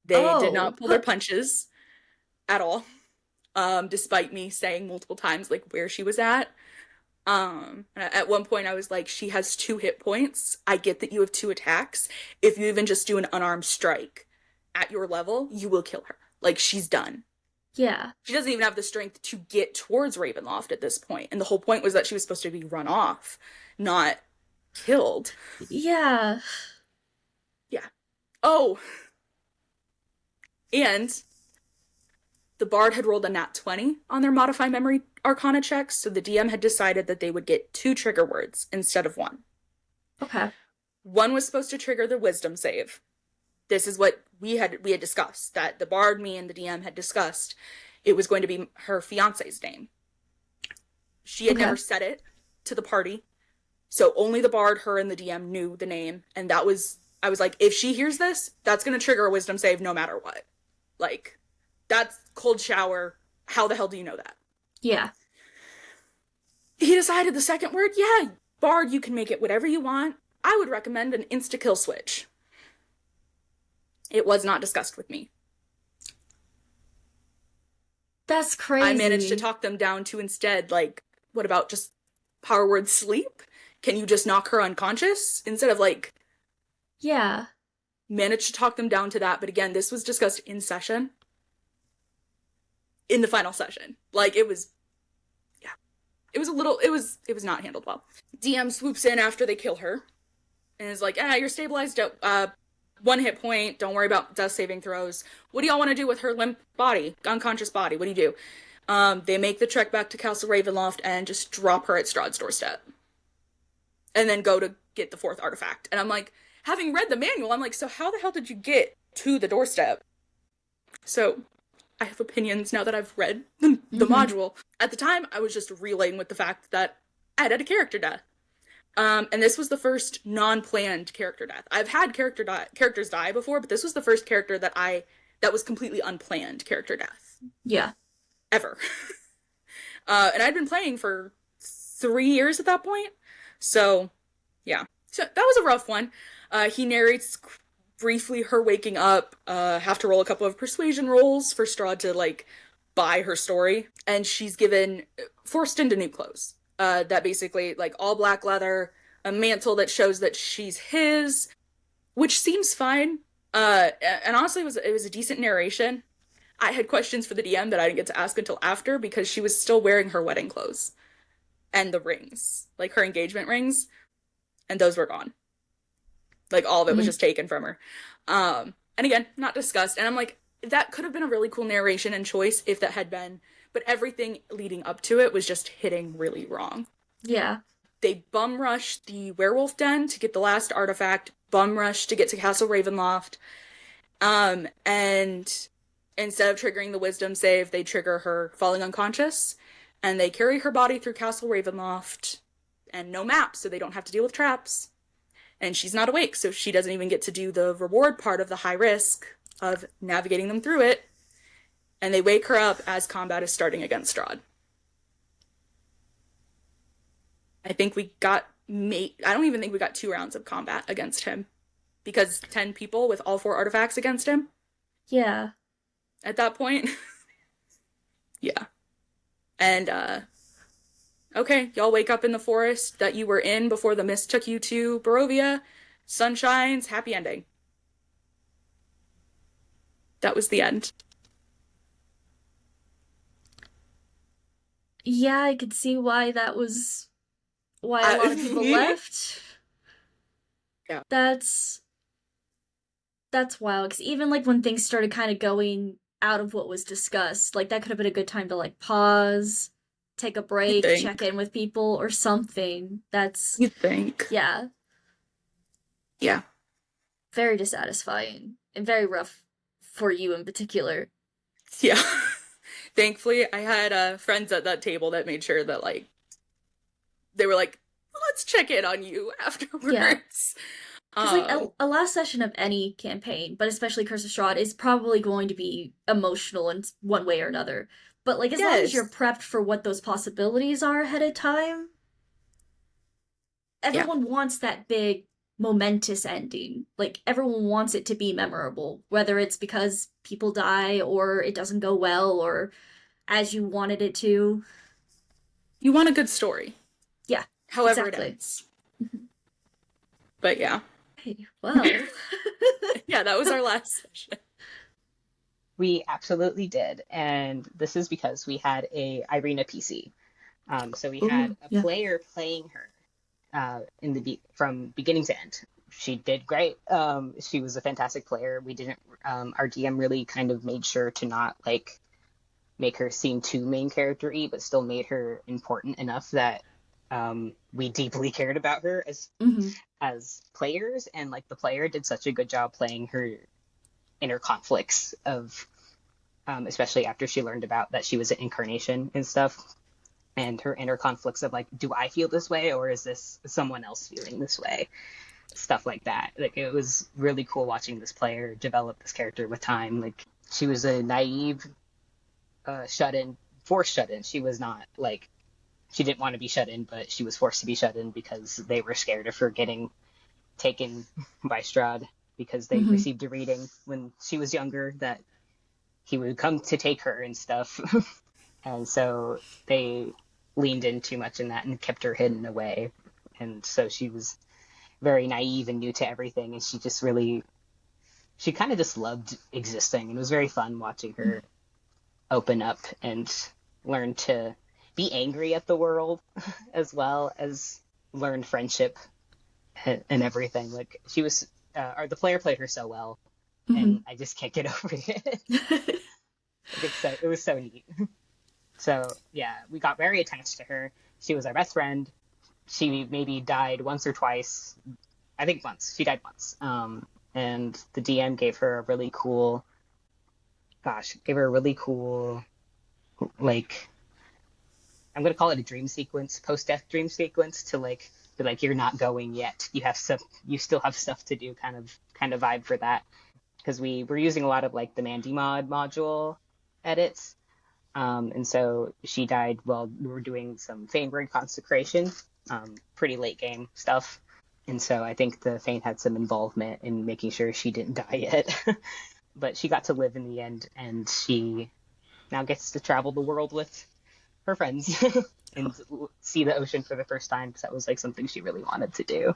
They did not pull their punches at all, despite me saying multiple times, like, where she was at. At one point I was like, she has 2 hit points. I get that you have 2 attacks. If you even just do an unarmed strike at your level, you will kill her. Like, she's done. Yeah. She doesn't even have the strength to get towards Ravenloft at this point. And the whole point was that she was supposed to be run off, not killed. Yeah. Yeah. Oh. And the bard had rolled a nat 20 on their Modify Memory Arcana checks, so the DM had decided that they would get 2 trigger words instead of 1. Okay. One was supposed to trigger the wisdom save. This is what we had discussed, that the bard, me, and the DM had discussed. It was going to be her fiance's name. She had never said it to the party, so only the bard, her, and the DM knew the name, and that was, I was like, if she hears this, that's going to trigger a wisdom save no matter what. Like, that's cold shower. How the hell do you know that? Yeah. He decided the second word, yeah, bard, you can make it whatever you want. I would recommend an insta-kill switch. It was not discussed with me. That's crazy. I managed to talk them down to instead, like, what about just power word sleep? Can you just knock her unconscious? Instead of, like... Yeah. Managed to talk them down to that, but again, this was discussed in session. In the final session. Like, it was... Yeah. It was a little... It was not handled well. DM swoops in after they kill her. And is like, you're stabilized at 1 hit point. Don't worry about death saving throws. What do y'all want to do with her limp body? Unconscious body. What do you do? They make the trek back to Castle Ravenloft and just drop her at Strahd's doorstep. And then go to get the 4th artifact. And I'm like, having read the manual, I'm like, so how the hell did you get to the doorstep? So, I have opinions now that I've read the module. At the time, I was just reeling with the fact that I had a character death. And this was the first non-planned character death. I've had characters die before, but this was the first character that was completely unplanned character death. Yeah. Ever. And I'd been playing for 3 years at that point. So, yeah. So that was a rough one. He narrates briefly her waking up, have to roll a couple of persuasion rolls for Strahd to, like, buy her story. And she's forced into new clothes. That basically, like, all black leather, a mantle that shows that she's his, which seems fine. And honestly, it was a decent narration. I had questions for the DM that I didn't get to ask until after, because she was still wearing her wedding clothes. And the rings. Like, her engagement rings. And those were gone. Like, all of it was just taken from her. And again, not discussed. And I'm like, that could have been a really cool narration and choice if that had been... But everything leading up to it was just hitting really wrong. Yeah. They bum rushed the werewolf den to get the last artifact, bum rushed to get to Castle Ravenloft. And instead of triggering the wisdom save, they trigger her falling unconscious. And they carry her body through Castle Ravenloft. And no map, so they don't have to deal with traps. And she's not awake, so she doesn't even get to do the reward part of the high risk of navigating them through it. And they wake her up as combat is starting against Strahd. I don't even think we got 2 rounds of combat against him. Because 10 people with all 4 artifacts against him? Yeah. At that point? Yeah. And, okay, y'all wake up in the forest that you were in before the mist took you to Barovia. Sun shines, happy ending. That was the end. Yeah, I could see why that was why a lot of people left. Yeah. That's wild, because even like when things started kind of going out of what was discussed, like that could have been a good time to like pause, take a You break, check think? in with people or something. That's, You think? yeah, Yeah. very dissatisfying and very rough for you in particular. Yeah. Thankfully, I had friends at that table that made sure that like they were like, let's check in on you Yeah. afterwards. Because, like, Um, a last session of any campaign, but especially Curse of Strahd, is probably going to be emotional in one way or another. But, like, as long as you're yes. prepped for what those possibilities are ahead of time, Yeah. everyone wants that big, momentous ending. Like, everyone wants it to be memorable, whether it's because people die or it doesn't go well or as you wanted it to. You want a good story, Yeah, however it exactly. ends. But yeah. Hey, well. Yeah, that was our last session. We absolutely did, and this is because we had a Ireena PC. So we had Ooh, a yeah. player playing her from beginning to end. She did great. She was a fantastic player. We didn't. Our DM really kind of made sure to not like make her seem too main character-y, but still made her important enough that we deeply cared about her Mm-hmm. as players. And like the player did such a good job playing her inner conflicts of, especially after she learned about that she was an incarnation and stuff. And her inner conflicts of like, do I feel this way or is this someone else feeling this way? Stuff like that. Like it was really cool watching this player develop this character with time. Like she was a naive, forced shut in. She was not like she didn't want to be shut in, but she was forced to be shut in because they were scared of her getting taken by Strahd because they Mm-hmm. received a reading when she was younger that he would come to take her and stuff. And so they leaned in too much in that and kept her hidden away. And so she was very naive and new to everything. And she kind of just loved existing. And it was very fun watching her open up and learn to be angry at the world as well as learn friendship and everything. Like she was, or the player played her so well. Mm-hmm. And I just can't get over it. It was so neat. So yeah, we got very attached to her. She was our best friend. She maybe died once or twice. I think once. She died once. And the DM gave her a really cool, like, I'm gonna call it a dream sequence, post-death dream sequence to like, be like, you're not going yet. You still have stuff to do, kind of vibe for that. Because we were using a lot of like the Mandy mod module edits. And so she died while we were doing some Faneburg consecration, pretty late game stuff. And so I think the Fane had some involvement in making sure she didn't die yet. But she got to live in the end, and she now gets to travel the world with her friends and see the ocean for the first time because that was like something she really wanted to do.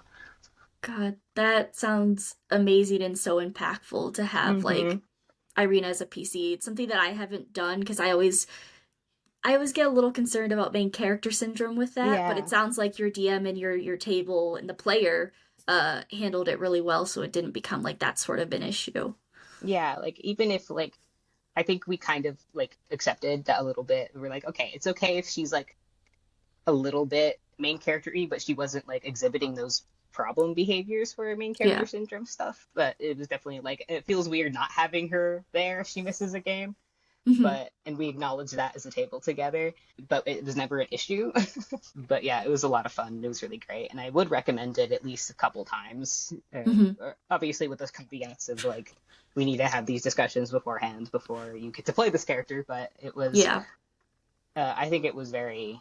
God, that sounds amazing and so impactful to have like Ireena as a PC. It's something that I haven't done because I always get a little concerned about main character syndrome with that, but Yeah. it sounds like your DM and your table and the player handled it really well, so it didn't become like that sort of an issue. Yeah, like even if like I think we kind of like accepted that a little bit. We're like, okay, it's okay if she's like a little bit main character-y, but she wasn't like exhibiting those problem behaviors for main character Yeah. syndrome stuff. But it was definitely like it feels weird not having her there if she misses a game. Hmm. And we acknowledged that as a table together, but it was never an issue. But yeah, it was a lot of fun. It was really great, and I would recommend it at least a couple times. Hmm. Obviously, with those caveats of like we need to have these discussions beforehand before you get to play this character. But it was, Yeah. I think it was very,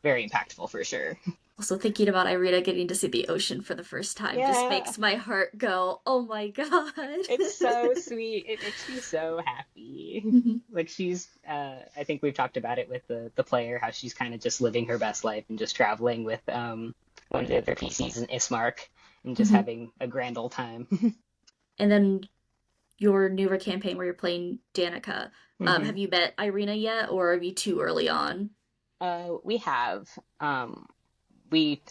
very impactful for sure. Also, thinking about Ireena getting to see the ocean for the first time just Yeah, makes my heart go, oh my god. it's so sweet. It makes me so happy. Mhm. Like she's, I think we've talked about it with the player, how she's kind of just living her best life and just traveling with one of the other PCs in Ismark and just Mhm. having a grand old time. And then your newer campaign where you're playing Danica. Mhm. Have you met Ireena yet, or are you too early on? We have. We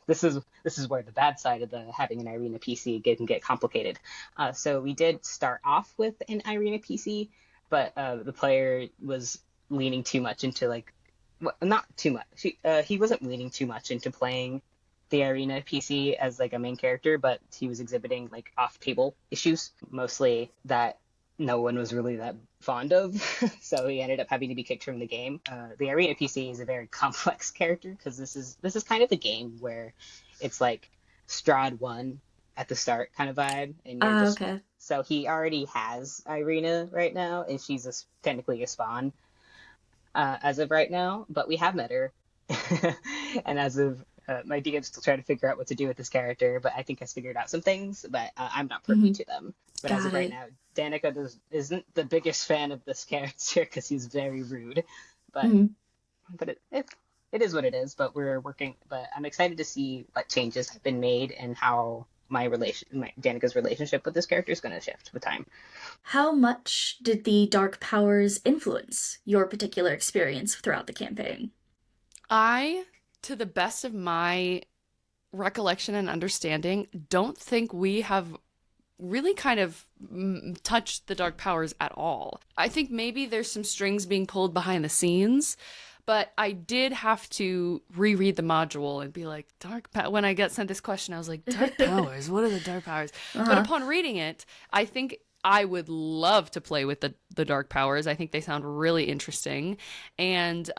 this is where the bad side of the having an Ireena PC can get complicated. So we did start off with an Ireena PC, but the player was leaning too much into like, well, not too much. He wasn't leaning too much into playing the Ireena PC as like a main character, but he was exhibiting like off-table issues, mostly that no one was really that fond of. So he ended up having to be kicked from the game. The Ireena PC is a very complex character because this is kind of the game where it's like Strahd 1 at the start kind of vibe, and you're just Okay. so he already has Ireena right now, and she's technically a spawn as of right now, but we have met her. And as of my DM's still trying to figure out what to do with this character, but I think I figured out some things, but I'm not privy to them. But as of Got right it. now, Danica isn't the biggest fan of this character because he's very rude. But it is what it is. But we're working. But I'm excited to see what changes have been made and how Danica's relationship with this character is going to shift with time. How much did the dark powers influence your particular experience throughout the campaign? To the best of my recollection and understanding, don't think we have really kind of touched the dark powers at all. I think maybe there's some strings being pulled behind the scenes, but I did have to reread the module and be like, when I got sent this question, I was like, dark powers, what are the dark powers? But upon reading it, I think I would love to play with the dark powers. I think they sound really interesting. And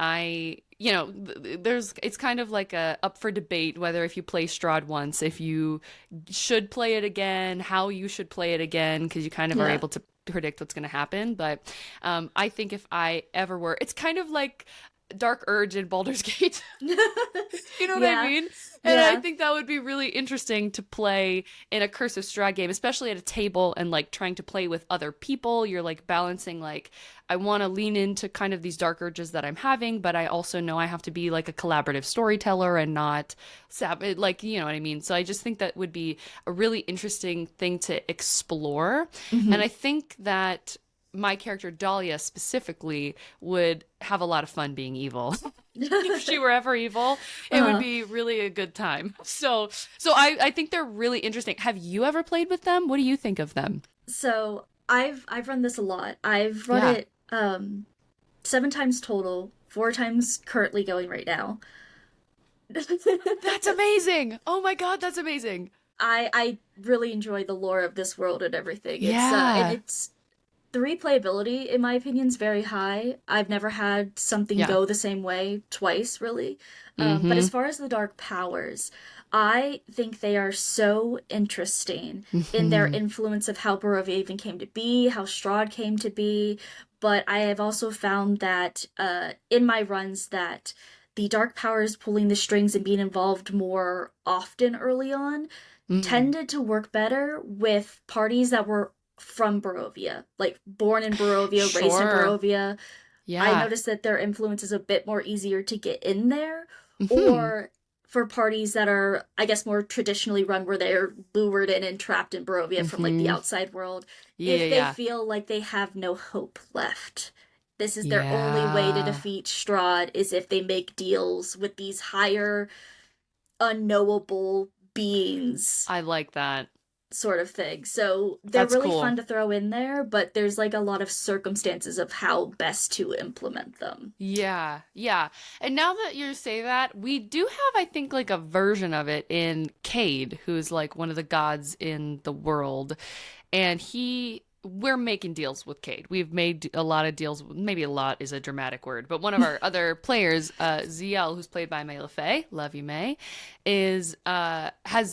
it's kind of like up for debate whether if you play Strahd once, if you should play it again, how you should play it again, because you kind of are able to predict what's going to happen. But I think if I ever were, it's kind of like Dark Urge in Baldur's Gate. You know what I mean? And I think that would be really interesting to play in a Curse of Strahd game, especially at a table and like trying to play with other people. You're like balancing like, I want to lean into kind of these dark urges that I'm having, but I also know I have to be like a collaborative storyteller and not like, you know what I mean? So I just think that would be a really interesting thing to explore. And I think that my character Dahlia specifically would have a lot of fun being evil. If she were ever evil, it would be really a good time. So I think they're really interesting. Have you ever played with them? What do you think of them? So I've run this a lot. I've run it 7 times total, 4 times currently going right now. That's amazing. Oh my god, that's amazing. I really enjoy the lore of this world and everything. Yeah. It's the replayability, in my opinion, is very high. I've never had something go the same way twice, really. But as far as the dark powers, I think they are so interesting in their influence of how Barovia even came to be, how Strahd came to be. But I have also found that in my runs that the dark powers pulling the strings and being involved more often early on tended to work better with parties that were from Barovia, like born in Barovia, raised in Barovia. I noticed that their influence is a bit more easier to get in there, or for parties that are, I guess, more traditionally run where they're lured in and trapped in Barovia from like the outside world. If they feel like they have no hope left, this is their only way to defeat Strahd is if they make deals with these higher, unknowable beings. I like that. Sort of thing. So they're That's really cool. fun to throw in there, but there's like a lot of circumstances of how best to implement them. Yeah. And now that you say that, we do have, I think, like a version of it in Cade, who's like one of the gods in the world. And we're making deals with Cade. We've made a lot of deals. Maybe a lot is a dramatic word, but one of our other players, ZL, who's played by May LaFay, love you, May, has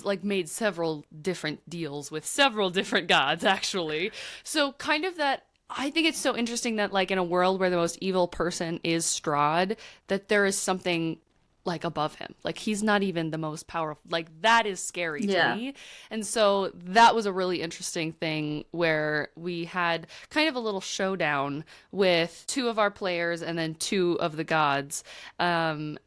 like made several different deals with several different gods, actually. So kind of that. I think it's so interesting that like in a world where the most evil person is Strahd, that there is something like above him. Like he's not even the most powerful. Like that is scary to me. And so that was a really interesting thing where we had kind of a little showdown with 2 of our players and then 2 of the gods. And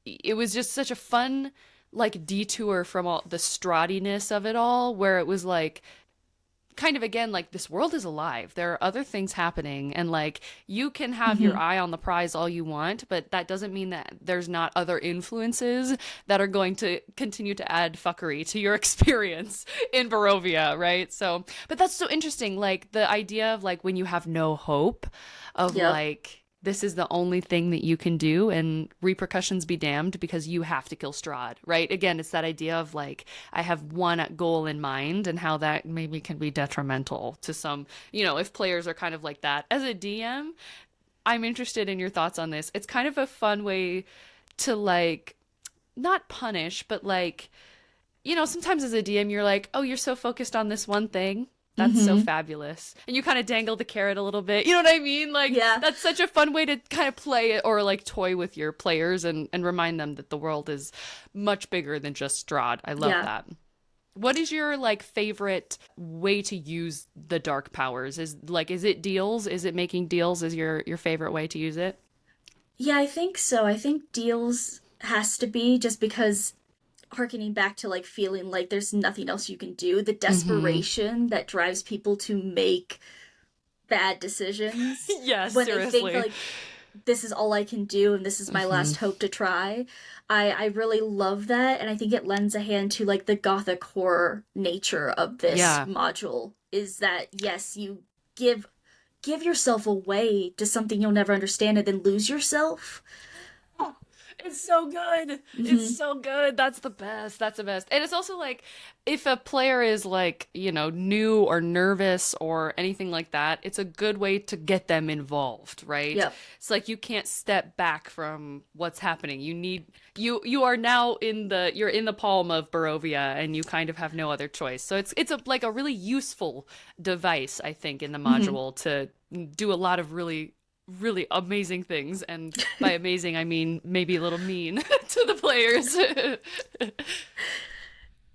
it was just such a fun like detour from all the Strahdiness of it all, where it was like kind of, again, like, this world is alive. There are other things happening, and like, you can have your eye on the prize all you want, but that doesn't mean that there's not other influences that are going to continue to add fuckery to your experience in Barovia, right? So, but that's so interesting, like the idea of like when you have no hope of like, this is the only thing that you can do, and repercussions be damned because you have to kill Strahd, right? Again, it's that idea of like, I have one goal in mind, and how that maybe can be detrimental to some, if players are kind of like that. As a DM, I'm interested in your thoughts on this. It's kind of a fun way to like, not punish, but like, sometimes as a DM, you're like, oh, you're so focused on this one thing. That's so fabulous. And you kind of dangle the carrot a little bit. You know what I mean? Like, that's such a fun way to kind of play it, or like toy with your players and remind them that the world is much bigger than just Strahd. I love that. What is your like favorite way to use the dark powers? Is it deals? Is it making deals is your favorite way to use it? Yeah, I think so. I think deals has to be, just because harkening back to like feeling like there's nothing else you can do, the desperation that drives people to make bad decisions. Yes, when seriously. they think like, this is all I can do and this is my last hope to try. I really love that, and I think it lends a hand to like the gothic horror nature of this module, is that yes, you give yourself away to something you'll never understand and then lose yourself. It's so good. It's so good. That's the best. That's the best. And it's also like, if a player is like, new or nervous or anything like that, it's a good way to get them involved, right? Yep. It's like, you can't step back from what's happening. You are now you're in the palm of Barovia, and you kind of have no other choice. So it's like a really useful device, I think, in the module to do a lot of really amazing things, and by amazing I mean maybe a little mean to the players. Yeah,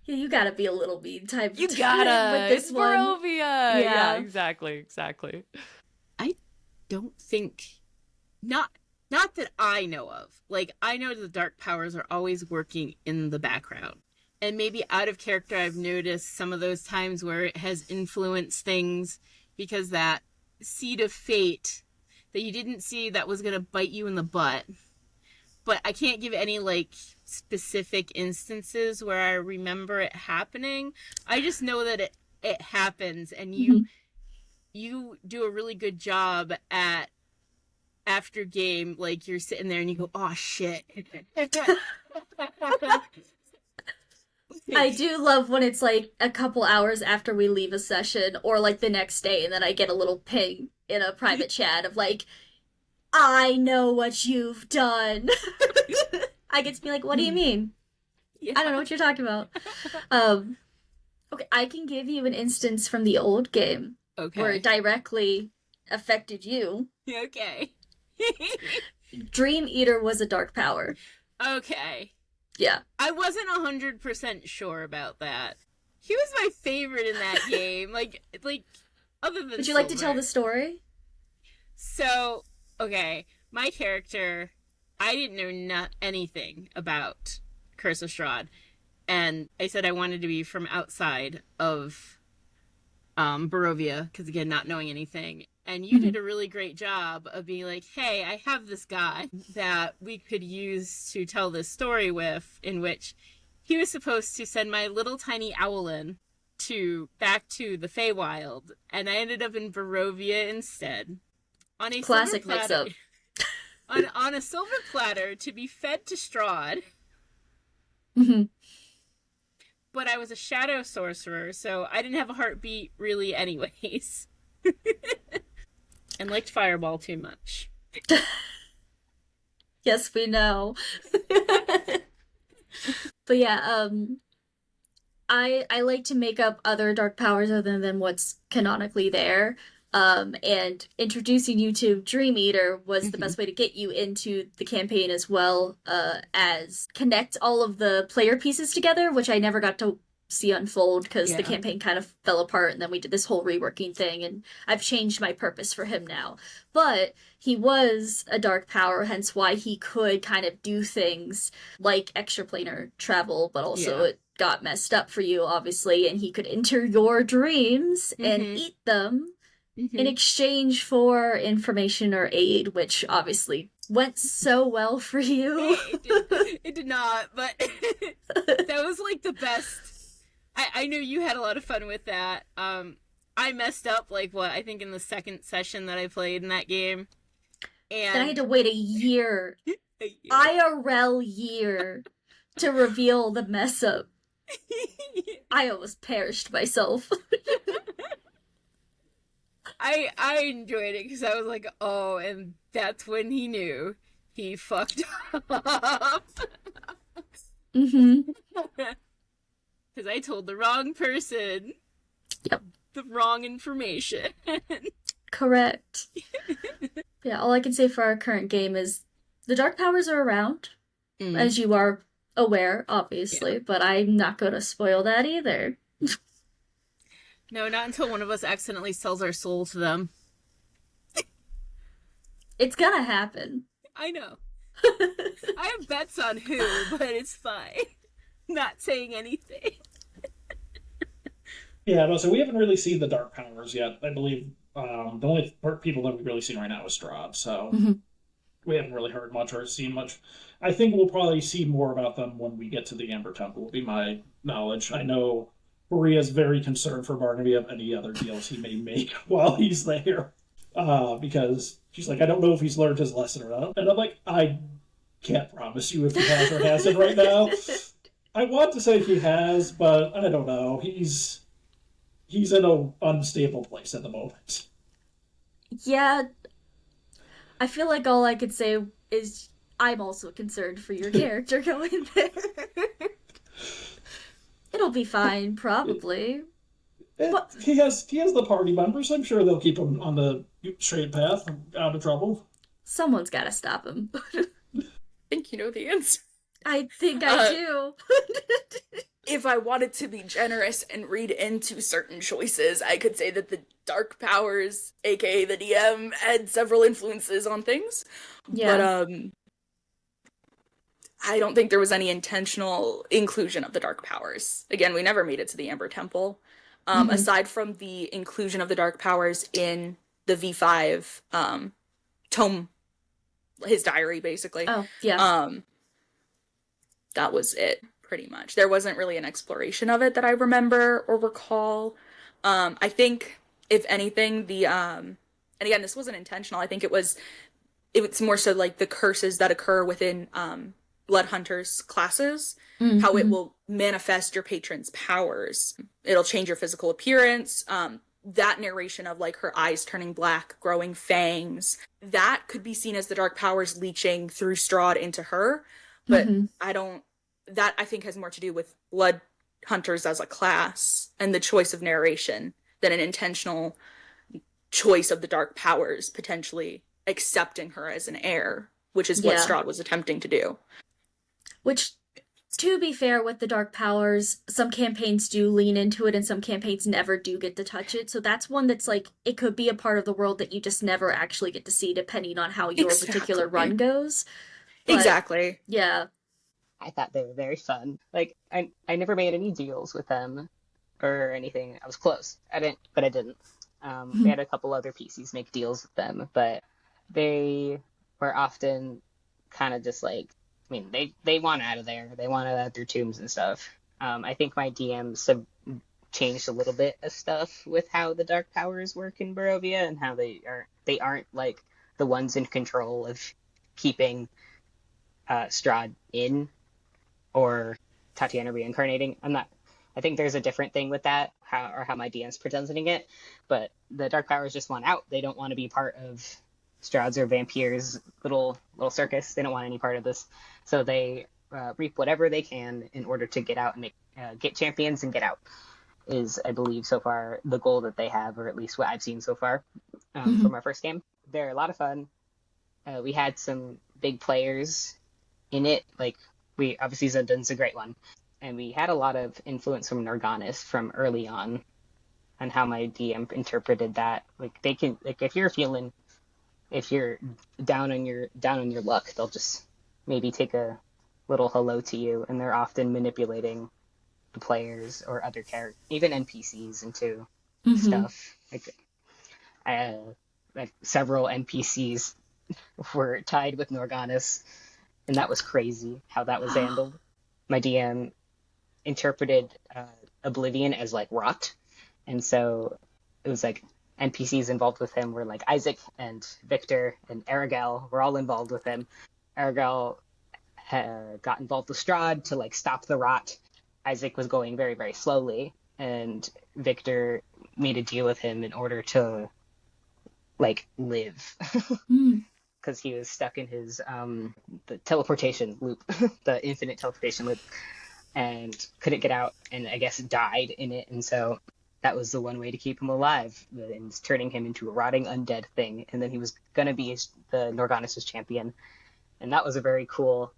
you gotta be a little mean type. You gotta. With this it's one. Barovia. Yeah, exactly. I don't think, not that I know of. Like, I know the dark powers are always working in the background, and maybe out of character I've noticed some of those times where it has influenced things, because that seed of fate that you didn't see that was going to bite you in the butt. But I can't give any, like, specific instances where I remember it happening. I just know that it happens, and you do a really good job at, after game, like, you're sitting there and you go, oh, shit. I do love when it's, like, a couple hours after we leave a session, or, like, the next day, and then I get a little ping in a private chat of like, I know what you've done. I get to be like, what do you mean? Yeah. I don't know what you're talking about. Okay, I can give you an instance from the old game where it directly affected you. Okay. Dream Eater was a dark power. Okay. Yeah. I wasn't 100% sure about that. He was my favorite in that game. Like other than Would you like to tell the story? So, okay, my character, I didn't know anything about Curse of Strahd, and I said I wanted to be from outside of Barovia, because again, not knowing anything. And you did a really great job of being like, hey, I have this guy that we could use to tell this story with, in which he was supposed to send my little tiny owlin back to the Feywild, and I ended up in Barovia instead. On a classic mix-up. on a silver platter to be fed to Strahd. But I was a shadow sorcerer, so I didn't have a heartbeat really anyways. And liked Fireball too much. Yes, we know. But yeah, I like to make up other dark powers other than what's canonically there. And introducing you to Dream Eater was the best way to get you into the campaign, as well as connect all of the player pieces together, which I never got to see unfold because the campaign kind of fell apart, and then we did this whole reworking thing, and I've changed my purpose for him now. But he was a dark power, hence why he could kind of do things like extraplanar travel, but also it got messed up for you, obviously, and he could enter your dreams and eat them in exchange for information or aid, which obviously went so well for you. It did not, but that was like the best. I know you had a lot of fun with that. I messed up I think in the second session that I played in that game. And I had to wait a year. IRL year to reveal the mess up. I almost perished myself. I enjoyed it because I was like, oh, and that's when he knew he fucked up. Because I told the wrong person. Yep. The wrong information. Correct. Yeah, all I can say for our current game is the dark powers are around, as you are aware, obviously, but I'm not going to spoil that either. No, not until one of us accidentally sells our soul to them. It's gonna happen. I know. I have bets on who, but it's fine. Not saying anything. Yeah, so we haven't really seen the dark powers yet. I believe the only people that we've really seen right now is Strahd, so we haven't really heard much or seen much. I think we'll probably see more about them when we get to the Amber Temple, would be my knowledge. I know Maria's very concerned for Barnaby of any other deals he may make while he's there. Because she's like, I don't know if he's learned his lesson or not. And I'm like, I can't promise you if he has or hasn't right now. I want to say he has, but I don't know. He's in an unstable place at the moment. Yeah. I feel like all I could say is I'm also concerned for your character going there. It'll be fine, probably. But he has the party members. I'm sure they'll keep him on the straight path, out of trouble. Someone's got to stop him. I think you know the answer. I think I do. If I wanted to be generous and read into certain choices, I could say that the dark powers, aka the DM, had several influences on things. Yeah. But I don't think there was any intentional inclusion of the dark powers. Again, we never made it to the Amber Temple. Aside from the inclusion of the dark powers in the V5 tome, his diary, basically. Oh, yeah. That was it, pretty much. There wasn't really an exploration of it that I remember or recall. I think, if anything, and again, this wasn't intentional. I think it was more so like the curses that occur within Blood Hunters classes, how it will manifest your patron's powers. It'll change your physical appearance. That narration of like her eyes turning black, growing fangs, that could be seen as the dark powers leaching through Strahd into her. But that I think has more to do with Blood Hunters as a class and the choice of narration than an intentional choice of the dark powers potentially accepting her as an heir, which is what Strahd was attempting to do. Which, to be fair with the dark powers, some campaigns do lean into it and some campaigns never do get to touch it. So that's one that's like, it could be a part of the world that you just never actually get to see depending on how your particular run goes. But, exactly. Yeah. I thought they were very fun. Like, I never made any deals with them or anything. I was close. I didn't. We had a couple other PCs make deals with them, but they were often kind of just like, I mean, they want out of there. They want out of their tombs and stuff. I think my DMs have changed a little bit of stuff with how the dark powers work in Barovia and how they aren't like the ones in control of keeping Strahd in or Tatiana reincarnating. I think there's a different thing with that, how my DM's presenting it, but the dark powers just want out. They don't want to be part of Strahd's or Vampir's little circus. They don't want any part of this, so they reap whatever they can in order to get out and get champions and get out. Is, I believe, so far the goal that they have, or at least what I've seen so far from our first game. They're a lot of fun. We had some big players in it, like obviously Zundun's a great one, and we had a lot of influence from Norganis from early on how my DM interpreted that. Like, they can, like, if you're down on your luck, they'll just maybe take a little hello to you, and they're often manipulating the players or other characters, even NPCs, into stuff. Like several NPCs were tied with Norganis, and that was crazy how that was handled. My DM interpreted Oblivion as like rot, and so it was like NPCs involved with him were like Isaac and Victor and Aragel were all involved with him. Aragel got involved with Strahd to like stop the rot. Isaac was going very, very slowly, and Victor made a deal with him in order to like live. Because he was stuck in his the teleportation loop, the infinite teleportation loop, and couldn't get out, and I guess died in it. And so that was the one way to keep him alive, and turning him into a rotting undead thing. And then he was gonna be the Norganis' champion, and that was a very cool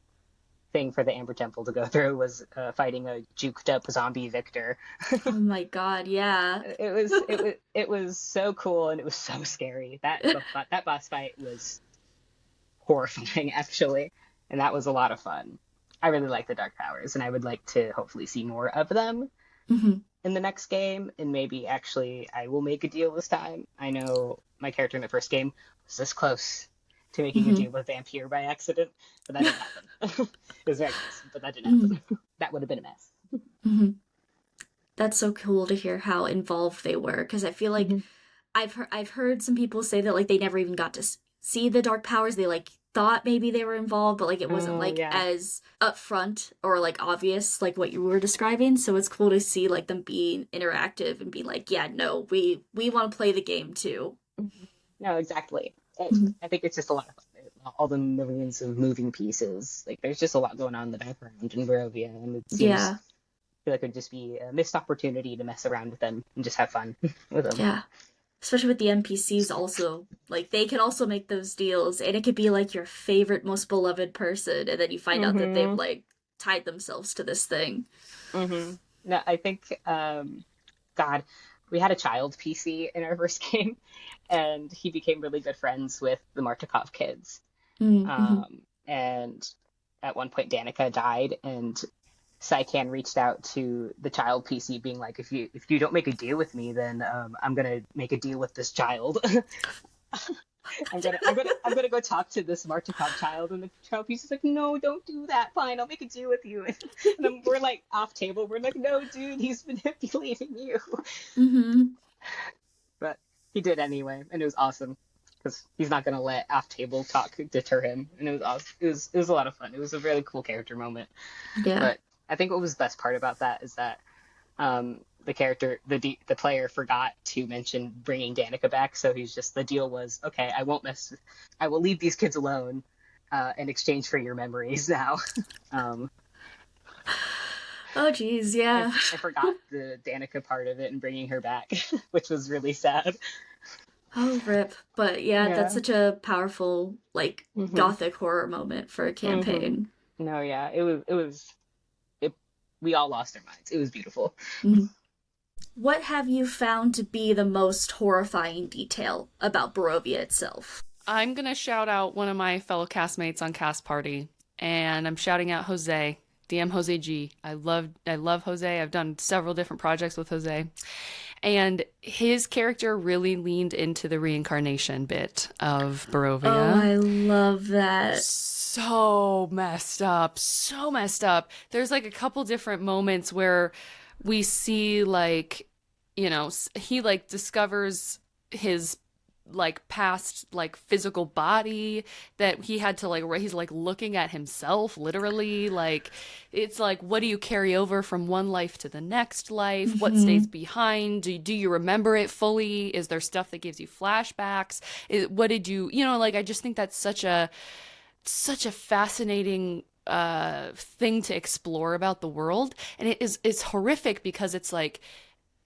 thing for the Amber Temple to go through, was fighting a juked up zombie Victor. Oh my god, yeah. It was so cool, and it was so scary. That boss fight was horrifying, actually, and that was a lot of fun. I really like the Dark Powers, and I would like to hopefully see more of them in the next game, and maybe actually I will make a deal this time. I know my character in the first game was this close to making a deal with Vampire by accident, but that didn't happen. It was very close, but that didn't happen. That would have been a mess. That's so cool to hear how involved they were, because I feel like I've heard some people say that like they never even got to see the Dark Powers. They like thought maybe they were involved, but like it wasn't as upfront or like obvious like what you were describing. So it's cool to see like them being interactive and be like, yeah, no, we want to play the game too. No, exactly. I think it's just a lot of fun. All the millions of moving pieces. Like, there's just a lot going on in the background in Barovia, and it seems, I feel like it would just be a missed opportunity to mess around with them and just have fun with them. Yeah. Especially with the NPCs also. Like, they can also make those deals, and it could be, like, your favorite, most beloved person, and then you find out that they've, like, tied themselves to this thing. No, I think, God, we had a child PC in our first game, and he became really good friends with the Martikov kids. And at one point, Danica died, and Sycan reached out to the child PC, being like, "If you don't make a deal with me, then I'm gonna make a deal with this child. I'm gonna go talk to this Martikov child." And the child PC is like, "No, don't do that. Fine, I'll make a deal with you." And then we're like off table. We're like, "No, dude, he's manipulating you." But he did anyway, and it was awesome because he's not gonna let off table talk deter him, and it was awesome. It was a lot of fun. It was a really cool character moment. Yeah. But I think what was the best part about that is that the player forgot to mention bringing Danica back, so the deal was, okay, I will leave these kids alone in exchange for your memories now. Oh, geez, yeah. I forgot the Danica part of it and bringing her back, which was really sad. Oh, rip. But yeah, that's such a powerful, like, gothic horror moment for a campaign. No, yeah, we all lost our minds. It was beautiful. What have you found to be the most horrifying detail about Barovia itself? I'm going to shout out one of my fellow castmates on Cast Party, and I'm shouting out Jose, DM Jose G. I love Jose. I've done several different projects with Jose. And his character really leaned into the reincarnation bit of Barovia. Oh, I love that. So messed up. So messed up. There's like a couple different moments where we see like, he like discovers his like past like physical body that he had to like, he's like looking at himself literally. Like, it's like, what do you carry over from one life to the next life? What stays behind? Do you remember it fully? Is there stuff that gives you flashbacks? What did you like, I just think that's such a fascinating thing to explore about the world. And it's horrific because it's like,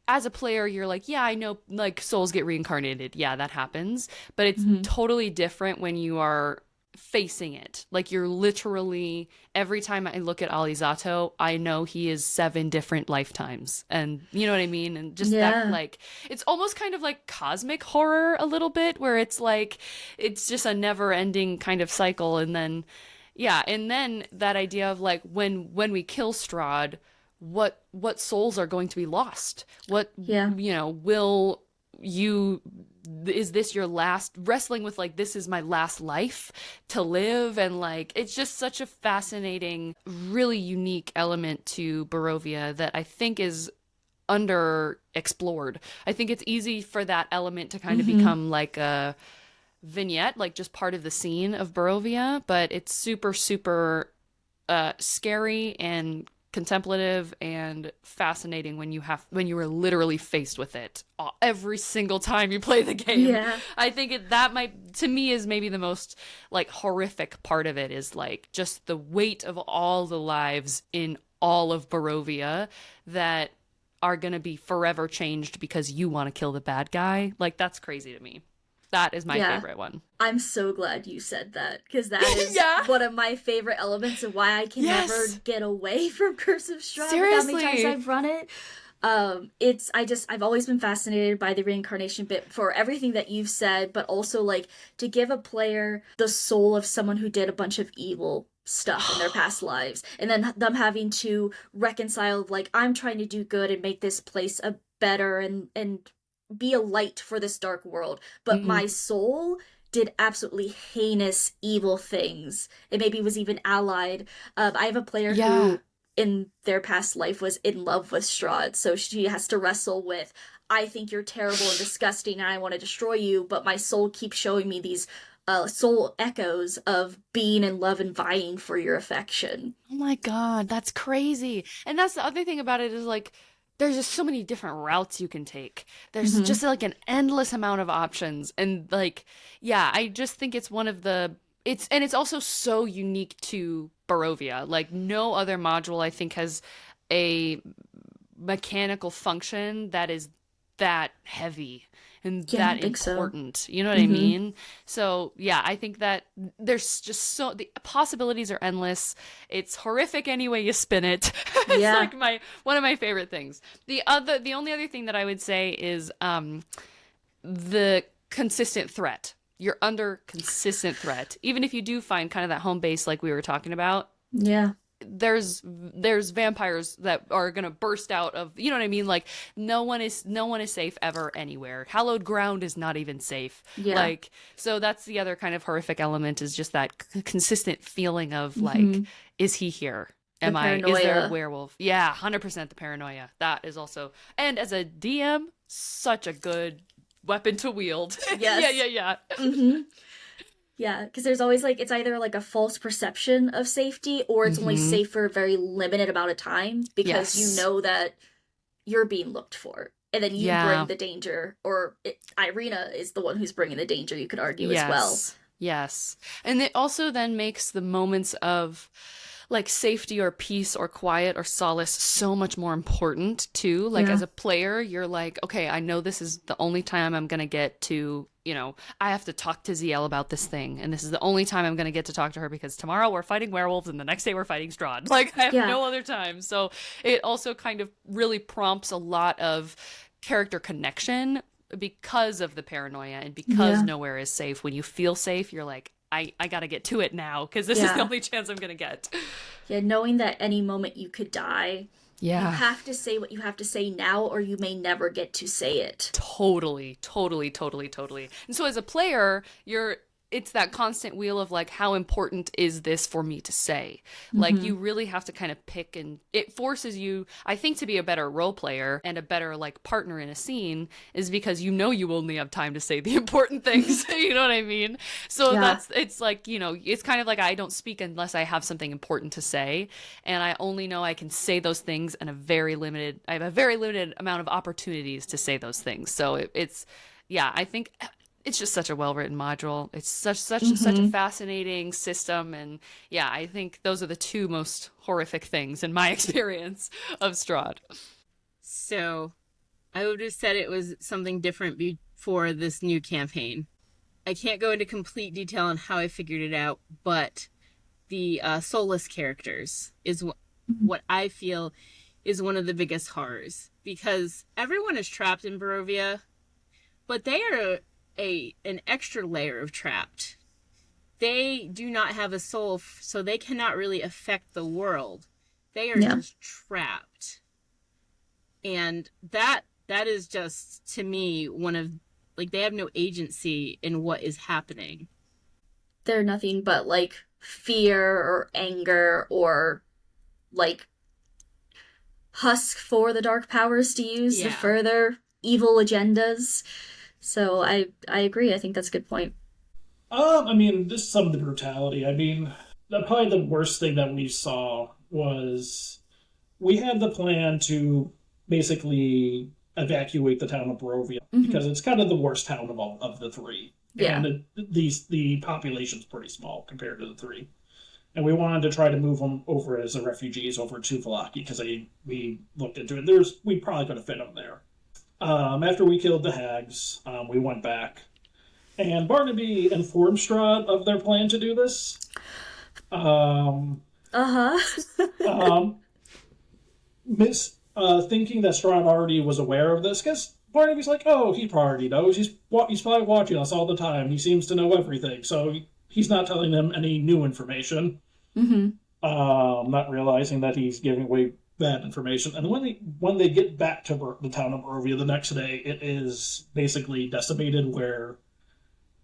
as a player, you're like, yeah, I know, like, souls get reincarnated. Yeah, that happens. But it's totally different when you are facing it. Like, you're literally, every time I look at Alizato, I know he is 7 different lifetimes. And you know what I mean? And just that, like, it's almost kind of like cosmic horror a little bit, where it's like, it's just a never-ending kind of cycle. And then, and then that idea of, like, when we kill Strahd, what souls are going to be lost? What, Yeah. will you, is this your last, wrestling with like, this is my last life to live? And like, it's just such a fascinating, really unique element to Barovia that I think is underexplored. I think it's easy for that element to kind of become like a vignette, like just part of the scene of Barovia, but it's super, super scary and contemplative and fascinating when you are literally faced with it every single time you play the game. Yeah. I think that might, to me, is maybe the most like horrific part of it, is like just the weight of all the lives in all of Barovia that are going to be forever changed because you want to kill the bad guy. Like, that's crazy to me. That is my favorite one. I'm so glad you said that, because that is Yeah. one of my favorite elements of why I can Yes. never get away from Curse of Strahd. Seriously. How many times I've run it. I've always been fascinated by the reincarnation bit for everything that you've said, but also like to give a player the soul of someone who did a bunch of evil stuff in their past lives, and then them having to reconcile, like, I'm trying to do good and make this place a better and be a light for this dark world, but my soul did absolutely heinous evil things, and maybe was even allied. I have a player who in their past life was in love with Strahd, so she has to wrestle with, I think you're terrible and disgusting and I want to destroy you, but my soul keeps showing me these soul echoes of being in love and vying for your affection. Oh my God, that's crazy. And that's the other thing about it, is like, there's just so many different routes you can take. There's just like an endless amount of options. And like, yeah, I just think it's one of the, it's also so unique to Barovia. Like, no other module, I think, has a mechanical function that is that heavy and that important. So. You know what I mean? So yeah, I think that there's just the possibilities are endless. It's horrific any way you spin it. It's like one of my favorite things. The only other thing that I would say is the consistent threat. You're under consistent threat. Even if you do find kind of that home base like we were talking about. Yeah. There's vampires that are gonna burst out of, you know what I mean? Like, no one is safe ever anywhere. Hallowed ground is not even safe. Yeah. Like, so that's the other kind of horrific element, is just that consistent feeling of like, is he here? Is there a werewolf? Yeah, 100% the paranoia. That is also, and as a DM, such a good weapon to wield. Yes. Yeah. Yeah, because there's always like, it's either like a false perception of safety, or it's only safe for a very limited amount of time, because you know that you're being looked for, and then you bring the danger, or Ireena is the one who's bringing the danger, you could argue, as well. Yes. And it also then makes the moments of like safety or peace or quiet or solace so much more important too. Like, as a player, you're like, okay, I know this is the only time I'm gonna get to, I have to talk to ZL about this thing, and this is the only time I'm gonna get to talk to her, because tomorrow we're fighting werewolves and the next day we're fighting Strahd. Like, I have no other time. So it also kind of really prompts a lot of character connection because of the paranoia, and because nowhere is safe. When you feel safe, you're like, I gotta get to it now, because this is the only chance I'm gonna get. Yeah, knowing that any moment you could die. Yeah. You have to say what you have to say now, or you may never get to say it. Totally. And so as a player, it's that constant wheel of like, how important is this for me to say? Like, you really have to kind of pick, and it forces you, I think, to be a better role player and a better like partner in a scene, is because you only have time to say the important things. You know what I mean? So it's like, it's kind of like, I don't speak unless I have something important to say, and I only know I can say those things in I have a very limited amount of opportunities to say those things. So I think it's just such a well-written module. It's such a fascinating system, and I think those are the two most horrific things in my experience of Strahd. So, I would have said it was something different before this new campaign. I can't go into complete detail on how I figured it out, but the soulless characters is what I feel is one of the biggest horrors, because everyone is trapped in Barovia, but they are an extra layer of trapped. They do not have a soul, so they cannot really affect the world. They are just trapped. And that is just, to me, one of, like, they have no agency in what is happening. They're nothing but, like, fear or anger or, like, husk for the dark powers to use to further evil agendas. So I agree. I think that's a good point. I mean, just some of the brutality. I mean, probably the worst thing that we saw was we had the plan to basically evacuate the town of Barovia because it's kind of the worst town of the three. Yeah. And the population's pretty small compared to the three. And we wanted to try to move them over as refugees over to Vallaki because we looked into it. We probably could have fit them there. After we killed the hags, we went back. And Barnaby informed Strahd of their plan to do this. Thinking that Strahd already was aware of this, because Barnaby's like, oh, he already knows. He's probably watching us all the time. He seems to know everything, so he's not telling them any new information. Not realizing that he's giving away bad information. And when they get back to the town of Barovia the next day, it is basically decimated, where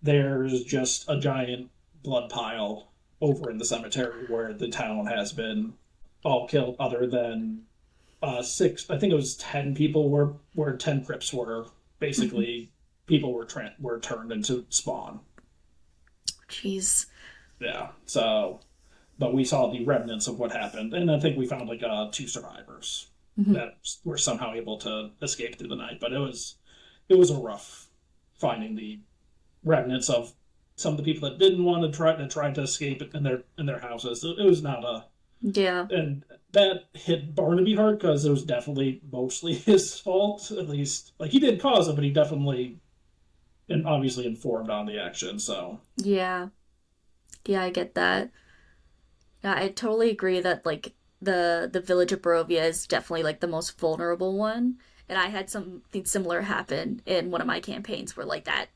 there's just a giant blood pile over in the cemetery where the town has been all killed, other than 6, I think it was 10 people where 10 crypts were basically people were turned into spawn. Jeez. Yeah. So, but we saw the remnants of what happened, and I think we found like 2 survivors that were somehow able to escape through the night. But it was a rough finding the remnants of some of the people that didn't want to try to escape in their houses. It was not a and that hit Barnaby hard because it was definitely mostly his fault. At least, like, he didn't cause it, but he definitely and obviously informed on the action. So yeah, I get that. Yeah, I totally agree that, like, the village of Barovia is definitely, like, the most vulnerable one. And I had something similar happen in one of my campaigns where, like, that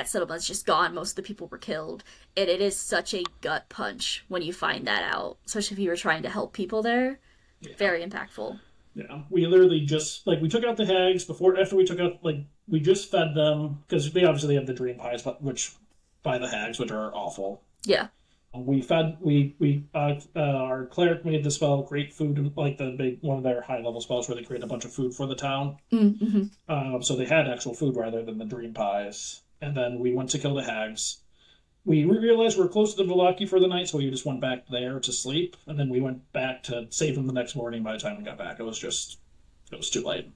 settlement's just gone. Most of the people were killed. And it is such a gut punch when you find that out, especially if you were trying to help people there. Yeah. Very impactful. Yeah, we literally just, like, we took out the hags after we took out, like, we just fed them, because they obviously have the dream pies, by the hags, which are awful. Yeah. Our cleric made the spell create food, like one of their high level spells where they create a bunch of food for the town. So they had actual food rather than the dream pies. And then we went to kill the hags. We realized we were close to Vallaki for the night, so we just went back there to sleep. And then we went back to save them the next morning. By the time we got back, it was too late.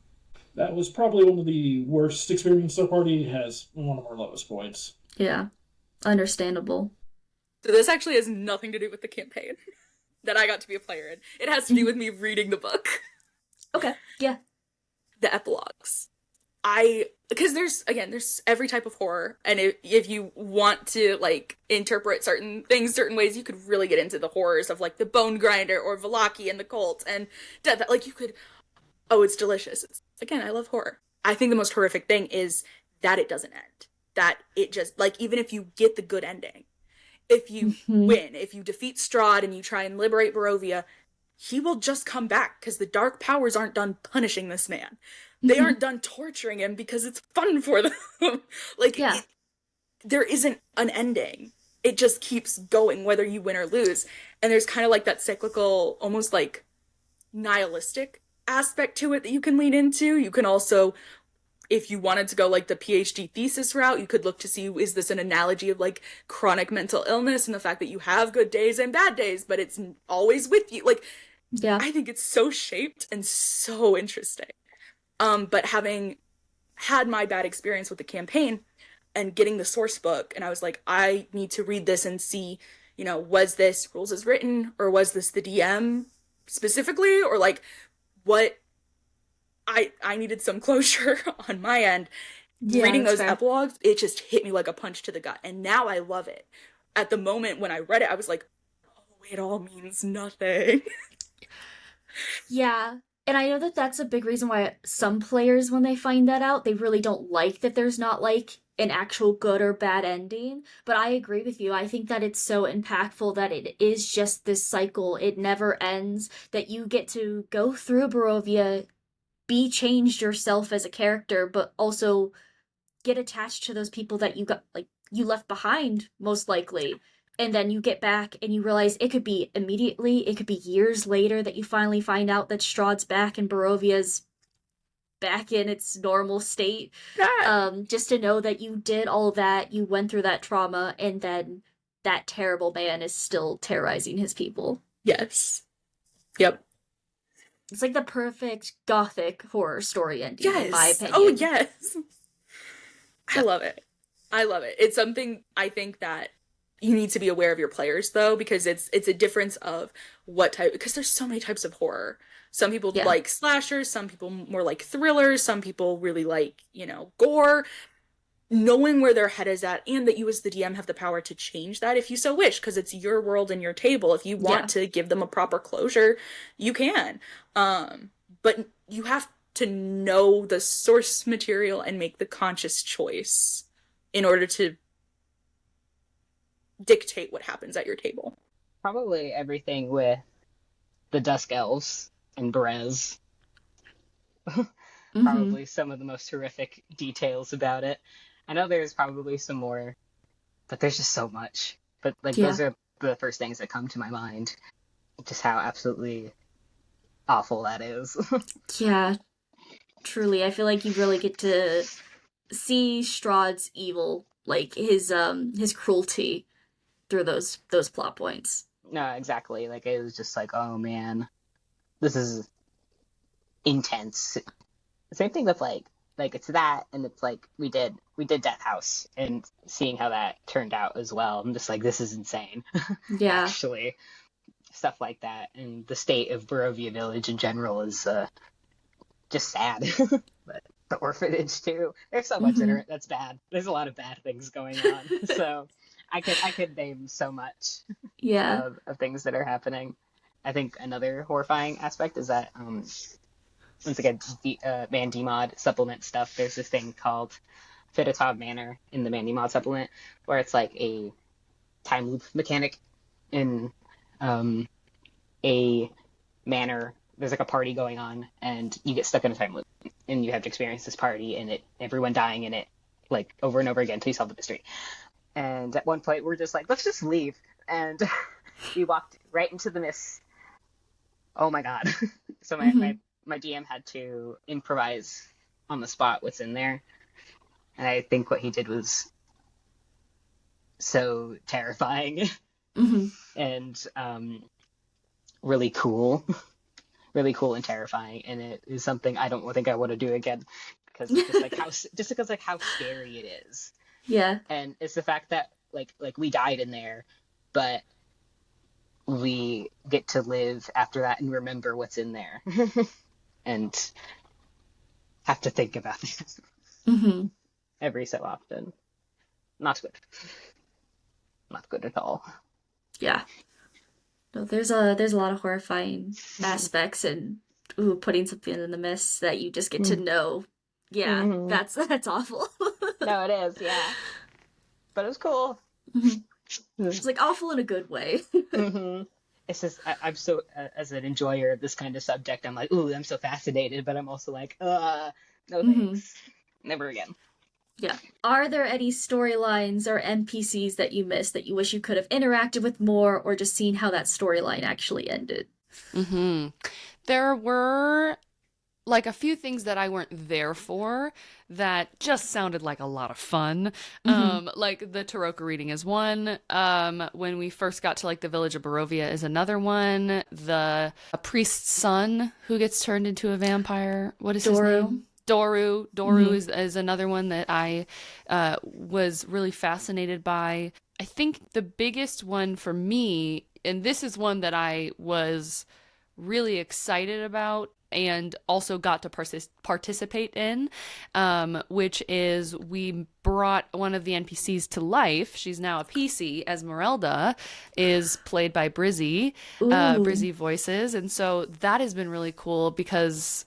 That was probably one of the worst experiences our party has, one of our lowest points. Yeah, understandable. So this actually has nothing to do with the campaign that I got to be a player in. It has to do with me reading the book. Okay, yeah. The epilogues. Because there's every type of horror, and if you want to, like, interpret certain things certain ways, you could really get into the horrors of, like, the Bone Grinder or Vallaki and the Cult and death. Like, you could, it's delicious. Again, I love horror. I think the most horrific thing is that it doesn't end. That it just, like, even if you get the good ending, if you win, if you defeat Strahd and you try and liberate Barovia, he will just come back, because the dark powers aren't done punishing this man. They aren't done torturing him because it's fun for them. Like, yeah. There isn't an ending. It just keeps going, whether you win or lose. And there's kind of like that cyclical, almost like nihilistic aspect to it that you can lean into. You can also, if you wanted to go like the PhD thesis route, you could look to see, is this an analogy of like chronic mental illness and the fact that you have good days and bad days, but it's always with you. Like, yeah. I think it's so shaped and so interesting. But having had my bad experience with the campaign and getting the source book, and I was like, I need to read this and see, was this rules as written, or was this the DM specifically, or like what I needed some closure on my end. Yeah, reading those epilogues, it just hit me like a punch to the gut, and now I love it. At the moment when I read it, I was like, oh, it all means nothing. Yeah. And I know that that's a big reason why some players, when they find that out, they really don't like that there's not, like, an actual good or bad ending. But I agree with you. I think that it's so impactful that it is just this cycle. It never ends, that you get to go through Barovia, be changed yourself as a character, but also get attached to those people that you got, like, you left behind, most likely. And then you get back and you realize it could be immediately, it could be years later that you finally find out that Strahd's back and Barovia's back in its normal state. Just to know that you did all that, you went through that trauma, and then that terrible man is still terrorizing his people. Yes. Yep. It's like the perfect gothic horror story ending, in my opinion. Oh, yes. I love it. I love it. It's something I think that you need to be aware of your players, though, because it's a difference of what type, because there's so many types of horror. Some people like slashers, some people more like thrillers, some people really like, gore. Knowing where their head is at, and that you as the DM have the power to change that if you so wish, because it's your world and your table. If you want to give them a proper closure, you can. But you have to know the source material and make the conscious choice in order to dictate what happens at your table. Probably everything with the Dusk Elves and Brez. Probably some of the most horrific details about it. I know there's probably some more, but there's just so much. But those are the first things that come to my mind. Just how absolutely awful that is. Yeah, truly. I feel like you really get to see Strahd's evil, like his cruelty, through those plot points. No, exactly. It was just oh man, this is intense. Same thing with it's that, and it's we did Death House, and seeing how that turned out as well. I'm just this is insane. Yeah. Actually, stuff like that, and the state of Barovia Village in general is just sad. But the orphanage too. There's so much in it that's bad. There's a lot of bad things going on. So I could name so much. Yeah. Of things that are happening. I think another horrifying aspect is that once again, Mandy Mod supplement stuff, there's this thing called Fitatob Manor in the Mandy Mod supplement, where it's a time loop mechanic in a manor. There's a party going on, and you get stuck in a time loop, and you have to experience this party, and everyone dying in it, over and over again until you solve the mystery. And at one point, we're just let's just leave. And we walked right into the mist. Oh my god. So my DM had to improvise on the spot what's in there. And I think what he did was so terrifying and really cool. Really cool and terrifying. And it is something I don't think I want to do again. Because because how scary it is. Yeah. And it's the fact that we died in there, but we get to live after that and remember what's in there. And have to think about this every so often. Not good. Not good at all. Yeah. No, there's a lot of horrifying aspects, and putting something in the mist that you just get to know. Yeah, that's awful. No, it is. Yeah, but it was cool. It's awful in a good way. It's just I'm so as an enjoyer of this kind of subject, I'm ooh, I'm so fascinated, but I'm also no thanks, never again. Yeah. Are there any storylines or NPCs that you missed that you wish you could have interacted with more, or just seen how that storyline actually ended? There were a few things that I weren't there for that just sounded like a lot of fun. The Tarokka reading is one. When we first got to the village of Barovia is another one. A priest's son who gets turned into a vampire. What is his name? Doru is another one that I was really fascinated by. I think the biggest one for me, and this is one that I was really excited about and also got to participate in, which is we brought one of the NPCs to life. She's now a PC. Esmeralda is played by Brizzy. Brizzy voices. And so that has been really cool because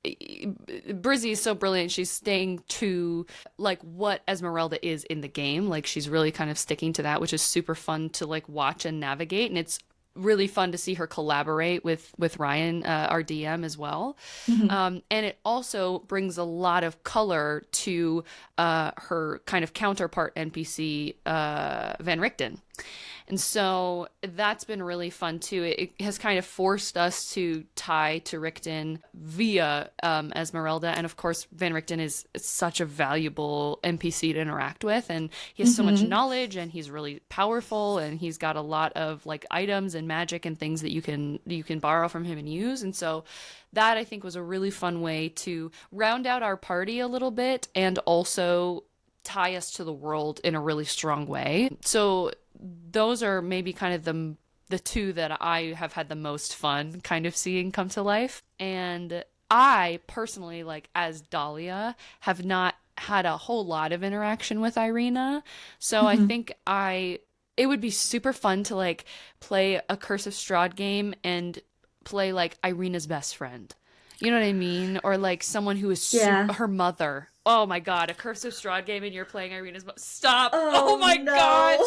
Brizzy is so brilliant. She's staying to like what Esmeralda is in the game. Like she's really kind of sticking to that, which is super fun to like watch and navigate. And it's really fun to see her collaborate with Ryan, our DM, as well. And it also brings a lot of color to her kind of counterpart NPC, Van Richten. And so that's been really fun too. It has kind of forced us to tie to Richten via Esmeralda. And of course, Van Richten is such a valuable NPC to interact with. And he has so much knowledge, and he's really powerful, and he's got a lot of like items and magic and things that you can borrow from him and use. And so that I think was a really fun way to round out our party a little bit and also tie us to the world in a really strong way. So those are maybe kind of the two that I have had the most fun kind of seeing come to life. And I personally, like as Dahlia, have not had a whole lot of interaction with Ireena. So I think it would be super fun to like play a Curse of Strahd game and play like Ireena's best friend. You know what I mean? Or like someone who is her mother. Oh my god, a Curse of Strahd game and you're playing Ireena's mother. Stop! Oh my god!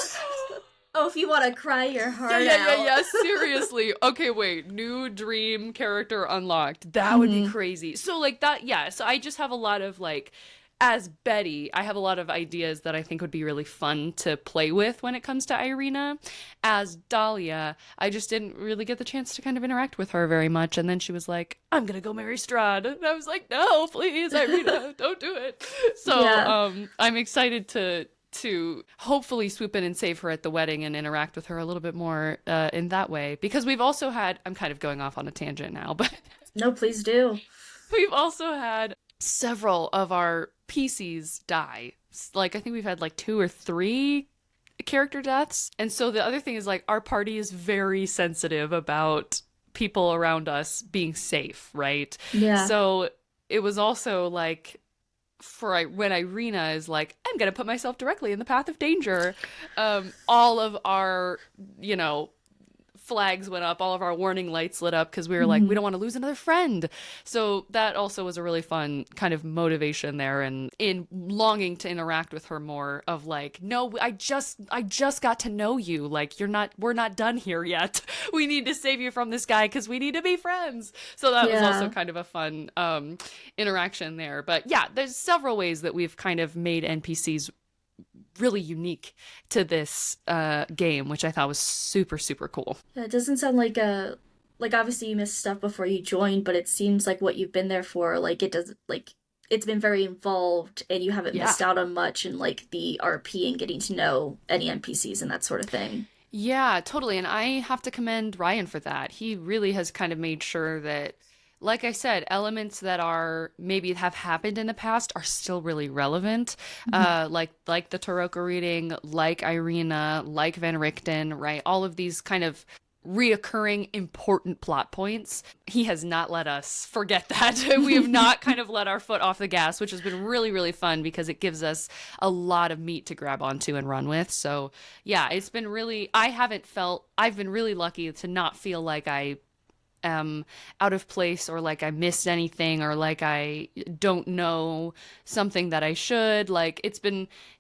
Oh, if you want to cry your heart out. Yeah, seriously. Okay, wait. New dream character unlocked. That would be crazy. So like that, yeah. So I just have a lot of like, as Betty, I have a lot of ideas that I think would be really fun to play with when it comes to Ireena. As Dahlia, I just didn't really get the chance to kind of interact with her very much. And then she was like, I'm going to go marry Strahd. And I was like, no, please, Ireena, don't do it. So I'm excited to hopefully swoop in and save her at the wedding and interact with her a little bit more in that way. Because we've also had, I'm kind of going off on a tangent now, but... No, please do. We've also had several of our PCs die. Like, I think we've had like 2 or 3 character deaths. And so the other thing is like, our party is very sensitive about people around us being safe, right? Yeah. So it was also like... when Ireena is like, I'm gonna put myself directly in the path of danger, all of our, flags went up, all of our warning lights lit up because we were like, we don't want to lose another friend. So that also was a really fun kind of motivation there, and in longing to interact with her more of like, no, I just got to know you. Like, we're not done here yet. We need to save you from this guy because we need to be friends. So that was also kind of a fun interaction there. But yeah, there's several ways that we've kind of made NPCs really unique to this game, which I thought was super, super cool. Yeah, it doesn't sound like obviously you missed stuff before you joined, but it seems like what you've been there for, like, it does, like, it's been very involved and you haven't missed out on much in like the RP and getting to know any NPCs and that sort of thing. Yeah, totally. And I have to commend Ryan for that. He really has kind of made sure that, like I said, elements that are maybe have happened in the past are still really relevant. Like the Tarokka reading, like Ireena, like Van Richten, right? All of these kind of reoccurring important plot points. He has not let us forget that. We have not kind of let our foot off the gas, which has been really, really fun because it gives us a lot of meat to grab onto and run with. So yeah, it's been really, I've been really lucky to not feel like I out of place or like I missed anything or like I don't know something that I should. Like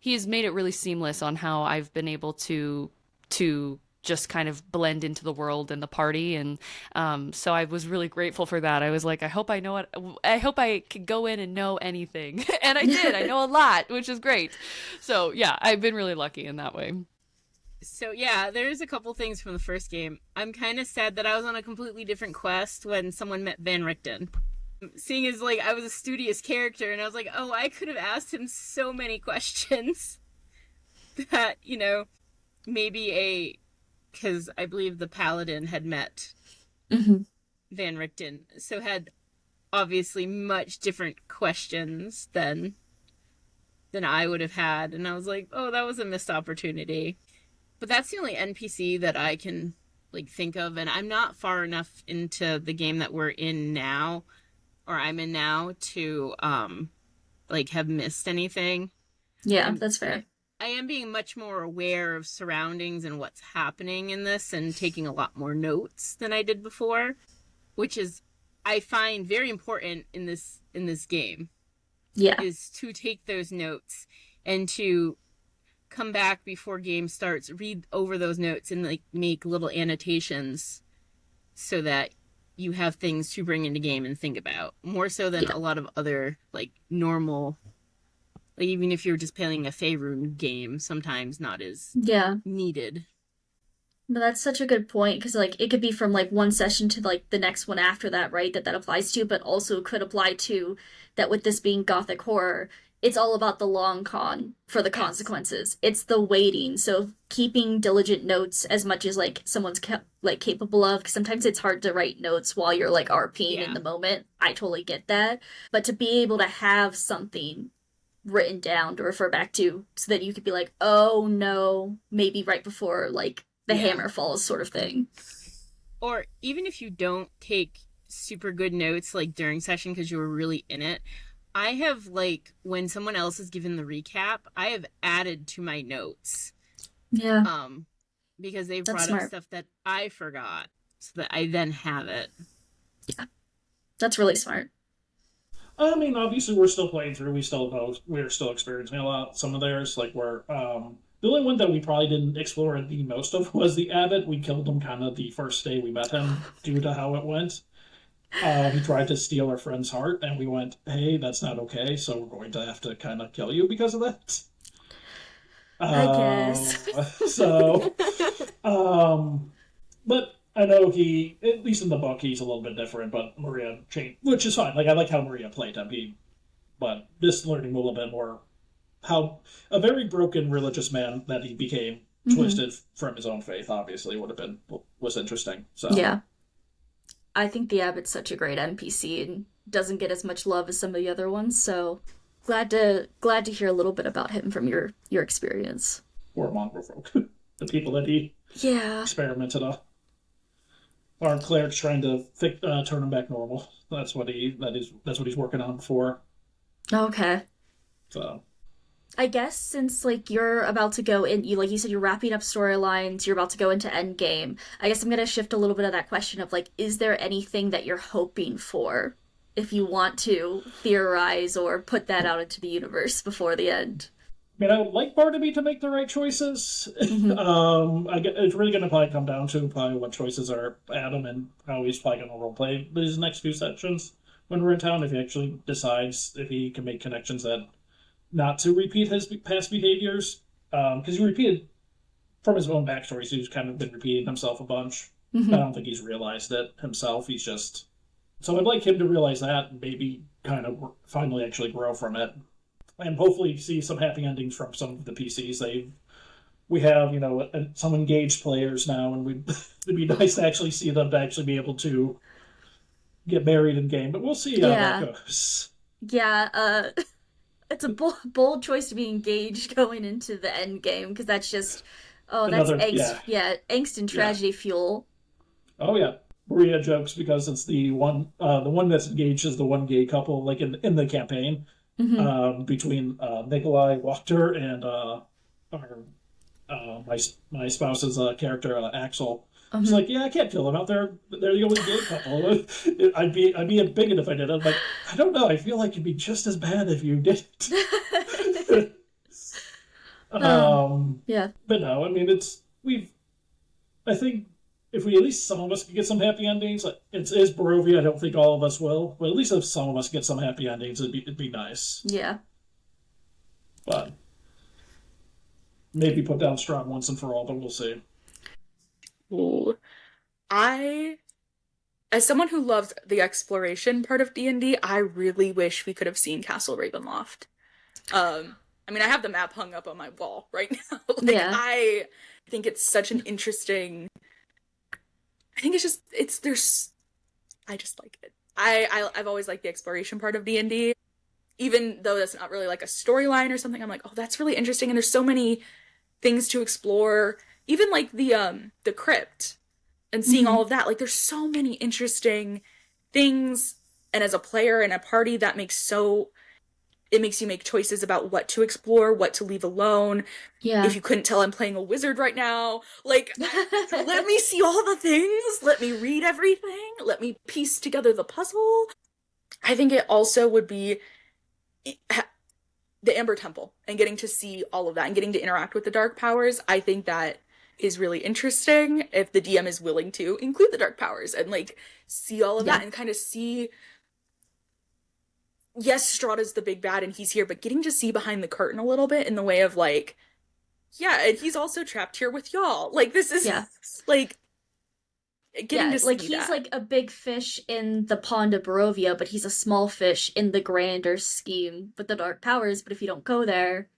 he's made it really seamless on how I've been able to just kind of blend into the world and the party. And so I was really grateful for that. I was like, I hope I could go in and know anything. And I did. I know a lot, which is great. So yeah, I've been really lucky in that way. So yeah, there's a couple things from the first game. I'm kind of sad that I was on a completely different quest when someone met Van Richten. Seeing as like I was a studious character and I was like, oh, I could have asked him so many questions that, because I believe the paladin had met Van Richten, so had obviously much different questions than I would have had. And I was like, oh, that was a missed opportunity. But that's the only NPC that I can like think of, and I'm not far enough into the game that we're in now, or I'm in now, to like have missed anything. Yeah, that's fair. I am being much more aware of surroundings and what's happening in this, and taking a lot more notes than I did before, which is I find very important in this game Yeah. is to take those notes and to come back before game starts, read over those notes, and like make little annotations so that you have things to bring into game and think about, more so than a lot of other like normal, like even if you're just playing a Faerun game, sometimes not as needed. No, that's such a good point, because like it could be from like one session to like the next one after that, right? That applies to, but also could apply to that with this being gothic horror. It's all about the long con for the consequences. It's the waiting. So keeping diligent notes as much as like someone's like capable of, because sometimes it's hard to write notes while you're like RPing in the moment. I totally get that. But to be able to have something written down to refer back to so that you could be like, oh no, maybe right before like the hammer falls sort of thing. Or even if you don't take super good notes like during session because you were really in it, I have like when someone else is given the recap, I have added to my notes. Yeah. Because they've brought up stuff that I forgot so that I then have it. Yeah. That's really smart. I mean, obviously we're still playing through. We still know we're still experiencing a lot. Some of theirs, like we're the only one that we probably didn't explore the most of was the abbot. We killed him kind of the first day we met him due to how it went. He tried to steal our friend's heart, and we went, hey, that's not okay, so we're going to have to kind of kill you because of that. I guess. But I know he, at least in the book, he's a little bit different, but Maria changed, which is fine. Like, I like how Maria played him, but this learning a little bit more how a very broken religious man that he became, twisted from his own faith, obviously, was interesting. So yeah. I think the abbot's such a great NPC and doesn't get as much love as some of the other ones, so glad to hear a little bit about him from your experience. Or mongrel folk. The people that he experimented on. Our cleric's trying to turn him back normal. That's what he's working on for. Okay. So I guess since like you're about to go in, like you said, you're wrapping up storylines, you're about to go into endgame. I guess I'm gonna shift a little bit of that question of like, is there anything that you're hoping for, if you want to theorize or put that out into the universe before the end? I mean, I would like Barnaby to make the right choices. It's really going to probably come down to what choices are Adam and how he's probably going to roleplay these next few sections when we're in town. If he actually decides if he can make connections that not to repeat his past behaviors, because he repeated from his own backstories. He's kind of been repeating himself a bunch. I don't think he's realized it himself. He's just so I'd like him to realize that and maybe kind of finally actually grow from it. And hopefully see some happy endings from some of the PCs. We have, some engaged players now, and it'd be nice to actually see them to actually be able to get married in game. But we'll see how that goes. Yeah, it's a bold choice to be engaged going into the end game, because that's just that's angst. Yeah, angst and tragedy fuel. Oh yeah. Maria jokes because it's the one that's engaged is the one gay couple, like in the campaign. Between Nikolai Wachter and my spouse's character Axel. She's like, yeah, I can't kill them out there. They're the only gay couple. I'd be a bigot if I did it. I'm like, I don't know. I feel like it'd be just as bad if you did it. Yeah. But no, I mean, I think if we at least some of us could get some happy endings, it is Barovia. I don't think all of us will, but at least if some of us get some happy endings, it'd be nice. Yeah. But maybe put down Strahd once and for all, but we'll see. Ooh. As someone who loves the exploration part of D&D, I really wish we could have seen Castle Ravenloft. I mean, I have the map hung up on my wall right now. I think it's such an interesting. I think I just like it. I've always liked the exploration part of D&D, even though that's not really like a storyline or something. I'm like, oh, that's really interesting, and there's so many things to explore. Even like the crypt and seeing all of that. Like, there's so many interesting things, and as a player and a party, that makes it makes you make choices about what to explore, what to leave alone. Yeah. If you couldn't tell, I'm playing a wizard right now. Like, let me see all the things. Let me read everything. Let me piece together the puzzle. I think it also would be the Amber Temple and getting to see all of that and getting to interact with the dark powers. I think that is really interesting if the DM is willing to include the dark powers and like see all of that and kind of see. Yes, Strahd is the big bad and he's here, but getting to see behind the curtain a little bit in the way of like, yeah, and he's also trapped here with y'all. Like this is like getting to see like he's that. like a big fish in the pond of Barovia, but he's a small fish in the grander scheme with the dark powers. But if you don't go there,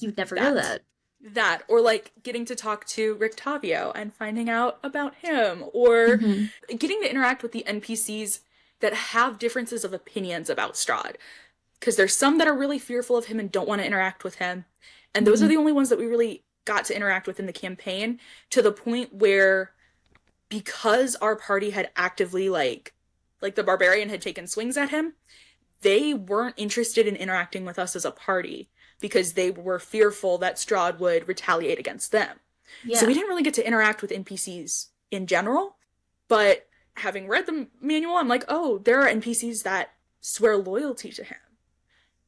you'd never know that. That, or like getting to talk to Rictavio and finding out about him, or getting to interact with the NPCs that have differences of opinions about Strahd. Because there's some that are really fearful of him and don't want to interact with him. And those are the only ones that we really got to interact with in the campaign, to the point where, because our party had actively, like the barbarian had taken swings at him, they weren't interested in interacting with us as a party because they were fearful that Strahd would retaliate against them. Yeah. So we didn't really get to interact with NPCs in general, but having read the manual, I'm like, oh, there are NPCs that swear loyalty to him,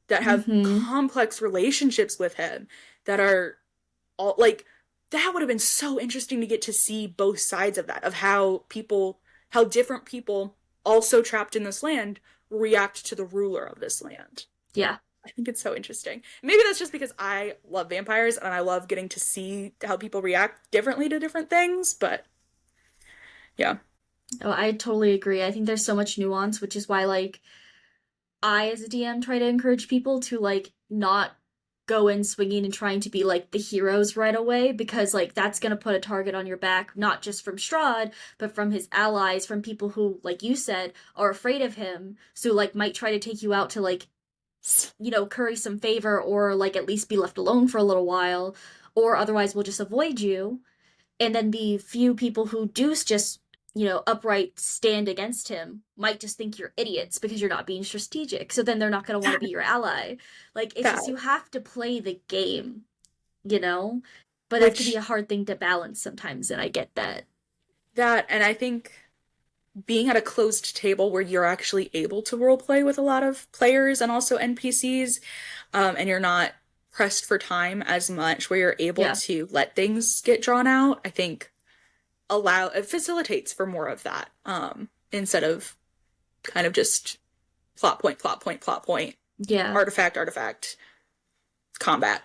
that have complex relationships with him, that are all like, that would have been so interesting to get to see both sides of that, of how different people also trapped in this land react to the ruler of this land. Yeah. I think it's so interesting. Maybe that's just because I love vampires and I love getting to see how people react differently to different things, but yeah. Oh, I totally agree. I think there's so much nuance, which is why, like, I, as a DM, try to encourage people to, like, not go in swinging and trying to be, like, the heroes right away, because, like, that's gonna put a target on your back, not just from Strahd, but from his allies, from people who, like you said, are afraid of him, so, like, might try to take you out to, like, you know, curry some favor, or, like, at least be left alone for a little while, or otherwise will just avoid you. And then the few people who do just, you know, upright stand against him might just think you're idiots because you're not being strategic. So then they're not going to want to be your ally. Like, it's just, you have to play the game, you know? But that can be a hard thing to balance sometimes, and I get that. That, and I think being at a closed table where you're actually able to roleplay with a lot of players and also NPCs, and you're not pressed for time as much, where you're able to let things get drawn out, I think it facilitates for more of that, instead of kind of just plot point, artifact, combat.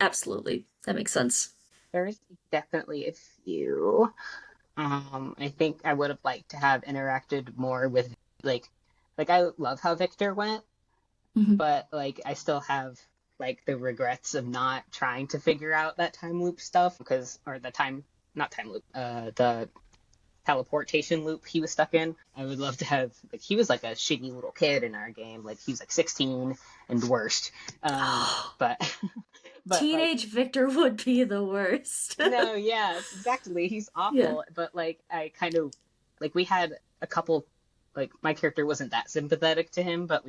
Absolutely, that makes sense. There's definitely a few. I think I would have liked to have interacted more with like I love how Victor went, but like I still have like the regrets of not trying to figure out that time loop stuff, the teleportation loop he was stuck in. I would love to have, like, he was like a shitty little kid in our game, like he was like 16 and worst, but teenage like, Victor would be the worst. No, yeah, exactly, he's awful. But like I kind of like, we had a couple, like my character wasn't that sympathetic to him, but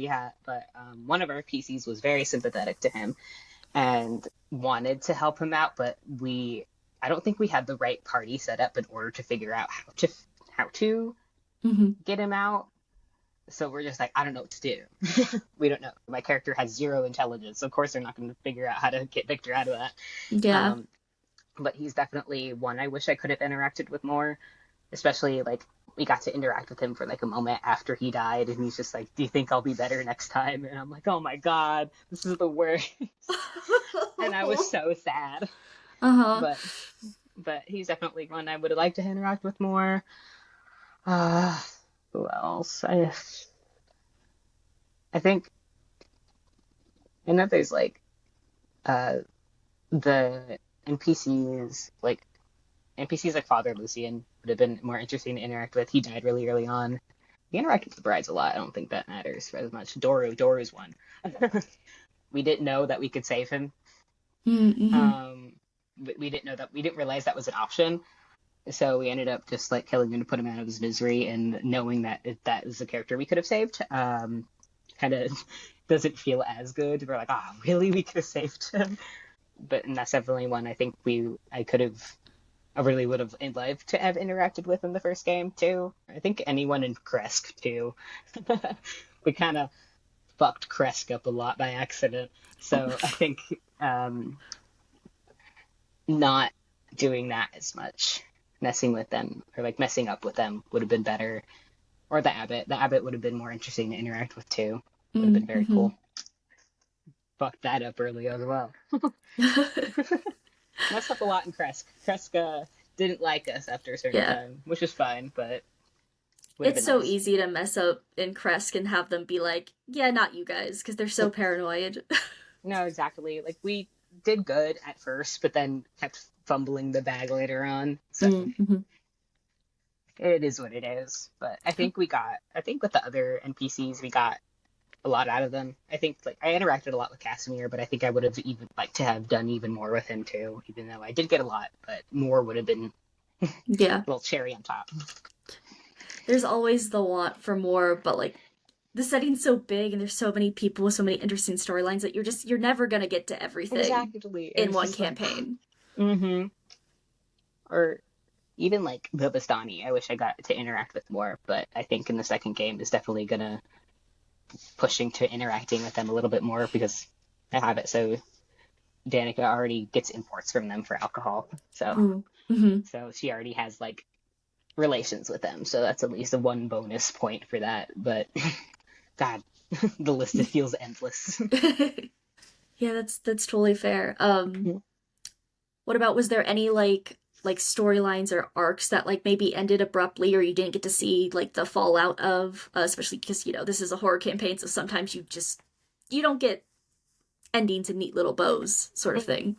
one of our PCs was very sympathetic to him and wanted to help him out, but I don't think we had the right party set up in order to figure out how to get him out. So we're just like, I don't know what to do. We don't know. My character has 0 intelligence. Of course, they're not going to figure out how to get Victor out of that. Yeah. But he's definitely one I wish I could have interacted with more. Especially, like, we got to interact with him for, like, a moment after he died. And he's just like, do you think I'll be better next time? And I'm like, oh my God, this is the worst. And I was so sad. But he's definitely one I would have liked to interact with more. Who else? I think I know there's like the NPCs like Father Lucian would have been more interesting to interact with. He died really early on. We interact with the brides a lot. I don't think that matters as much. Doru's one. We didn't know that we could save him. We didn't realize that was an option. So we ended up just like killing him to put him out of his misery, and knowing that that is the character we could have saved. kind of doesn't feel as good. We're like, oh, really? We could have saved him. And that's definitely one I think I really would have loved to have interacted with in the first game too. I think anyone in Kresk too. We kind of fucked Kresk up a lot by accident. So I think not doing that as much, messing with them or like messing up with them would have been better. Or the abbot. The abbot would have been more interesting to interact with too. Would have been very cool. Fucked that up early as well. Messed up a lot in Kresk. Kresk didn't like us after a certain time, which is fine, but it's so easy to mess up in Kresk and have them be like, yeah, not you guys, because they're so paranoid. No, exactly. Like, we did good at first, but then kept fumbling the bag later on. So it is what it is. But I think with the other NPCs, we got a lot out of them. I think, like, I interacted a lot with Casimir, but I think I would have even liked to have done even more with him too, even though I did get a lot, but more would have been a little cherry on top. There's always the want for more, but like the setting's so big and there's so many people with so many interesting storylines that you're never gonna get to everything in one campaign. Or even like the Bastani, I wish I got to interact with more, but I think in the second game is definitely gonna pushing to interacting with them a little bit more because I have it so Danica already gets imports from them for alcohol, so so she already has like relations with them, so that's at least a one bonus point for that. But God, the list feels endless. Yeah, that's totally fair. What about, was there any like storylines or arcs that like maybe ended abruptly or you didn't get to see like the fallout of, especially because, you know, this is a horror campaign, so sometimes you don't get endings and neat little bows sort of thing.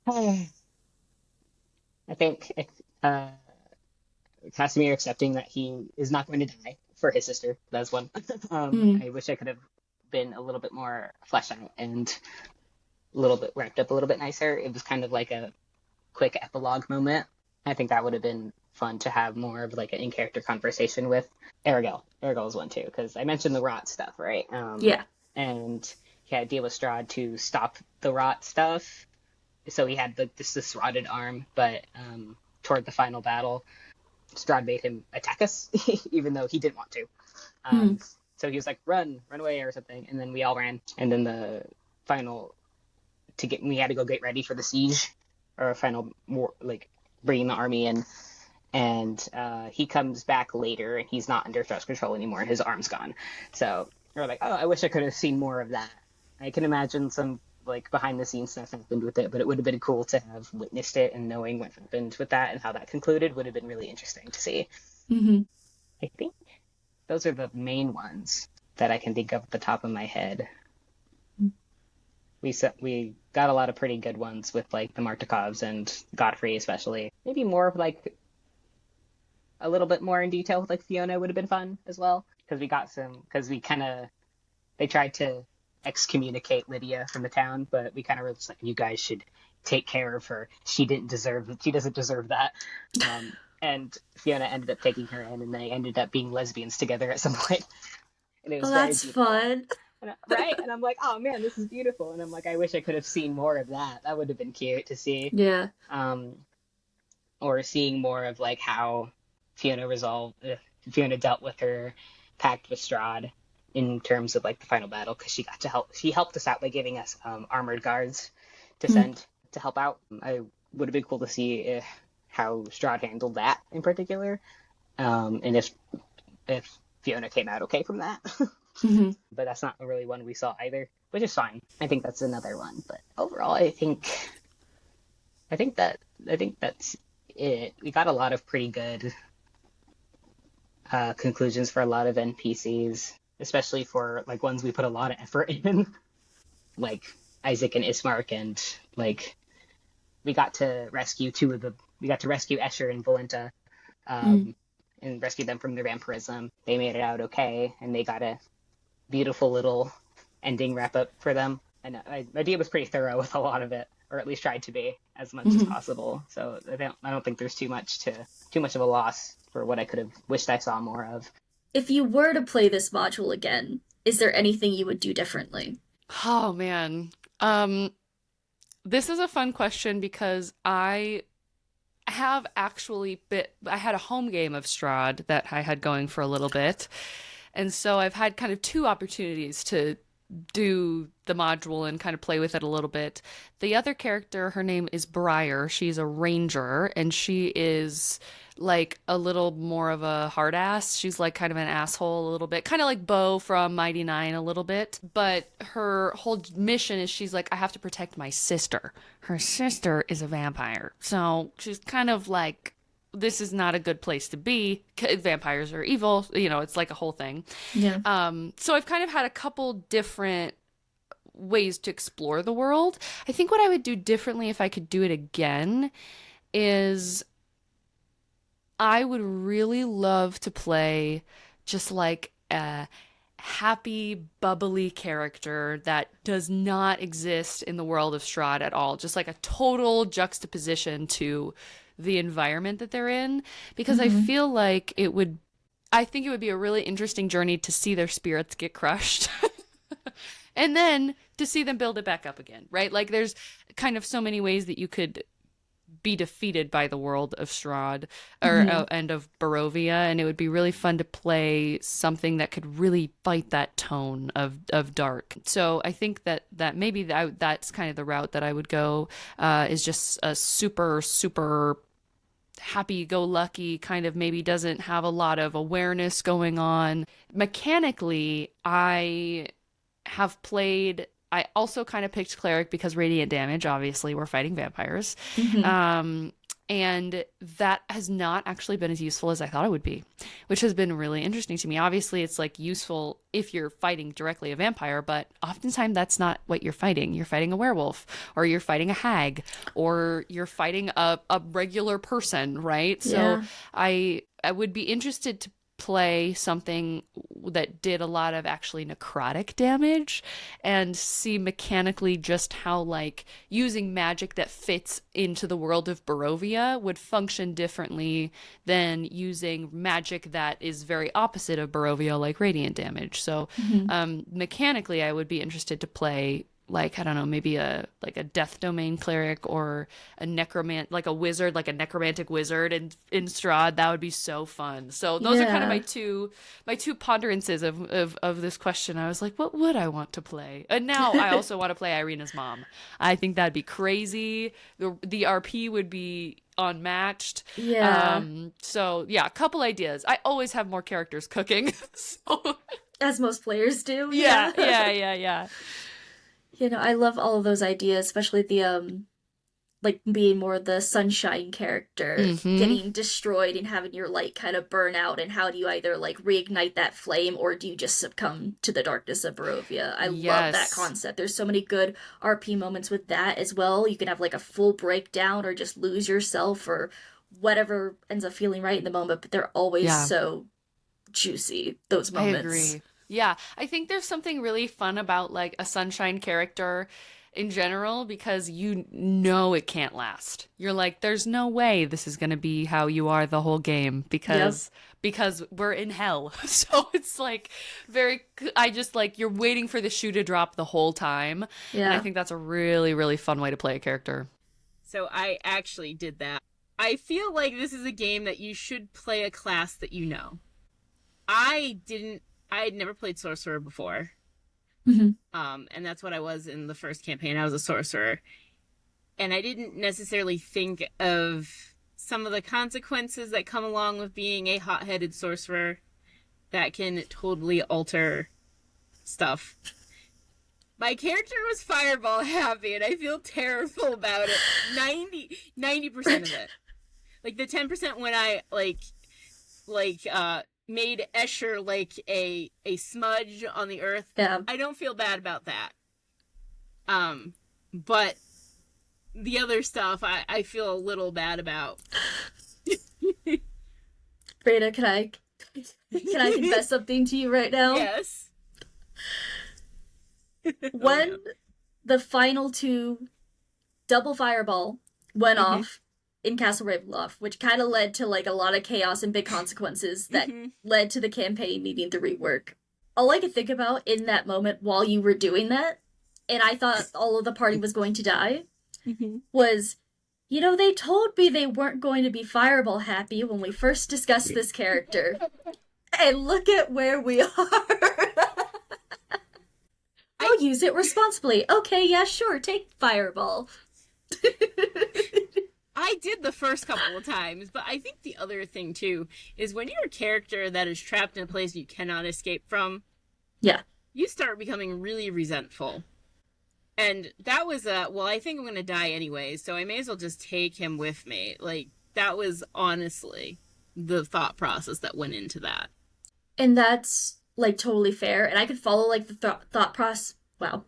I think Casimir accepting that he is not going to die for his sister, that's one. I wish I could have been a little bit more fleshed out and a little bit wrapped up a little bit nicer. It was kind of like a quick epilogue moment. I think that would have been fun to have more of like an in-character conversation with Aragel. Aragel's one too, because I mentioned the rot stuff, right? And he had to deal with Strahd to stop the rot stuff. So he had this rotted arm, but toward the final battle, Strahd made him attack us, even though he didn't want to. So he was like, run away or something, and then we all ran. And then the final, we had to go get ready for the siege, or final war, like bringing the army in. And he comes back later, and he's not under Strahrd's control anymore. His arm's gone. So we're like, oh, I wish I could have seen more of that. I can imagine some like behind the scenes stuff happened with it, but it would have been cool to have witnessed it, and knowing what happened with that and how that concluded would have been really interesting to see. I think those are the main ones that I can think of at the top of my head. We got a lot of pretty good ones with like the Martikovs and Godfrey especially. Maybe more of like a little bit more in detail with like Fiona would have been fun as well, because they tried to excommunicate Lydia from the town, but we kind of were just like, you guys should take care of her. She doesn't deserve that. And Fiona ended up taking her in, and they ended up being lesbians together at some point. And it was that's fun. Right? And I'm like, oh man, this is beautiful. And I'm like, I wish I could have seen more of that. That would have been cute to see. Yeah. Or seeing more of like how Fiona dealt with her pact with Strahd in terms of like the final battle, because she helped us out by giving us armored guards to send to help out. I would have been cool to see how Strahd handled that in particular, and if Fiona came out okay from that. But that's not really one we saw either, which is fine. I think that's another one, but overall I think that's it. We got a lot of pretty good conclusions for a lot of NPCs, especially for like ones we put a lot of effort in, like Isaac and Ismark, and like we got to rescue Escher and Valenta, and rescue them from the vampirism. They made it out okay, and they got a beautiful little ending wrap up for them. And my idea was pretty thorough with a lot of it, or at least tried to be as much as possible. So I don't think there's too much of a loss for what I could have wished I saw more of. If you were to play this module again, is there anything you would do differently? Oh man. This is a fun question because I had a home game of Strahd that I had going for a little bit. And so I've had kind of two opportunities to do the module and kind of play with it a little bit. The other character, her name is Briar. She's a ranger, and she is like a little more of a hard ass. She's like kind of an asshole a little bit, kind of like Bo from Mighty Nine a little bit. But her whole mission is she's like, I have to protect my sister. Her sister is a vampire. So she's kind of like, this is not a good place to be. Vampires are evil. You know, it's like a whole thing. Yeah. So I've kind of had a couple different ways to explore the world. I think what I would do differently if I could do it again is I would really love to play just like a happy, bubbly character that does not exist in the world of Strahd at all. Just like a total juxtaposition to the environment that they're in. Because I feel like I think it would be a really interesting journey to see their spirits get crushed. And then to see them build it back up again, right? Like there's kind of so many ways that you could be defeated by the world of Strahd and of Barovia, and it would be really fun to play something that could really fight that tone of dark. So I think that maybe that's kind of the route that I would go, is just a super, super happy-go-lucky, kind of maybe doesn't have a lot of awareness going on. Mechanically, I also kind of picked cleric because radiant damage, obviously we're fighting vampires. And that has not actually been as useful as I thought it would be, which has been really interesting to me. Obviously it's like useful if you're fighting directly a vampire, but oftentimes that's not what you're fighting. You're fighting a werewolf, or you're fighting a hag, or you're fighting a regular person, right? Yeah. So I would be interested to play something that did a lot of actually necrotic damage and see mechanically just how like using magic that fits into the world of Barovia would function differently than using magic that is very opposite of Barovia, like radiant damage. So mechanically I would be interested to play like, I don't know, maybe a death domain cleric or a wizard, like a necromantic wizard in Strahd. That would be so fun. So those are kind of my two ponderances of this question. I was like, what would I want to play? And now I also want to play Ireena's mom. I think that'd be crazy. The RP would be unmatched. Yeah. So yeah, a couple ideas. I always have more characters cooking. So As most players do. yeah. You know, I love all of those ideas, especially the like being more the sunshine character, getting destroyed and having your light kind of burn out, and how do you either like reignite that flame, or do you just succumb to the darkness of Barovia? I love that concept. There's so many good RP moments with that as well. You can have like a full breakdown or just lose yourself or whatever ends up feeling right in the moment, but they're always so juicy, those moments. I agree. Yeah, I think there's something really fun about like a sunshine character in general, because you know it can't last. You're like, there's no way this is going to be how you are the whole game, because we're in hell. So it's like you're waiting for the shoe to drop the whole time. Yeah. And I think that's a really, really fun way to play a character. So I actually did that. I feel like this is a game that you should play a class that you know. I had never played sorcerer before. And that's what I was in the first campaign. I was a sorcerer. And I didn't necessarily think of some of the consequences that come along with being a hot-headed sorcerer that can totally alter stuff. My character was fireball happy, and I feel terrible about it. 90% of it. Like the 10% when I made Escher like a smudge on the earth. Yeah. I don't feel bad about that. But the other stuff I feel a little bad about. Raina, can I confess something to you right now? Yes. When the final two double fireball went off in Castle Ravenloft, which kind of led to like a lot of chaos and big consequences that led to the campaign needing to rework. all I could think about in that moment while you were doing that, and I thought all of the party was going to die, was, you know, they told me they weren't going to be Fireball happy when we first discussed this character. And look at where we are. I'll use it responsibly. Okay, yeah, sure, take Fireball. I did the first couple of times, but I think the other thing, too, is when you're a character that is trapped in a place you cannot escape from, yeah, you start becoming really resentful. And that was well, I think I'm going to die anyway, so I may as well just take him with me. Like, that was honestly the thought process that went into that. And that's, like, totally fair. And I could follow, like, the thought process. Wow.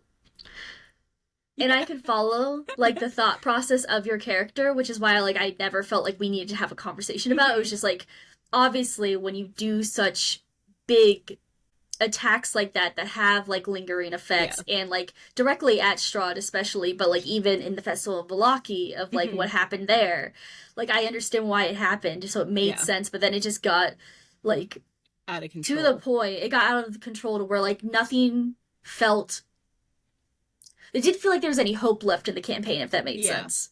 And I could follow, like, the thought process of your character, which is why, like, I never felt like we needed to have a conversation about it. It was just, like, obviously, when you do such big attacks like that have, like, lingering effects, and, like, directly at Strahd especially, but, like, even in the Festival of Vallaki of, like, what happened there, like, I understand why it happened, so it made sense, but then it just got, like, out of control. To the point, it got out of control to where, like, nothing felt... It didn't feel like there was any hope left in the campaign, if that made sense.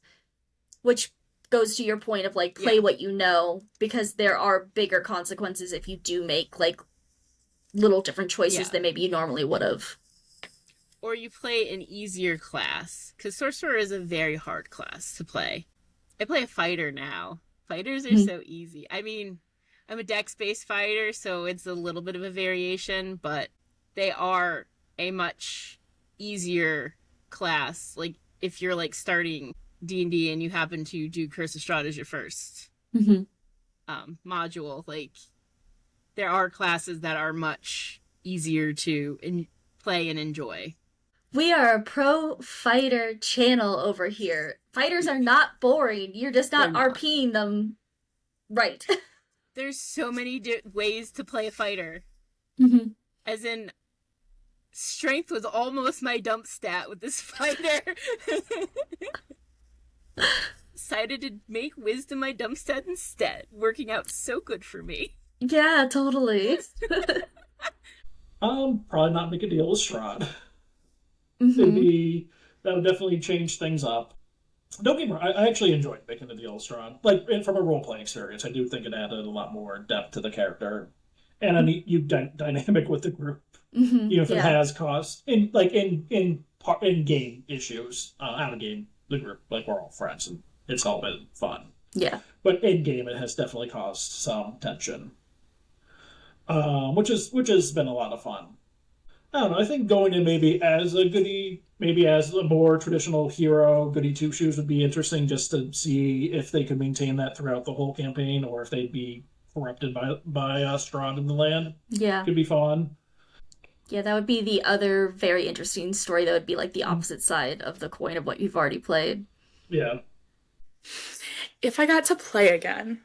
Which goes to your point of, like, play what you know, because there are bigger consequences if you do make, like, little different choices than maybe you normally would have. Or you play an easier class, because Sorcerer is a very hard class to play. I play a fighter now. Fighters are so easy. I mean, I'm a dex-based fighter, so it's a little bit of a variation, but they are a much easier class. Like, if you're, like, starting D&D and you happen to do Curse of Strahd as your first module, like, there are classes that are much easier to play and enjoy. We are a pro fighter channel over here. Fighters are not boring. You're just not RPing them right. There's so many ways to play a fighter. As in, strength was almost my dump stat with this fighter. Decided to make wisdom my dump stat instead, working out so good for me. Yeah, totally. Probably not make a deal with Strahd. That would definitely change things up. Don't get me wrong, I actually enjoyed making the deal with Strahd. Like, from a role-playing experience, I do think it added a lot more depth to the character. And a neat dynamic with the group. Even if it has caused, in game issues, out of game, the group, like, we're all friends, and it's all been fun. Yeah. But in game, it has definitely caused some tension. Which has been a lot of fun. I don't know, I think going in maybe as a goody, maybe as a more traditional hero, goody two-shoes would be interesting, just to see if they could maintain that throughout the whole campaign, or if they'd be corrupted by Strahd in the land. Yeah. Could be fun. Yeah, that would be the other very interesting story that would be, like, the opposite side of the coin of what you've already played. Yeah. If I got to play again,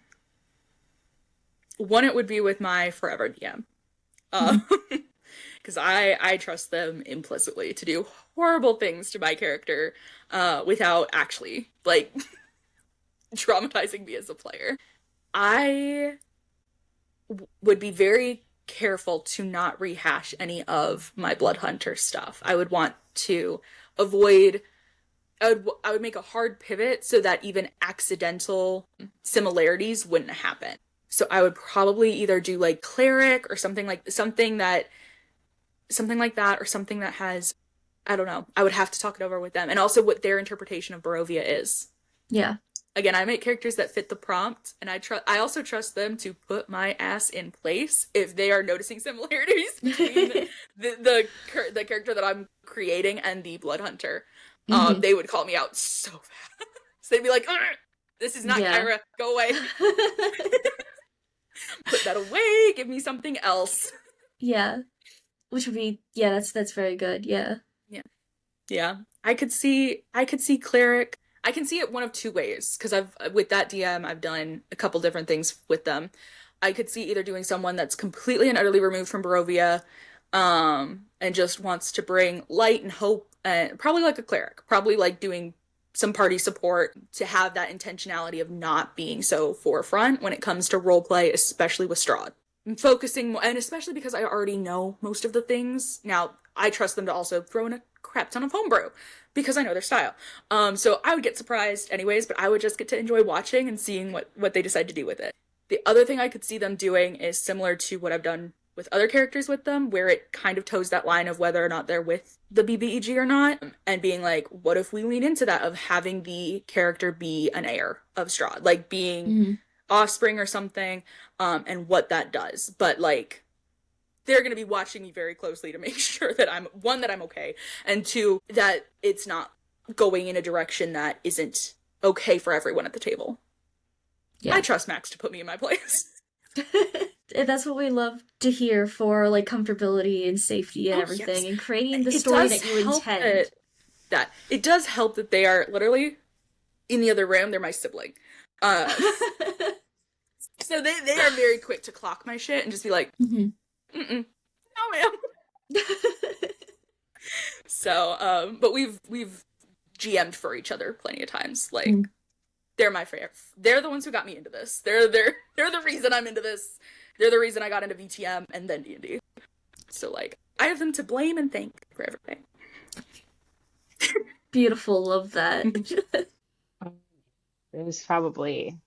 one, it would be with my forever DM. Because I trust them implicitly to do horrible things to my character without actually, like, traumatizing me as a player. I would be very careful to not rehash any of my Blood Hunter stuff. I would want to avoid... I would make a hard pivot so that even accidental similarities wouldn't happen. So I would probably either do, like, cleric or something like that, or something that has, I don't know. I would have to talk it over with them, and also what their interpretation of Barovia is. Yeah. Again, I make characters that fit the prompt, and I also trust them to put my ass in place if they are noticing similarities between the character that I'm creating and the Blood Hunter. They would call me out so fast. So they'd be like, "This is not Kyra. Go away. Put that away. Give me something else." Yeah. Which would be, that's very good. Yeah. Yeah. I could see cleric. I can see it one of two ways, because with that DM, I've done a couple different things with them. I could see either doing someone that's completely and utterly removed from Barovia, and just wants to bring light and hope, and probably like a cleric, probably like doing some party support to have that intentionality of not being so forefront when it comes to roleplay, especially with Strahd. focusing more, and especially because I already know most of the things. Now, I trust them to also throw in a crap ton of homebrew because I know their style. So I would get surprised anyways, but I would just get to enjoy watching and seeing what they decide to do with it. The other thing I could see them doing is similar to what I've done with other characters with them, where it kind of toes that line of whether or not they're with the BBEG or not, and being like, what if we lean into that of having the character be an heir of Strahd, like being offspring or something, and what that does. But like, they're going to be watching me very closely to make sure that that I'm okay, and two, that it's not going in a direction that isn't okay for everyone at the table. Yeah. I trust Max to put me in my place. That's what we love to hear for like comfortability and safety and everything, and creating the story that you intend. It does help that they are literally in the other room. They're my sibling. So they are very quick to clock my shit and just be like, no, ma'am. So, but we've GM'd for each other plenty of times. Like, they're my favorite. They're the ones who got me into this. They're the reason I'm into this. They're the reason I got into VTM and then D&D. So, like, I have them to blame and thank for everything. Beautiful, love that. It was probably,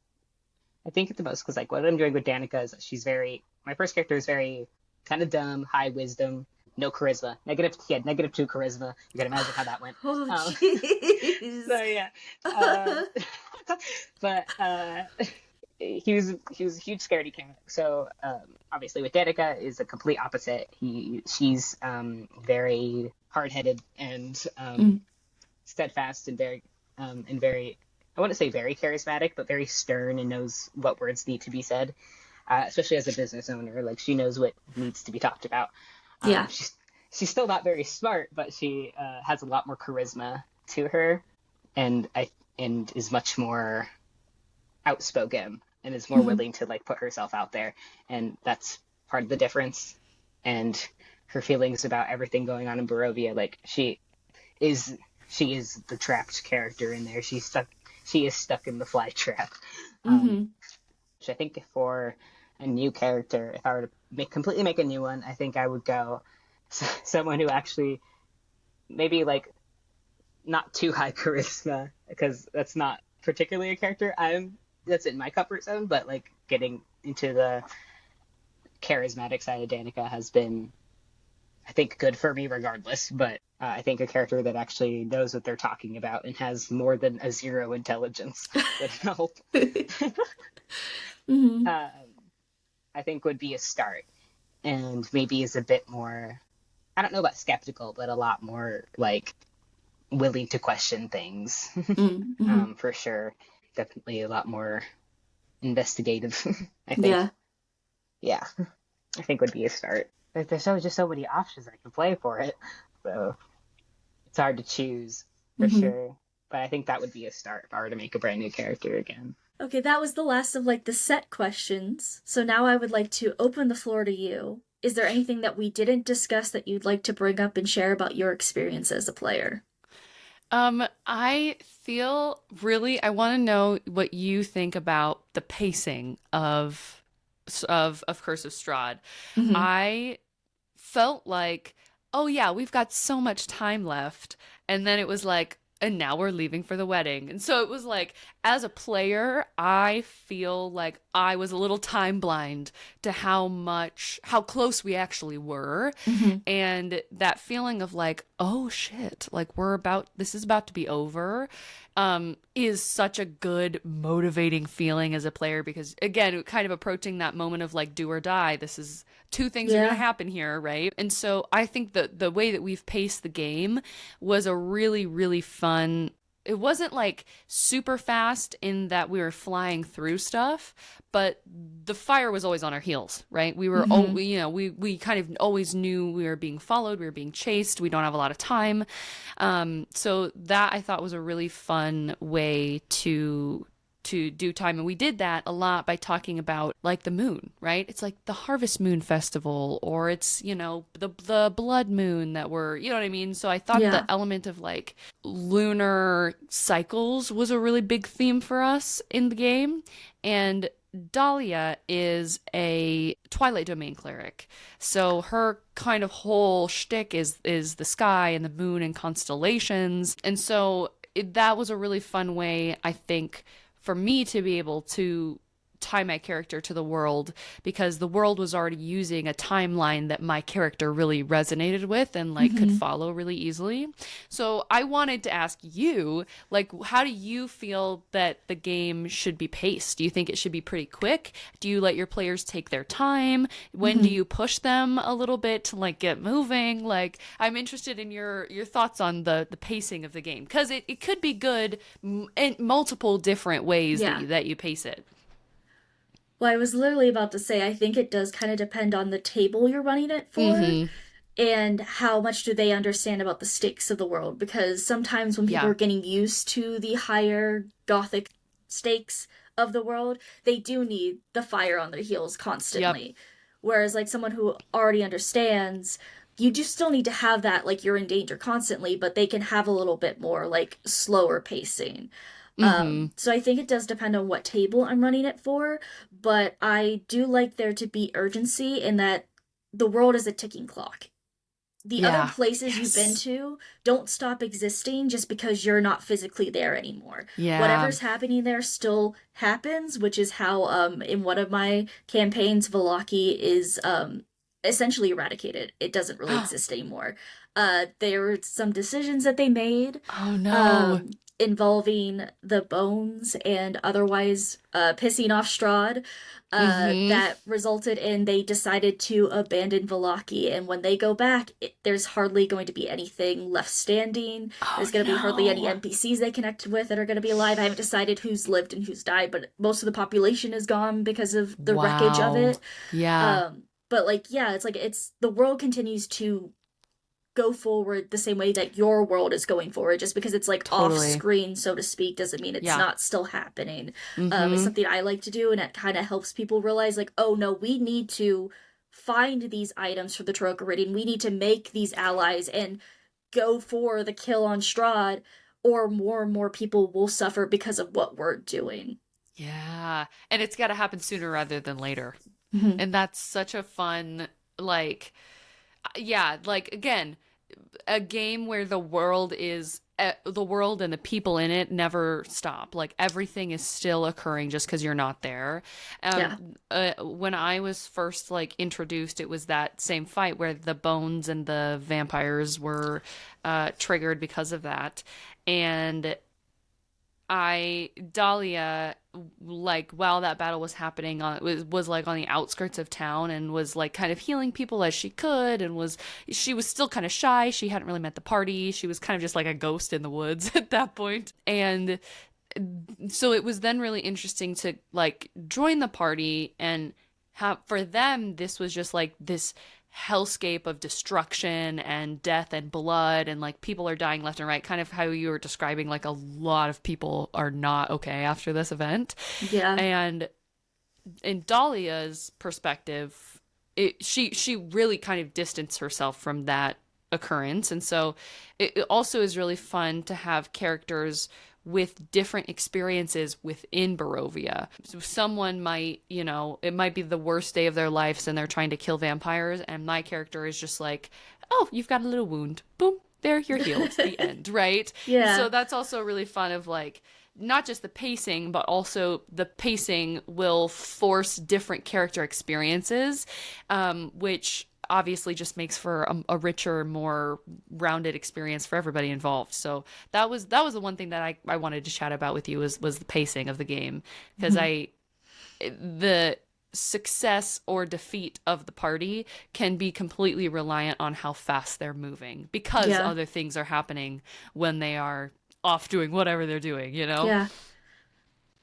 I think at the most, because like what I'm doing with Danica is that my first character is very kind of dumb, high wisdom, no charisma, -2 charisma. You can imagine how that went. Oh, jeez. So yeah, but he was a huge scaredy cat. So obviously with Danica is a complete opposite. She's very hard-headed and steadfast and very I wouldn't say very charismatic, but very stern and knows what words need to be said, especially as a business owner. Like, she knows what needs to be talked about. Yeah. She's still not very smart, but she has a lot more charisma to her, and is much more outspoken and is more willing to like put herself out there, and that's part of the difference. And her feelings about everything going on in Barovia, like she is the trapped character in there. She is stuck in the fly trap. Which I think for a new character, if I were to completely make a new one, I think I would go someone who actually maybe like not too high charisma, because that's not particularly a character that's in my comfort zone, but like getting into the charismatic side of Danica has been, I think, good for me regardless. But I think a character that actually knows what they're talking about and has more than a 0 intelligence would help. I think would be a start, and maybe is a bit more, I don't know about skeptical, but a lot more like willing to question things. For sure. Definitely a lot more investigative. I think. Yeah. I think would be a start. There's just so many options I can play for it, so it's hard to choose for sure. But I think that would be a start if I were to make a brand new character again. Okay, that was the last of like the set questions. So now I would like to open the floor to you. Is there anything that we didn't discuss that you'd like to bring up and share about your experience as a player? I feel I want to know what you think about the pacing of Curse of Strahd. I felt like, oh yeah, we've got so much time left, and then it was like, and now we're leaving for the wedding. And so it was like, as a player, I feel like I was a little time blind to how close we actually were. And that feeling of like, oh shit, like this is about to be over, is such a good motivating feeling as a player, because again, kind of approaching that moment of like do or die. This is two things are going to happen here, right? And so I think that the way that we've paced the game was a really, really fun. It wasn't like super fast in that we were flying through stuff, but the fire was always on our heels, right? We were, we kind of always knew we were being followed, we were being chased, we don't have a lot of time. So that I thought was a really fun way to do time. And we did that a lot by talking about like the moon, right? It's like the Harvest Moon Festival, or it's, the blood moon that we're, you know what I mean? So I thought the element of like lunar cycles was a really big theme for us in the game. And Dahlia is a Twilight Domain cleric. So her kind of whole shtick is the sky and the moon and constellations. And so that was a really fun way, I think, for me to be able to tie my character to the world, because the world was already using a timeline that my character really resonated with and like could follow really easily. So I wanted to ask you, like, how do you feel that the game should be paced? Do you think it should be pretty quick? Do you let your players take their time? When do you push them a little bit to like get moving? Like, I'm interested in your thoughts on the pacing of the game, because it could be good in multiple different ways that you pace it. Well, I was literally about to say, I think it does kind of depend on the table you're running it for and how much do they understand about the stakes of the world. Because sometimes when people are getting used to the higher gothic stakes of the world, they do need the fire on their heels constantly. Whereas like someone who already understands, you do still need to have that, like you're in danger constantly, but they can have a little bit more like slower pacing. So I think it does depend on what table I'm running it for, but I do like there to be urgency in that the world is a ticking clock. The other places you've been to don't stop existing just because you're not physically there anymore. Whatever's happening there still happens, which is how in one of my campaigns, Vallaki is essentially eradicated. It doesn't really exist anymore. There were some decisions that they made. Oh no. Involving the bones and otherwise pissing off Strahd that resulted in they decided to abandon Vallaki, and when they go back there's hardly going to be anything left standing. There's going to be hardly any NPCs they connected with that are going to be alive. I haven't decided who's lived and who's died, but most of the population is gone because of the wreckage of it. But like it's the world continues to go forward the same way that your world is going forward. Just because it's like off screen, so to speak, doesn't mean it's not still happening. It's something I like to do, and it kind of helps people realize like, oh no, we need to find these items for the Tarokka rating. We need to make these allies and go for the kill on Strahd, or more and more people will suffer because of what we're doing. Yeah, and it's got to happen sooner rather than later. And that's such a fun, like, like, again, a game where the world and the people in it never stop. Like, everything is still occurring just because you're not there. When I was first like introduced, it was that same fight where the bones and the vampires were triggered because of that. And Dahlia, like, while that battle was happening, was like on the outskirts of town and was like kind of healing people as she could, and she was still kind of shy. She hadn't really met the party. She was kind of just like a ghost in the woods at that point. And so it was then really interesting to like join the party, and for them this was just like this hellscape of destruction and death and blood, and like people are dying left and right, kind of how you were describing, like a lot of people are not okay after this event. And in Dahlia's perspective, she really kind of distanced herself from that occurrence, and so it also is really fun to have characters with different experiences within Barovia. So someone might, it might be the worst day of their lives and they're trying to kill vampires, and my character is just like, oh, you've got a little wound. Boom, there, you're healed. The end, right? So that's also really fun of like, not just the pacing, but also the pacing will force different character experiences, which obviously just makes for a richer, more rounded experience for everybody involved. So that was the one thing that I wanted to chat about with you was the pacing of the game, because the success or defeat of the party can be completely reliant on how fast they're moving, because other things are happening when they are off doing whatever they're doing, And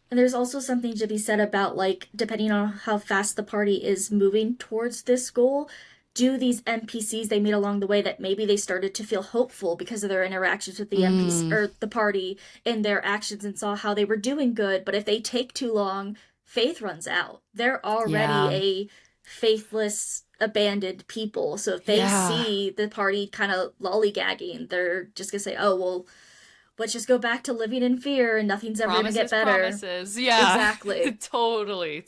there's also something to be said about, like, depending on how fast the party is moving towards this goal, do these NPCs they meet along the way that maybe they started to feel hopeful because of their interactions with the NPC or the party and their actions, and saw how they were doing good, but if they take too long, faith runs out. They're already a faithless, abandoned people. So if they see the party kind of lollygagging, they're just gonna say, oh, well, let's just go back to living in fear and nothing's ever going to get better. Promises. Yeah. Exactly. Totally.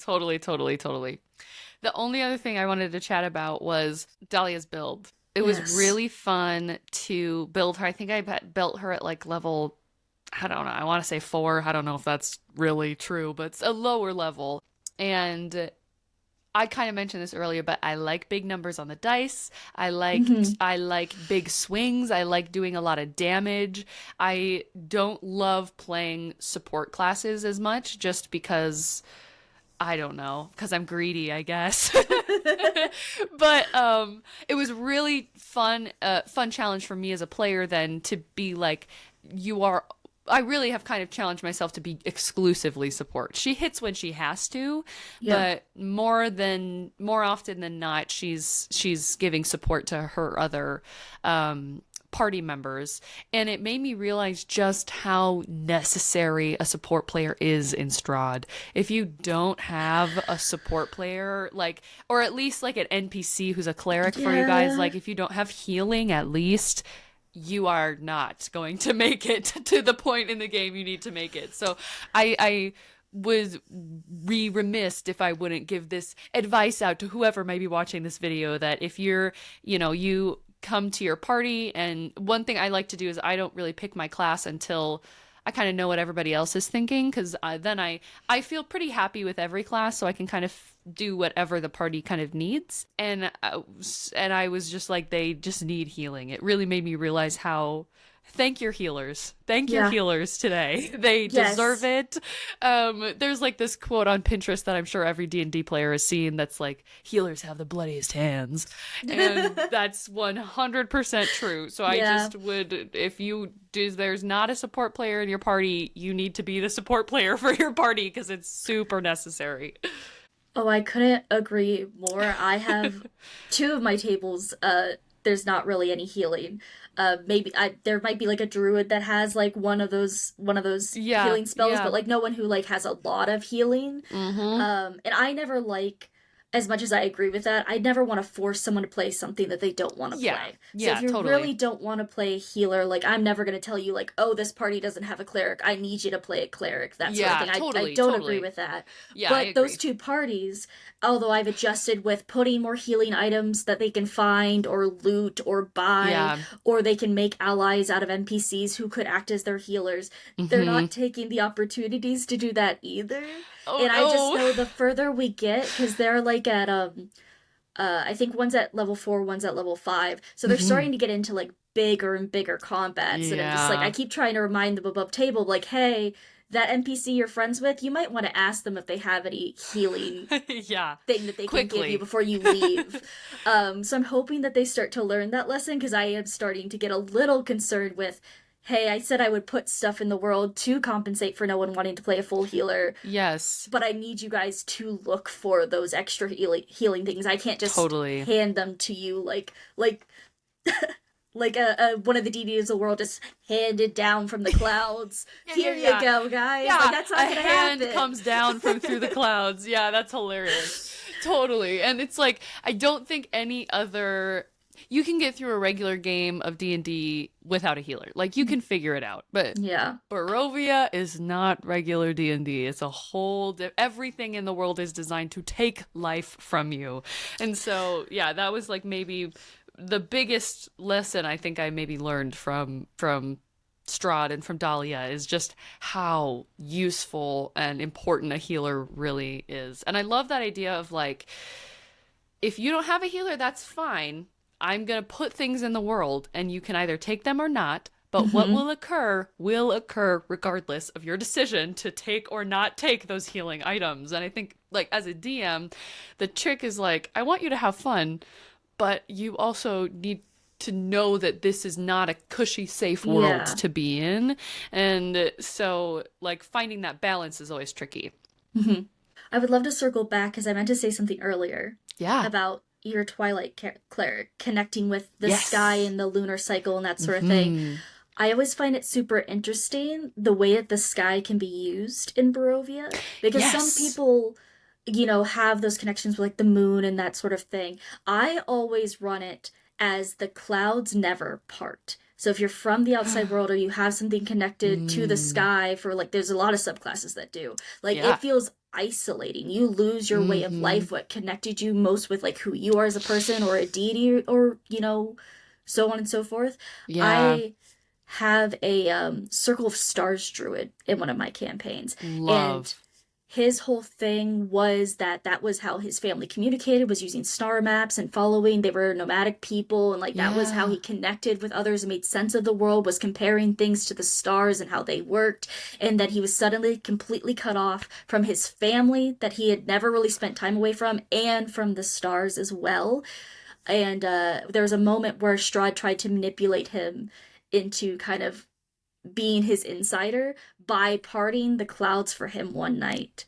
The only other thing I wanted to chat about was Dahlia's build. It was really fun to build her. I think I built her at like level, I don't know, I want to say 4. I don't know if that's really true, but it's a lower level. And I kind of mentioned this earlier, but I like big numbers on the dice. I like big swings. I like doing a lot of damage. I don't love playing support classes as much just because I don't know, because I'm greedy, I guess. But it was really fun challenge for me as a player then to be like, I really have kind of challenged myself to be exclusively support. She hits when she has to, but more often than not, she's giving support to her other party members, and it made me realize just how necessary a support player is in Strahd. If you don't have a support player, like, or at least like an NPC who's a cleric for you guys, like if you don't have healing, at least you are not going to make it to the point in the game you need to make it. So I would be remiss if I wouldn't give this advice out to whoever may be watching this video, that if you're, you come to your party, and one thing I like to do is I don't really pick my class until I kind of know what everybody else is thinking, because then I feel pretty happy with every class, so I can kind of do whatever the party kind of needs. And I was just like, they just need healing. It really made me realize how thank your healers. Thank your healers today. They deserve it. There's like this quote on Pinterest that I'm sure every D&D player has seen that's like, healers have the bloodiest hands. And that's 100% true. So I just would, if there's not a support player in your party, you need to be the support player for your party, because it's super necessary. Oh, I couldn't agree more. I have 2 of my tables, there's not really any healing. Maybe there might be like a druid that has like one of those healing spells, but like no one who like has a lot of healing. And I never like, as much as I agree with that, I never want to force someone to play something that they don't want to play. So if you really don't want to play a healer, like I'm never going to tell you like, oh, this party doesn't have a cleric, I need you to play a cleric, that sort of thing. I don't agree with that. But those 2 parties, although I've adjusted with putting more healing items that they can find or loot or buy, or they can make allies out of NPCs who could act as their healers, they're not taking the opportunities to do that either. I just know the further we get, because they're like at I think one's at level 4, one's at level 5, so they're starting to get into like bigger and bigger combats, and I'm just like, I keep trying to remind them above table, like, hey, that NPC you're friends with, you might want to ask them if they have any healing thing that they can give you before you leave. So I'm hoping that they start to learn that lesson, because I am starting to get a little concerned with, hey, I said I would put stuff in the world to compensate for no one wanting to play a full healer. Yes. But I need you guys to look for those extra healing things. I can't just hand them to you like like one of the DDs of the world just handed down from the clouds. Here you go, guys. Like, that's not gonna happen. A hand comes down from through the clouds. Yeah, that's hilarious. Totally. And it's like, I don't think any other... You can get through a regular game of D&D without a healer. Like, you can figure it out. But Barovia is not regular D&D. It's a whole... Everything in the world is designed to take life from you. And so, yeah, that was like maybe the biggest lesson I think I maybe learned from Strahd and from Dahlia, is just how useful and important a healer really is. And I love that idea of like, if you don't have a healer, that's fine. I'm going to put things in the world and you can either take them or not, but what will occur regardless of your decision to take or not take those healing items. And I think, like, as a DM, the trick is like, I want you to have fun, but you also need to know that this is not a cushy, safe world to be in. And so, like, finding that balance is always tricky. I would love to circle back, because I meant to say something earlier about your Twilight cleric connecting with the sky and the lunar cycle and that sort of thing. I always find it super interesting the way that the sky can be used in Barovia, because some people, you know, have those connections with like the moon and that sort of thing. I always run it as the clouds never part. So if you're from the outside world or you have something connected to the sky for like, there's a lot of subclasses that do. Like Yeah. it feels isolating. You lose your way of life, what connected you most with like who you are as a person or a deity or, you know, so on and so forth. Yeah. I have a Circle of Stars druid in one of my campaigns. Love. And his whole thing was that was how his family communicated, was using star maps and following. They were nomadic people, and like that was how he connected with others and made sense of the world, was comparing things to the stars and how they worked. And that he was suddenly completely cut off from his family that he had never really spent time away from, and from the stars as well. And there was a moment where Strahd tried to manipulate him into kind of being his insider by parting the clouds for him one night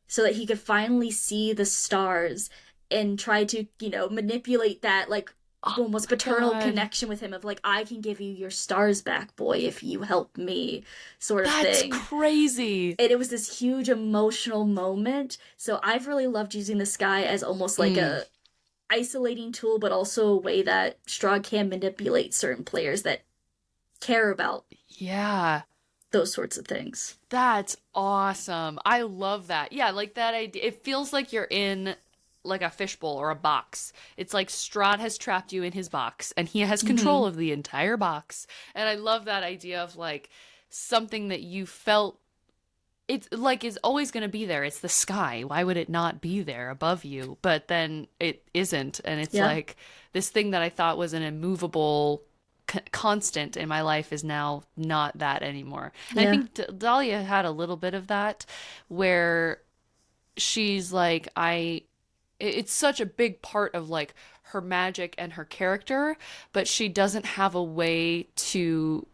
so that he could finally see the stars, and try to, you know, manipulate that like almost paternal connection with him of like, I can give you your stars back, boy, if you help me, sort of thing. That's crazy. And it was this huge emotional moment. So I've really loved using the sky as almost like a isolating tool, but also a way that Strahd can manipulate certain players that care about those sorts of things. That's awesome. I love that. Yeah, like that idea. It feels like you're in like a fishbowl or a box. It's like Strahd has trapped you in his box and he has control of the entire box. And I love that idea of like something that you felt it's like is always going to be there. It's the sky. Why would it not be there above you? But then it isn't. And it's like this thing that I thought was an immovable constant in my life is now not that anymore. And I think Dahlia had a little bit of that where she's like, it's such a big part of like her magic and her character, but she doesn't have a way to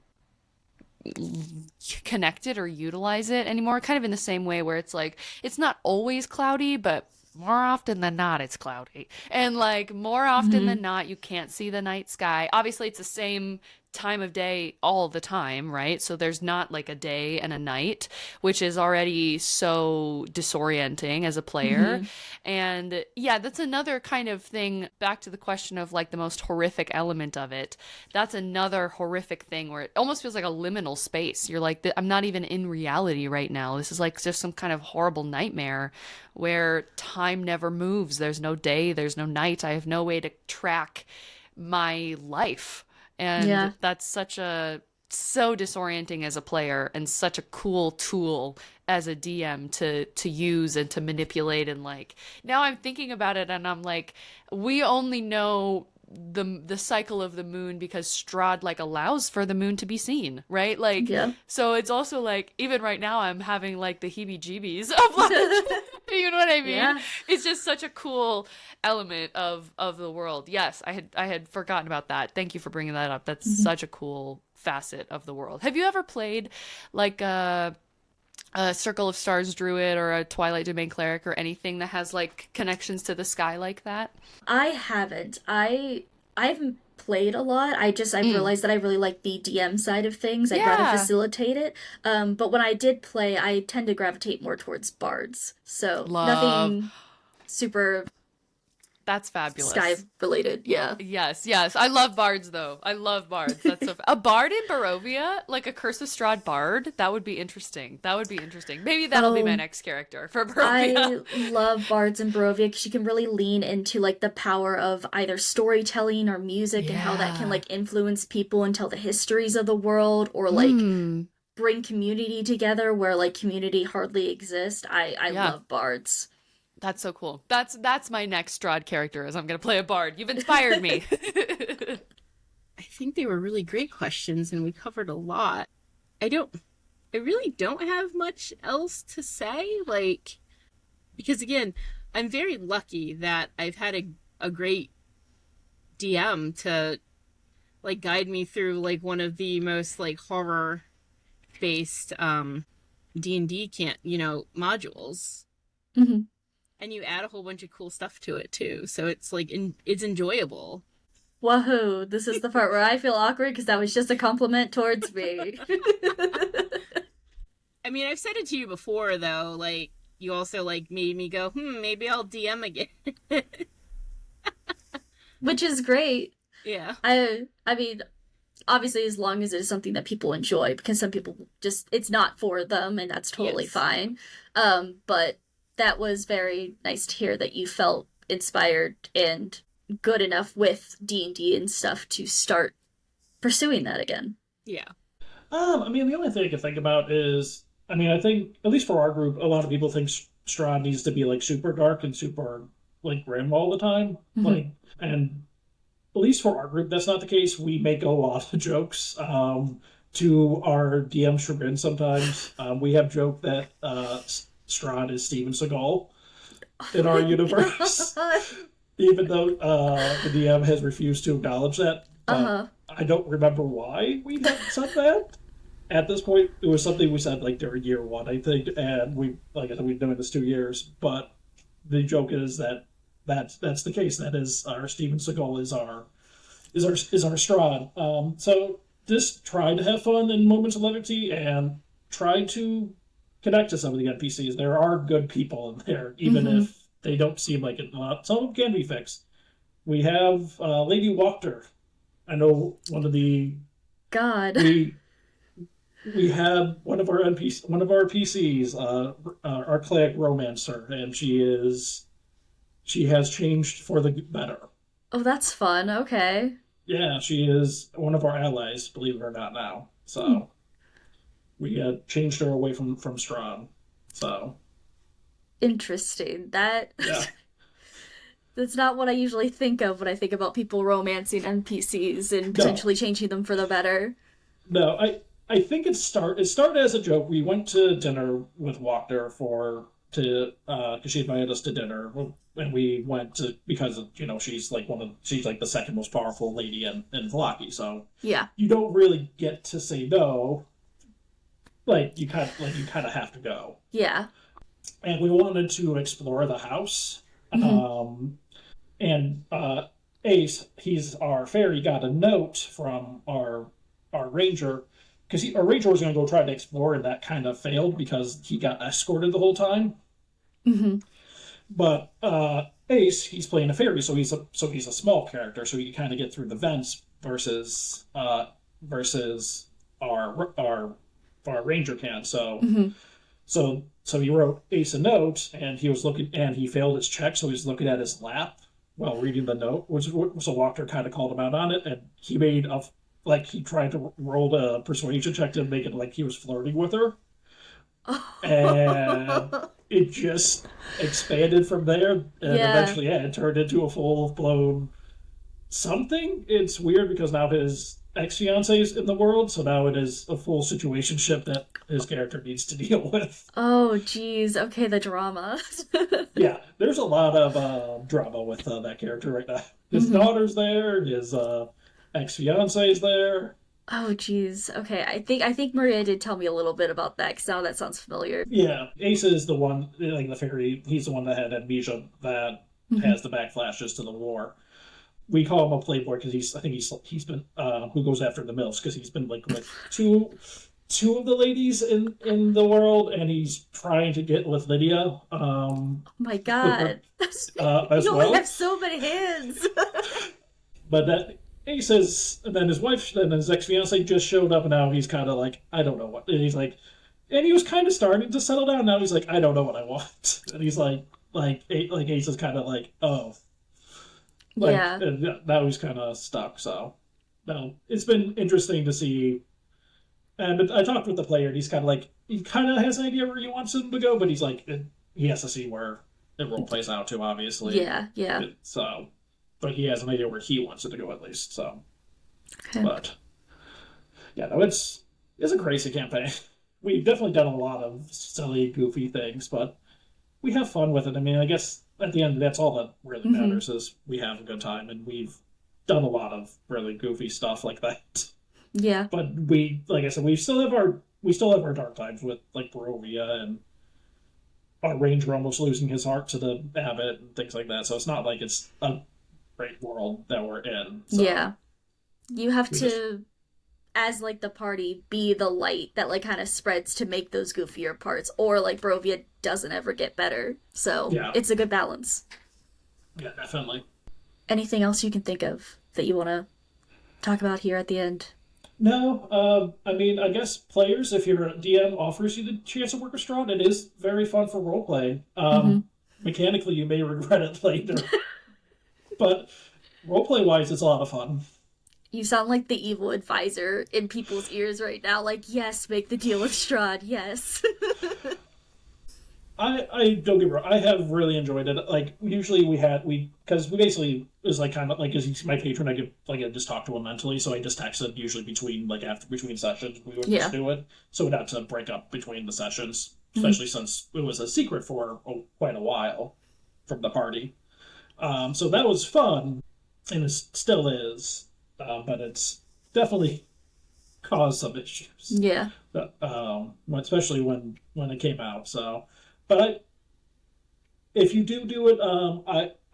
connect it or utilize it anymore. Kind of in the same way where it's like, it's not always cloudy, but more often than not, it's cloudy. And like more often than not, you can't see the night sky. Obviously, it's the same time of day all the time, right? So there's not like a day and a night, which is already so disorienting as a player. And yeah, that's another kind of thing, back to the question of like the most horrific element of it. That's another horrific thing where it almost feels like a liminal space. You're like, I'm not even in reality right now. This is like just some kind of horrible nightmare where time never moves. There's no day, there's no night. I have no way to track my life. And that's so disorienting as a player and such a cool tool as a DM to use and to manipulate. And like, now I'm thinking about it and I'm like, we only know the cycle of the moon because Strahd like allows for the moon to be seen, right? Like, so it's also like, even right now I'm having like the heebie-jeebies of like, you know what I mean? It's just such a cool element of the world. Yes, I had forgotten about that. Thank you for bringing that up. That's such a cool facet of the world. Have you ever played like a Circle of Stars druid or a Twilight Domain cleric or anything that has like connections to the sky like that? I haven't. I haven't played a lot. I've realized that I really like the DM side of things. I'd rather facilitate it. But when I did play, I tend to gravitate more towards bards. So nothing super That's fabulous. Sky related, yeah. Yes. I love bards, though. I love bards. That's a bard in Barovia, like a Curse of Strahd bard. That would be interesting. Maybe that'll be my next character for Barovia. I love bards in Barovia because you can really lean into like the power of either storytelling or music and how that can like influence people and tell the histories of the world, or like bring community together where like community hardly exists. I love bards. That's so cool. That's my next Strahd character, is I'm going to play a bard. You've inspired me. I think they were really great questions and we covered a lot. I really don't have much else to say, like, because again, I'm very lucky that I've had a great DM to like guide me through like one of the most like horror based D&D modules. Mm-hmm. And you add a whole bunch of cool stuff to it, too. So it's, like, it's enjoyable. Wahoo! This is the part where I feel awkward because that was just a compliment towards me. I mean, I've said it to you before, though. Like, you also, like, made me go, maybe I'll DM again. Which is great. Yeah. I mean, obviously as long as it is something that people enjoy, because some people just, it's not for them, and that's totally Yes. fine. But that was very nice to hear that you felt inspired and good enough with D&D and stuff to start pursuing that again. Yeah. I mean, the only thing I can think about is, I mean, I think, at least for our group, a lot of people think Strahd needs to be, like, super dark and super, like, grim all the time. Like, and at least for our group, that's not the case. We make a lot of jokes to our DM chagrin sometimes. We have joked that Strahd is Steven Seagal in our universe, even though the DM has refused to acknowledge that. I don't remember why we had said that. At this point, it was something we said like during year one, I think, and we, like I said, we've been doing this 2 years. But the joke is that that's the case. That is our Steven Seagal is our Strahd. So just try to have fun in moments of levity and try to connect to some of the NPCs. There are good people in there, even if they don't seem like it. Some of them can be fixed. We have Lady Wachter. I know one of the God. We have one of our PCs, our Clegg Romancer, and she has changed for the better. Oh, that's fun. Okay. Yeah, she is one of our allies, believe it or not now. So we changed her away from Strahd. So interesting. That yeah. That's not what I usually think of when I think about people romancing NPCs and potentially changing them for the better. No, I think it started as a joke. We went to dinner with Wachter because she invited us to dinner, and we went to because she's like the second most powerful lady in Vlaki. So yeah, you don't really get to say no. You kind of have to go. Yeah. And we wanted to explore the house. And Ace, he's our fairy, got a note from our ranger, because our ranger was going to go try to explore, and that kind of failed because he got escorted the whole time. But Ace, he's playing a fairy, so he's a small character, so he can kind of get through the vents versus our ranger can. So he wrote Ace a note, and he failed his check, so he's looking at his lap while reading the note, so Wachter kind of called him out on it, and he made he tried to roll a persuasion check to make it like he was flirting with her. And it just expanded from there, and eventually, it turned into a full-blown something. It's weird because now his ex-fiancée is in the world, so now it is a full situationship that his character needs to deal with. Oh, geez. Okay, the drama. Yeah, there's a lot of drama with that character right now. His daughter's there, his ex-fiancée is there. Oh, geez. Okay, I think Maria did tell me a little bit about that, because now that sounds familiar. Yeah, Ace is the one, like the fairy, he's the one that had amnesia that has the backflashes to the war. We call him a playboy because he's been who goes after the MILFs, because he's been like with two of the ladies in the world, and he's trying to get with Lydia. Oh my God. As you well. only have so many hands. But that he says, and then his wife, and his ex-fiancée just showed up, and now he's kind of like, I don't know what. And he's like, and he was kind of starting to settle down. Now he's like, I don't know what I want. And he's like Ace is kind of like, oh. Yeah. And now he's kind of stuck. So, no, it's been interesting to see. And I talked with the player, and he's kind of like, he kind of has an idea where he wants him to go, but he's like, he has to see where the role plays out too, obviously. Yeah. So, but he has an idea where he wants it to go at least. So, okay. But yeah, no, it's a crazy campaign. We've definitely done a lot of silly, goofy things, but we have fun with it. I mean, I guess at the end, that's all that really matters is we have a good time, and we've done a lot of really goofy stuff like that. Yeah. But like I said, we still have our dark times with like Barovia and our ranger almost losing his heart to the abbot and things like that. So it's not like it's a great world that we're in. So yeah. You have to, as like the party, be the light that like kind of spreads to make those goofier parts, or like Barovia doesn't ever get better. So it's a good balance. Yeah, definitely. Anything else you can think of that you want to talk about here at the end? No, I mean, I guess players, if your DM offers you the chance to work with Strahd, it is very fun for roleplay. Mm-hmm. Mechanically, you may regret it later, but roleplay wise, it's a lot of fun. You sound like the evil advisor in people's ears right now. Like, yes, make the deal with Strahd. Yes. I don't get me wrong. I have really enjoyed it. Like usually because we basically it was like kind of like because he's my patron. I just talk to him mentally, so I just texted usually between like after between sessions we would Yeah. just do it. So we'd have to break up between the sessions, Mm-hmm. especially since it was a secret for quite a while from the party. So that was fun, and it still is, but it's definitely caused some issues. Yeah. Especially when it came out. So, but if you do it,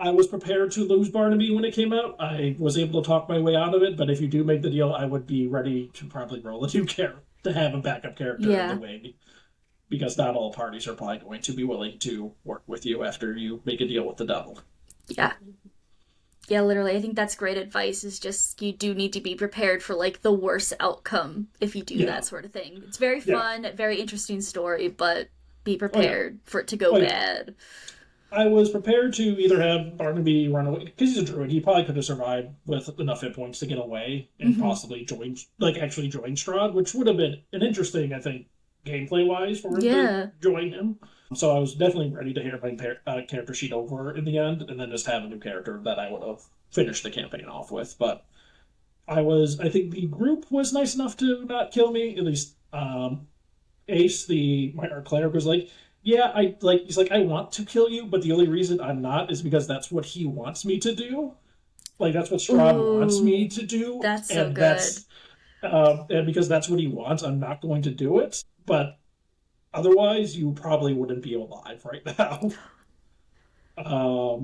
I was prepared to lose Barnaby when it came out. I was able to talk my way out of it. But if you do make the deal, I would be ready to probably roll a new character to have a backup character Yeah. in the wing, because not all parties are probably going to be willing to work with you after you make a deal with the devil. Yeah. Yeah, literally. I think that's great advice is just you do need to be prepared for like the worst outcome if you do Yeah. that sort of thing. It's very Yeah. fun, very interesting story, but be prepared for it to go yeah. bad. I was prepared to either have Barnaby run away because he's a druid. He probably could have survived with enough hit points to get away and possibly actually join Strahd, which would have been an interesting, I think, gameplay wise for him Yeah. to join him. So I was definitely ready to hand my character sheet over in the end, and then just have a new character that I would have finished the campaign off with. But I think the group was nice enough to not kill me. At least Ace, our cleric, was like, "Yeah, he's like, I want to kill you, but the only reason I'm not is because that's what he wants me to do. Like that's what Strahd wants me to do. That's so and good. And because that's what he wants, I'm not going to do it. But otherwise, you probably wouldn't be alive right now."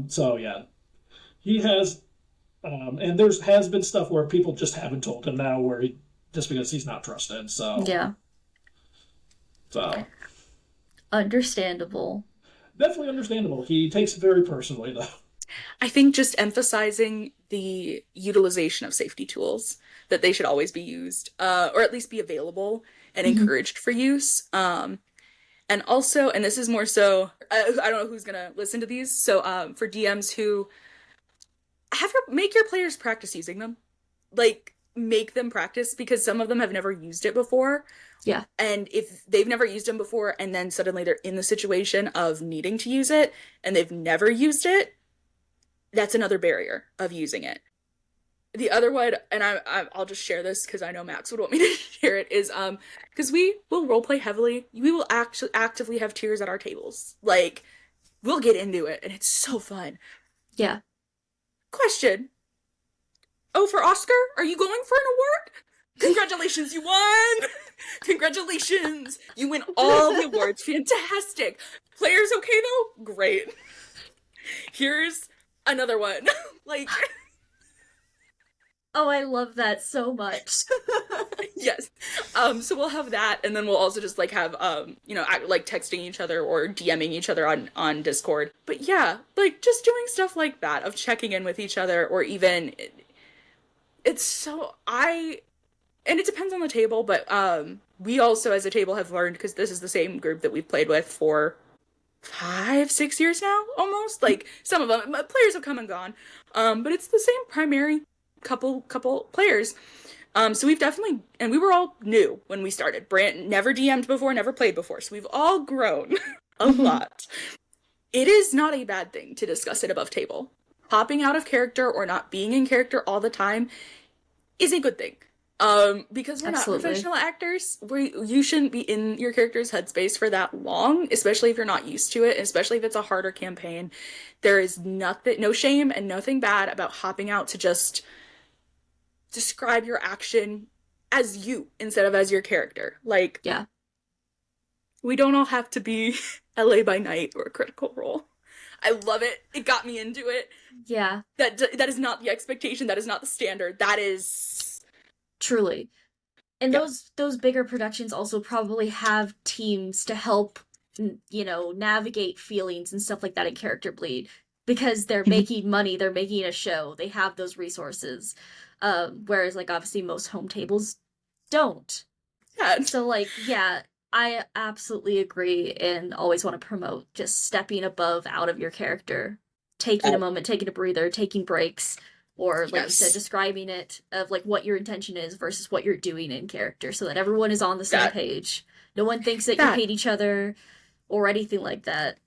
So yeah, he has, and has been stuff where people just haven't told him now, just because he's not trusted. So Yeah. so Understandable. definitely understandable. He takes it very personally, though. I think just emphasizing the utilization of safety tools, that they should always be used, or at least be available and encouraged for use. And also, and this is more so, I don't know who's gonna listen to these, so for DMs who make your players practice using them. Like, make them practice, because some of them have never used it before. Yeah. And if they've never used them before, and then suddenly they're in the situation of needing to use it, and they've never used it, that's another barrier of using it. The other one, and I'll just share this because I know Max would want me to share it, is because we will roleplay heavily. We will actively have tears at our tables. Like, we'll get into it, and it's so fun. Yeah. Question. Oh, for Oscar? Are you going for an award? Congratulations, you won! Congratulations! You win all the awards. Fantastic. Players okay, though? Great. Here's another one. Like... Oh, I love that so much. Yes. So we'll have that, and then we'll also just like have like texting each other or DMing each other on Discord. But yeah, like just doing stuff like that of checking in with each other, or even and it depends on the table, but we also as a table have learned, because this is the same group that we've played with for 5-6 years now, almost. Like some of them players have come and gone, but it's the same primary couple players. So we've definitely, and we were all new when we started. Brant never DM'd before, never played before, so we've all grown a lot. It is not a bad thing to discuss it above table. Popping out of character or not being in character all the time is a good thing. Because we're Absolutely. not professional actors, you shouldn't be in your character's headspace for that long, especially if you're not used to it, especially if it's a harder campaign. There is no shame and nothing bad about hopping out to just describe your action as you instead of as your character. Like, Yeah. we don't all have to be LA by Night or Critical Role. I love it. It got me into it. Yeah. That is not the expectation. That is not the standard. That is... Truly. And Yeah. those bigger productions also probably have teams to help, navigate feelings and stuff like that in character bleed, because they're making money, they're making a show, they have those resources. Whereas like obviously most home tables don't. Yeah. So, like, yeah, I absolutely agree and always want to promote just stepping above out of your character, taking a moment, taking a breather, taking breaks, or, like you said, describing it of, like, what your intention is versus what you're doing in character so that everyone is on the same page. No one thinks that you hate each other or anything like that.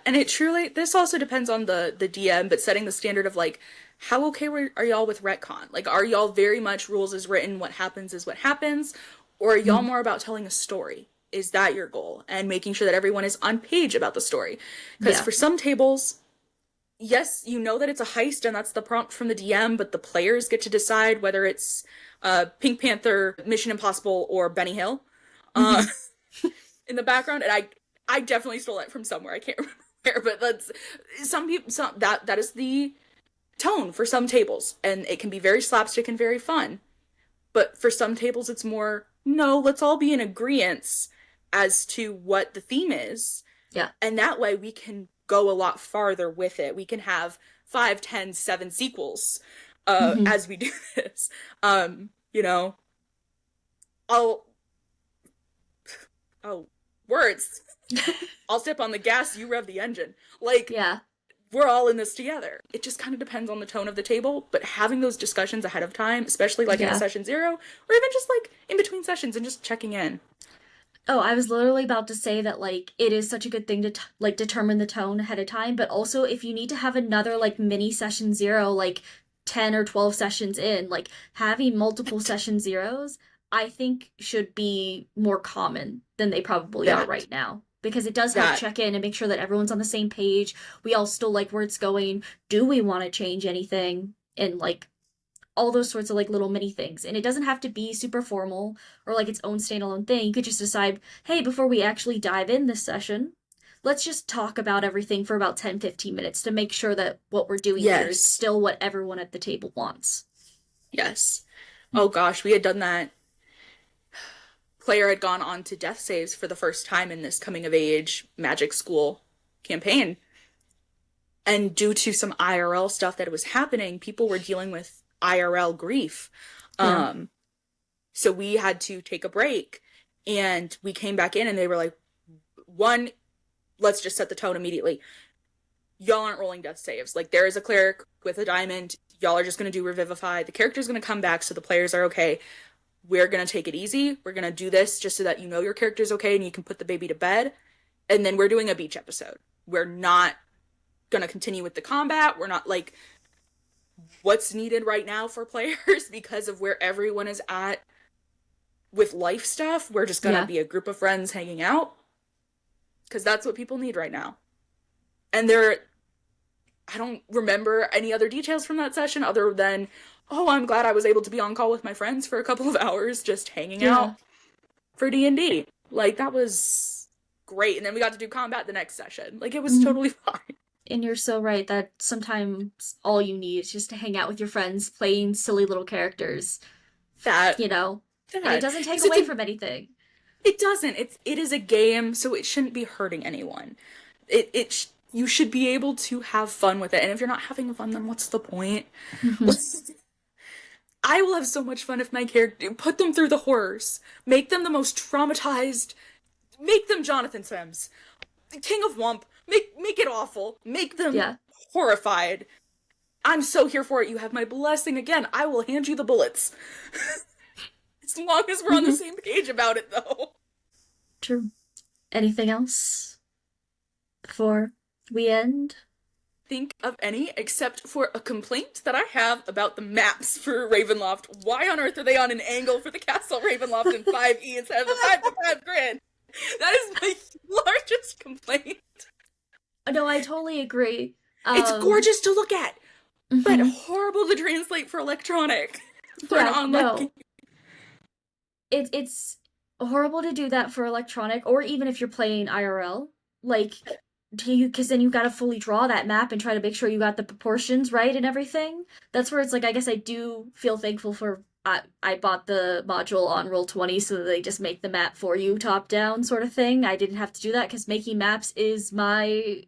And it truly, this also depends on the DM, but setting the standard of, like, how okay are y'all with retcon? Like, are y'all very much rules is written, what happens is what happens? Or are y'all more about telling a story? Is that your goal? And making sure that everyone is on page about the story. Because for some tables, yes, you know that it's a heist and that's the prompt from the DM, but the players get to decide whether it's Pink Panther, Mission Impossible, or Benny Hill in the background. And I definitely stole that from somewhere. I can't remember where, but that's that is the tone for some tables, and it can be very slapstick and very fun. But for some tables, it's more, no, let's all be in agreement as to what the theme is. Yeah. And that way we can go a lot farther with it. We can have 5, 10, 7 sequels as we do this. You know, words. I'll step on the gas, you rev the engine. Like, yeah, we're all in this together. It just kind of depends on the tone of the table, but having those discussions ahead of time, especially like in a session 0, or even just like in between sessions and just checking in. Oh, I was literally about to say that, like, it is such a good thing to, like, determine the tone ahead of time, but also if you need to have another, like, mini session 0, like, 10 or 12 sessions in, like, having multiple session 0s, I think should be more common than they probably are right now. Because it does help check in and make sure that everyone's on the same page. We all still like where it's going. Do we want to change anything? And, like, all those sorts of, like, little mini things. And it doesn't have to be super formal or, like, its own standalone thing. You could just decide, hey, before we actually dive in this session, let's just talk about everything for about 10, 15 minutes to make sure that what we're doing here is still what everyone at the table wants. Yes. Oh gosh, we had done that. Player had gone on to death saves for the first time in this coming of age magic school campaign. And due to some IRL stuff that was happening, people were dealing with IRL grief. So we had to take a break, and we came back in and they were like, 1, let's just set the tone immediately. Y'all aren't rolling death saves. Like, there is a cleric with a diamond. Y'all are just going to do revivify. The character's going to come back so the players are okay. We're going to take it easy. We're going to do this just so that you know your character's okay and you can put the baby to bed. And then we're doing a beach episode. We're not going to continue with the combat. We're not, like, what's needed right now for players because of where everyone is at with life stuff. We're just going to be a group of friends hanging out because that's what people need right now. And I don't remember any other details from that session other than, oh, I'm glad I was able to be on call with my friends for a couple of hours just hanging out for D&D. Like, that was great. And then we got to do combat the next session. Like, it was totally fine. And you're so right that sometimes all you need is just to hang out with your friends playing silly little characters. You know? And it doesn't take away from anything. It doesn't. It is a game, so it shouldn't be hurting anyone. You should be able to have fun with it. And if you're not having fun, then what's the point? I will have so much fun if my character, put them through the horrors, make them the most traumatized, make them Jonathan Sims, King of Wump, make it awful, make them horrified. I'm so here for it. You have my blessing again. I will hand you the bullets. As long as we're on the same page about it, though. True. Anything else before we end? Think of any except for a complaint that I have about the maps for Ravenloft. Why on earth are they on an angle for the castle Ravenloft in 5e instead of the 5 grid? That is my largest complaint. No, I totally agree. It's gorgeous to look at, but horrible to translate for electronic. For an online game. It's horrible to do that for electronic, or even if you're playing IRL. Like, because then you gotta fully draw that map and try to make sure you got the proportions right and everything. That's where it's like, I guess I do feel thankful for, I bought the module on Roll20 so that they just make the map for you top down sort of thing. I didn't have to do that because making maps is my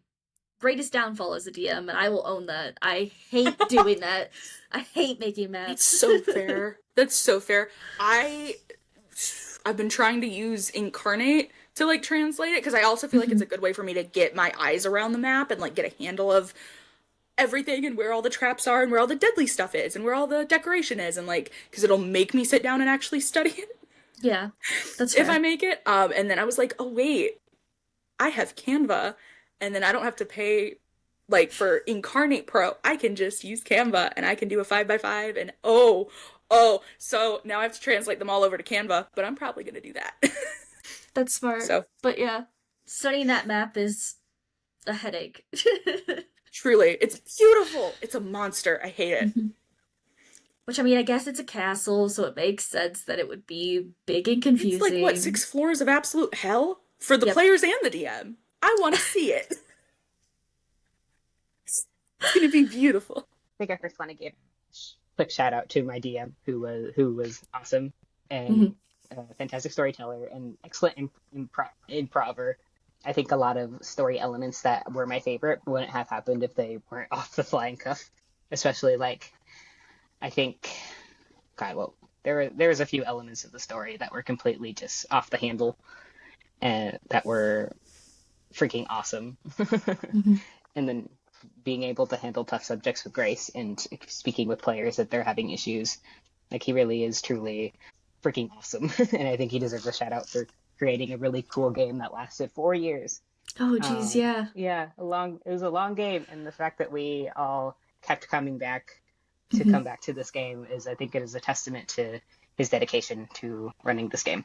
greatest downfall as a DM, and I will own that. I hate doing that. I hate making maps. That's so fair. That's so fair. I've been trying to use Incarnate to like translate it, because I also feel like it's a good way for me to get my eyes around the map and like get a handle of everything and where all the traps are and where all the deadly stuff is and where all the decoration is, and like, because it'll make me sit down and actually study it. Yeah, that's fair. If I make it. And then I was like, oh wait, I have Canva, and then I don't have to pay like for Incarnate Pro. I can just use Canva and I can do a 5x5, and so now I have to translate them all over to Canva, but I'm probably gonna do that. That's smart. So, but yeah, studying that map is a headache. truly, it's beautiful. It's a monster. I hate it. Which, I mean, I guess it's a castle, so it makes sense that it would be big and confusing. It's like, what, 6 floors of absolute hell? For the players and the DM. I want to see it. It's going to be beautiful. I think I first want to give a quick shout out to my DM, who was awesome and a fantastic storyteller and excellent improver. I think a lot of story elements that were my favorite wouldn't have happened if they weren't off the flying cuff. Especially, like, I think, God, well, there was a few elements of the story that were completely just off the handle and that were freaking awesome. And then being able to handle tough subjects with grace and speaking with players that they're having issues. Like, he really is truly freaking awesome. And I think he deserves a shout out for creating a really cool game that lasted 4 years. Oh, geez, yeah. Yeah, it was a long game. And the fact that we all kept coming back to come back to this game I think it is a testament to his dedication to running this game.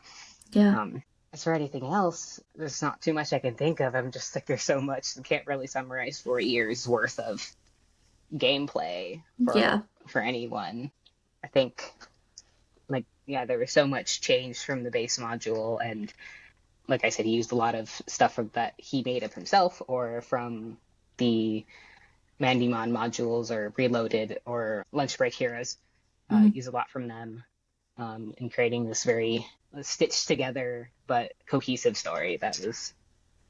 Yeah. As for anything else, there's not too much I can think of. I'm just like, there's so much. I can't really summarize 4 years worth of gameplay for anyone. I think, like, yeah, there was so much change from the base module, and like I said, he used a lot of stuff that he made up himself or from the Mandymon modules or Reloaded or Lunch Break Heroes. Use a lot from them in creating this very stitched together but cohesive story that was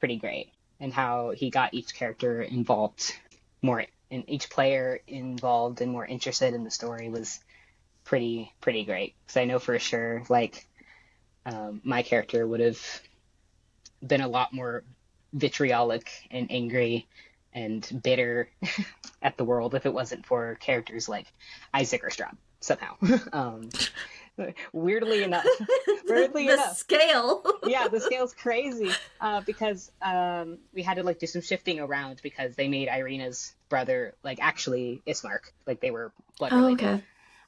pretty great. And how he got each character involved more, and each player involved and more interested in the story was pretty great. Because I know for sure, like, my character would have been a lot more vitriolic and angry and bitter at the world if it wasn't for characters like Isaac or Strahd, somehow. Weirdly enough. The scale. Yeah, the scale's crazy. Because we had to like do some shifting around because they made Ireena's brother like actually Ismark. Like, they were blood related. Okay.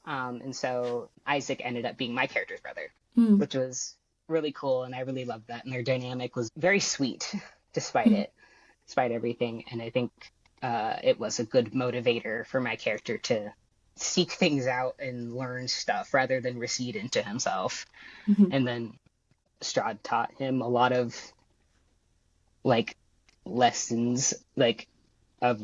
And so Isaac ended up being my character's brother, which was really cool, and I really loved that. And their dynamic was very sweet, despite everything. And I think it was a good motivator for my character to seek things out and learn stuff rather than recede into himself. And then Strahd taught him a lot of like lessons like of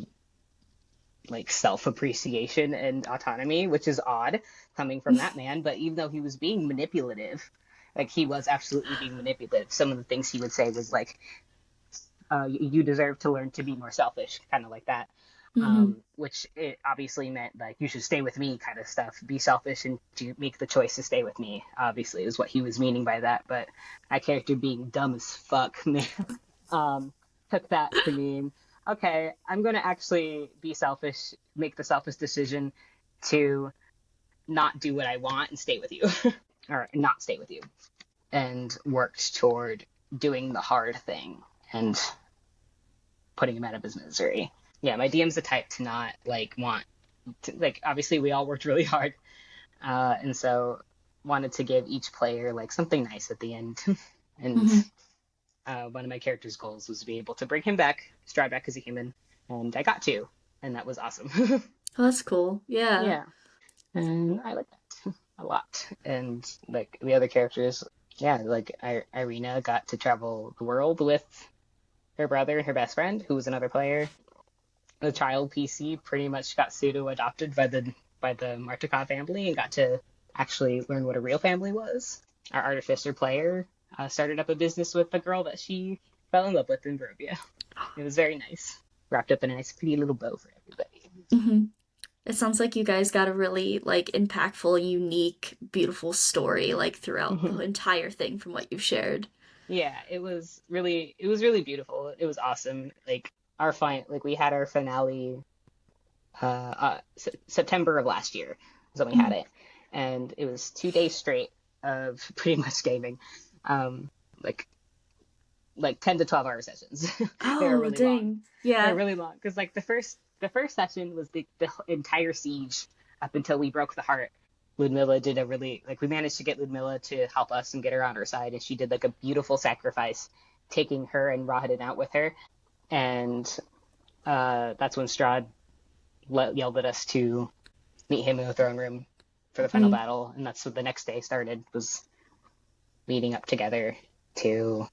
like self-appreciation and autonomy, which is odd coming from that man. But even though he was being manipulative, like, he was absolutely being manipulative. Some of the things he would say was like, you deserve to learn to be more selfish, kind of like that. Which it obviously meant like, you should stay with me kind of stuff. Be selfish and to make the choice to stay with me, obviously, is what he was meaning by that. But my character being dumb as fuck, man, took that to mean, okay, I'm going to actually be selfish, make the selfish decision to not do what I want and stay with you. Or not stay with you. And worked toward doing the hard thing and putting him out of his misery. Yeah, my DM's the type to not, like, want to, like, obviously we all worked really hard. And so wanted to give each player, like, something nice at the end. And one of my character's goals was to be able to bring him back, Strahd back as a human. And I got to. And that was awesome. Oh, that's cool. Yeah. Yeah. And I like that a lot. And, like, the other characters, yeah, like, Ireena got to travel the world with her brother and her best friend, who was another player. The child PC pretty much got pseudo-adopted by the Martikov family and got to actually learn what a real family was. Our artificer player started up a business with the girl that she fell in love with in Barovia. It was very nice. wrapped up in a nice, pretty little bow for everybody. Mm-hmm. It sounds like you guys got a really like impactful, unique, beautiful story like throughout the entire thing from what you've shared. Yeah, it was really beautiful. It was awesome. Like we had our finale September of last year is when we had it, and it was 2 days straight of pretty much gaming, um, like 10 to 12 hour sessions. They were Oh, really long. dang. They're Yeah. really long because like the first session was the entire siege up until we broke the heart. Ludmilla did a really like we managed to get Ludmilla to help us and get her on our side, and she did like a beautiful sacrifice, taking her and Rahadin out with her, and that's when Strahd yelled at us to meet him in the throne room for the final battle, and that's what the next day started, was meeting up together to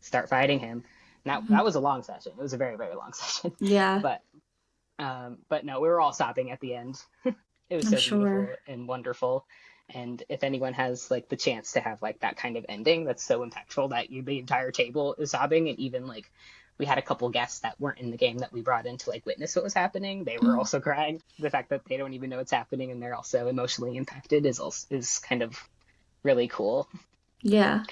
start fighting him. Now that was a long session. It was a very, very long session. Yeah, But no, we were all sobbing at the end. It was I'm so sure. beautiful and wonderful. And if anyone has like the chance to have like that kind of ending that's so impactful that the entire table is sobbing, and even like we had a couple guests that weren't in the game that we brought in to like witness what was happening. They were also crying. The fact that they don't even know what's happening and they're also emotionally impacted is kind of really cool. Yeah.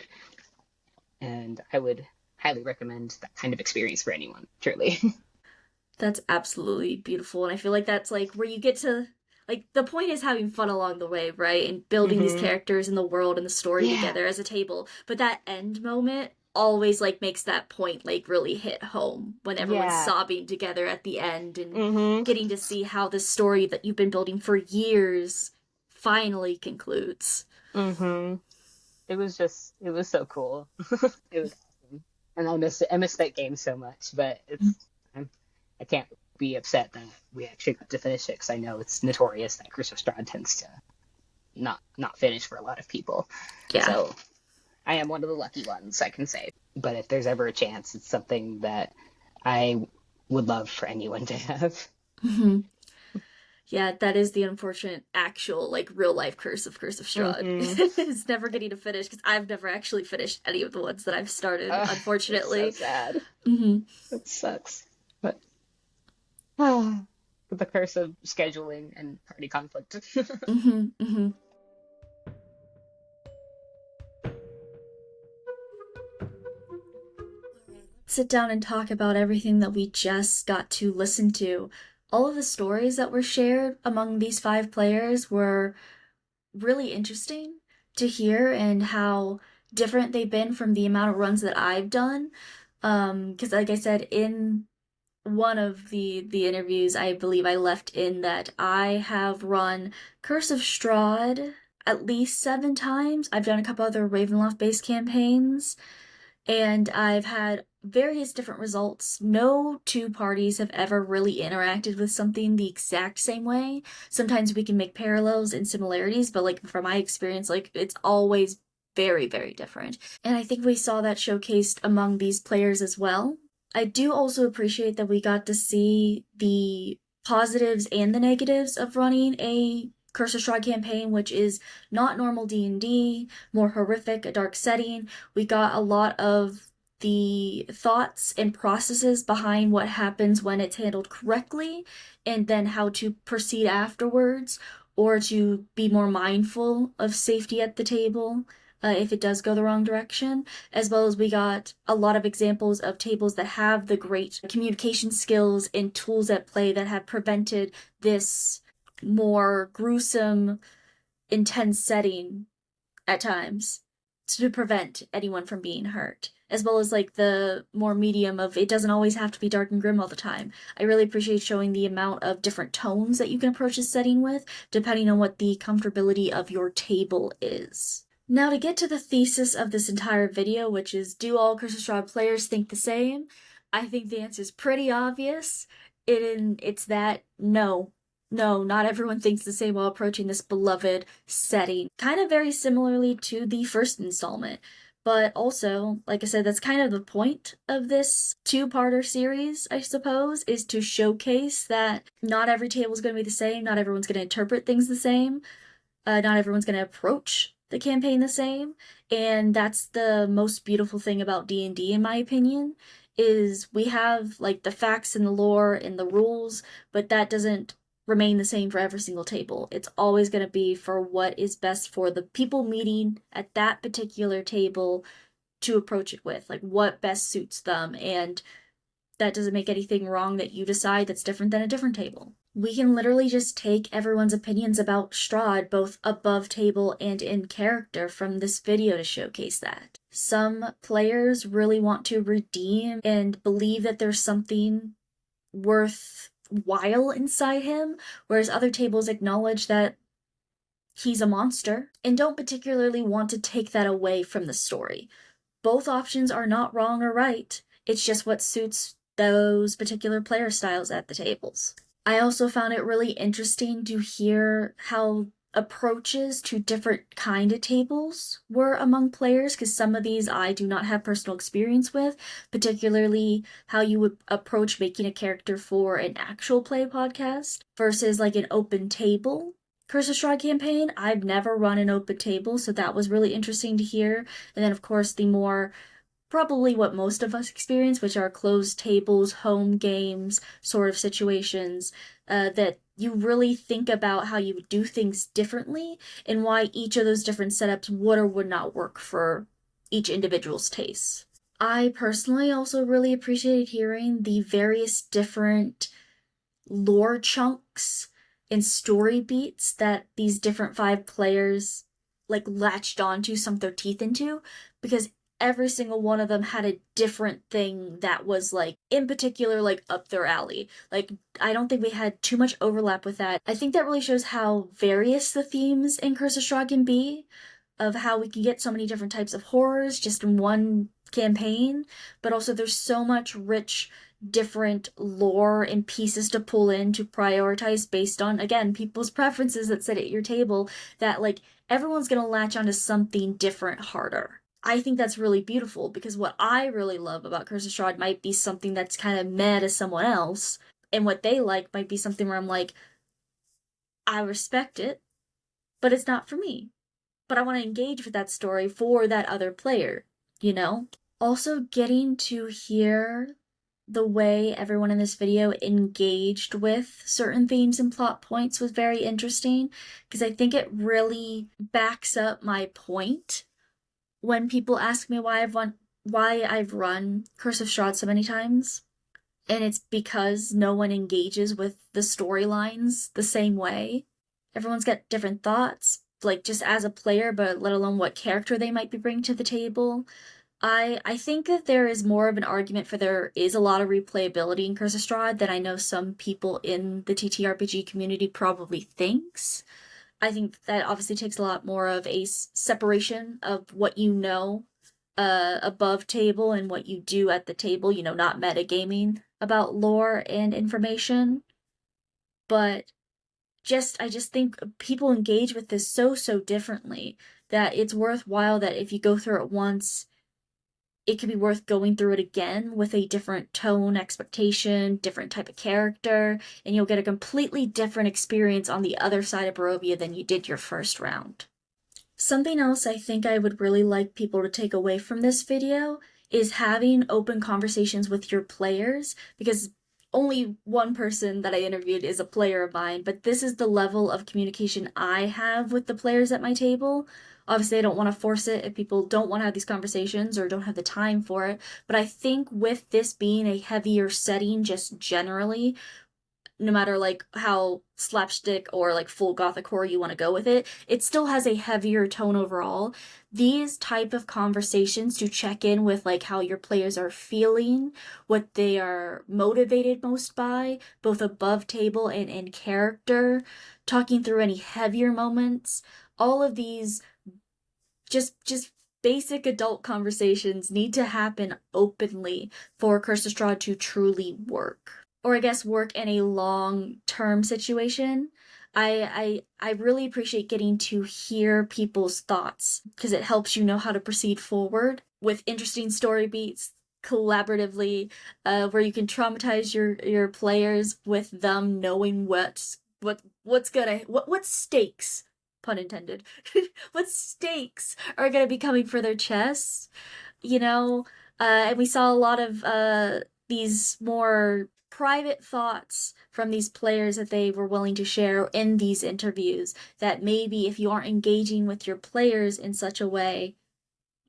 And I would highly recommend that kind of experience for anyone, truly. That's absolutely beautiful. And I feel like that's like where you get to like the point is having fun along the way, right? And building these characters and the world and the story together as a table. But that end moment always like makes that point like really hit home when everyone's sobbing together at the end and getting to see how this story that you've been building for years finally concludes. It was so cool. It was awesome. And I miss that game so much, but I can't be upset that we actually got to finish it, because I know it's notorious that Curse of Strahd tends to not finish for a lot of people. Yeah. So I am one of the lucky ones, I can say. But if there's ever a chance, it's something that I would love for anyone to have. Yeah, that is the unfortunate actual, like, real-life Curse of Strahd. It's never getting to finish, because I've never actually finished any of the ones that I've started, unfortunately. It's so sad. Mm-hmm. It sucks. But the curse of scheduling and party conflict. Sit down and talk about everything that we just got to listen to. All of the stories that were shared among these 5 players were really interesting to hear, and how different they've been from the amount of runs that I've done. Because like I said, in one of the interviews, I believe I left in that I have run Curse of Strahd at least 7 times. I've done a couple other Ravenloft-based campaigns, and I've had various different results. No 2 parties have ever really interacted with something the exact same way. Sometimes we can make parallels and similarities, but like from my experience, like it's always very, very different. And I think we saw that showcased among these players as well. I do also appreciate that we got to see the positives and the negatives of running a Curse of Strahd campaign, which is not normal D&D, more horrific, a dark setting. We got a lot of the thoughts and processes behind what happens when it's handled correctly, and then how to proceed afterwards, or to be more mindful of safety at the table if it does go the wrong direction, as well as we got a lot of examples of tables that have the great communication skills and tools at play that have prevented this more gruesome, intense setting at times to prevent anyone from being hurt, as well as like the more medium of it doesn't always have to be dark and grim all the time. I really appreciate showing the amount of different tones that you can approach this setting with, depending on what the comfortability of your table is. Now, to get to the thesis of this entire video, which is, do all Curse of Strahd players think the same? I think the answer is pretty obvious. It's that no, not everyone thinks the same while approaching this beloved setting. Kind of very similarly to the first installment. But also, like I said, that's kind of the point of this 2-parter series, I suppose, is to showcase that not every table is going to be the same, not everyone's going to interpret things the same, not everyone's going to approach the campaign the same, and that's the most beautiful thing about D&D, in my opinion, is we have like the facts and the lore and the rules, but that doesn't remain the same for every single table. It's always going to be for what is best for the people meeting at that particular table to approach it with, like what best suits them, and that doesn't make anything wrong that you decide that's different than a different table. We can literally just take everyone's opinions about Strahd, both above table and in character, from this video to showcase that. Some players really want to redeem and believe that there's something worthwhile inside him, whereas other tables acknowledge that he's a monster and don't particularly want to take that away from the story. Both options are not wrong or right. It's just what suits those particular player styles at the tables. I also found it really interesting to hear how approaches to different kind of tables were among players, because some of these I do not have personal experience with, particularly how you would approach making a character for an actual play podcast versus like an open table Curse of Strahd campaign. I've never run an open table, so that was really interesting to hear. And then of course the more probably what most of us experience, which are closed tables, home games sort of situations, that you really think about how you would do things differently and why each of those different setups would or would not work for each individual's tastes. I personally also really appreciated hearing the various different lore chunks and story beats that these different 5 players like latched onto, sunk their teeth into, because every single one of them had a different thing that was like in particular like up their alley. Like I don't think we had too much overlap with that. I think that really shows how various the themes in Curse of Strahd can be, of how we can get so many different types of horrors just in one campaign, but also there's so much rich different lore and pieces to pull in to prioritize based on, again, people's preferences that sit at your table, that like everyone's gonna latch onto something different harder. I think that's really beautiful, because what I really love about Curse of Strahd might be something that's kind of meh to someone else, and what they like might be something where I'm like, I respect it, but it's not for me. But I want to engage with that story for that other player, you know? Also, getting to hear the way everyone in this video engaged with certain themes and plot points was very interesting, because I think it really backs up my point when people ask me why I've run Curse of Strahd so many times, and it's because no one engages with the storylines the same way. Everyone's got different thoughts, like just as a player, but let alone what character they might be bringing to the table. I think that there is more of an argument for there is a lot of replayability in Curse of Strahd than I know some people in the TTRPG community probably thinks. I think that obviously takes a lot more of a separation of what you know above table and what you do at the table, you know, not metagaming about lore and information. But I just think people engage with this so differently that it's worthwhile that if you go through it once, it could be worth going through it again with a different tone, expectation, different type of character, and you'll get a completely different experience on the other side of Barovia than you did your first round. Something else I think I would really like people to take away from this video is having open conversations with your players, because only one person that I interviewed is a player of mine, but this is the level of communication I have with the players at my table. Obviously, I don't want to force it if people don't want to have these conversations or don't have the time for it, but I think with this being a heavier setting just generally, no matter like how slapstick or like full gothic horror you want to go with it, it still has a heavier tone overall. These type of conversations to check in with like how your players are feeling, what they are motivated most by, both above table and in character, talking through any heavier moments, all of these just basic adult conversations need to happen openly for Curse of Strahd to truly work. Or I guess work in a long-term situation. I really appreciate getting to hear people's thoughts, because it helps you know how to proceed forward with interesting story beats collaboratively, where you can traumatize your players with them knowing what stakes, pun intended, what stakes are gonna be coming for their chests. You know, And we saw a lot of these more private thoughts from these players that they were willing to share in these interviews, that maybe if you aren't engaging with your players in such a way,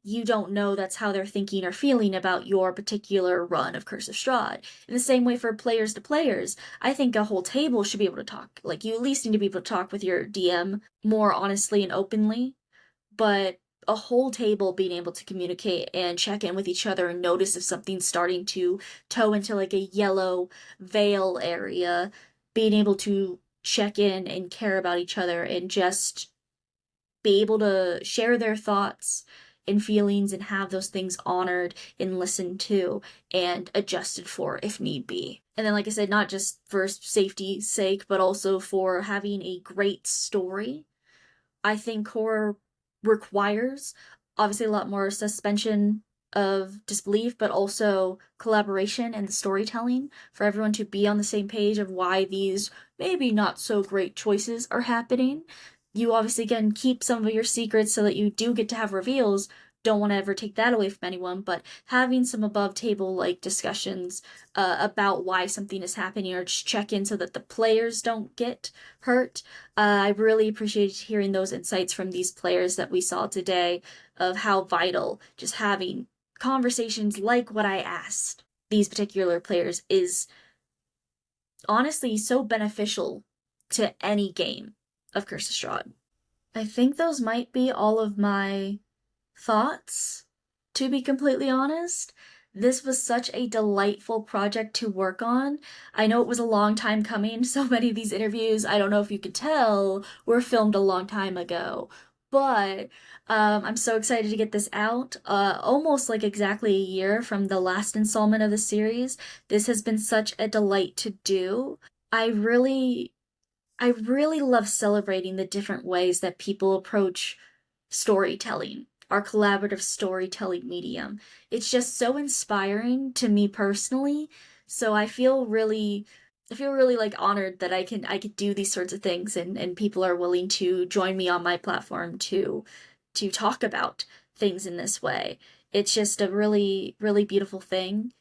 you don't know that's how they're thinking or feeling about your particular run of Curse of Strahd. In the same way for players to players, I think a whole table should be able to talk. Like, you at least need to be able to talk with your DM more honestly and openly, but a whole table being able to communicate and check in with each other and notice if something's starting to toe into like a yellow veil area, being able to check in and care about each other and just be able to share their thoughts and feelings and have those things honored and listened to and adjusted for if need be. And then, like I said, not just for safety's sake, but also for having a great story. I think horror requires obviously a lot more suspension of disbelief, but also collaboration and the storytelling for everyone to be on the same page of why these maybe not so great choices are happening. You obviously can keep some of your secrets so that you do get to have reveals. Don't want to ever take that away from anyone, but having some above table like discussions about why something is happening, or just check in so that the players don't get hurt. I really appreciated hearing those insights from these players that we saw today of how vital just having conversations like what I asked these particular players is honestly so beneficial to any game of Curse of Strahd. I think those might be all of my thoughts, to be completely honest. This was such a delightful project to work on. I know it was a long time coming. So many of these interviews, I don't know if you could tell, were filmed a long time ago. But I'm so excited to get this out. Almost like exactly a year from the last installment of the series. This has been such a delight to do. I really love celebrating the different ways that people approach storytelling, our collaborative storytelling medium. It's just so inspiring to me personally. So I feel really like honored that I could do these sorts of things, and people are willing to join me on my platform to talk about things in this way. It's just a really, really beautiful thing.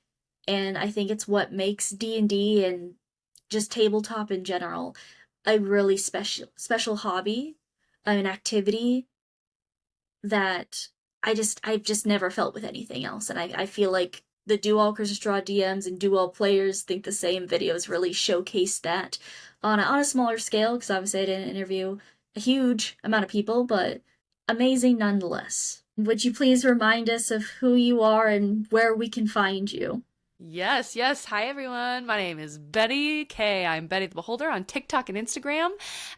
And I think it's what makes D&D and just tabletop in general a really special hobby, an activity that I've just never felt with anything else. And I feel like the Do All Curse of Strahd DMs and Do All players think the same videos really showcase that on a smaller scale, because obviously I didn't interview a huge amount of people, but amazing nonetheless. Would you please remind us of who you are and where we can find you? Yes, yes. Hi, everyone. My name is Betty K. I'm Betty the Beholder on TikTok and Instagram.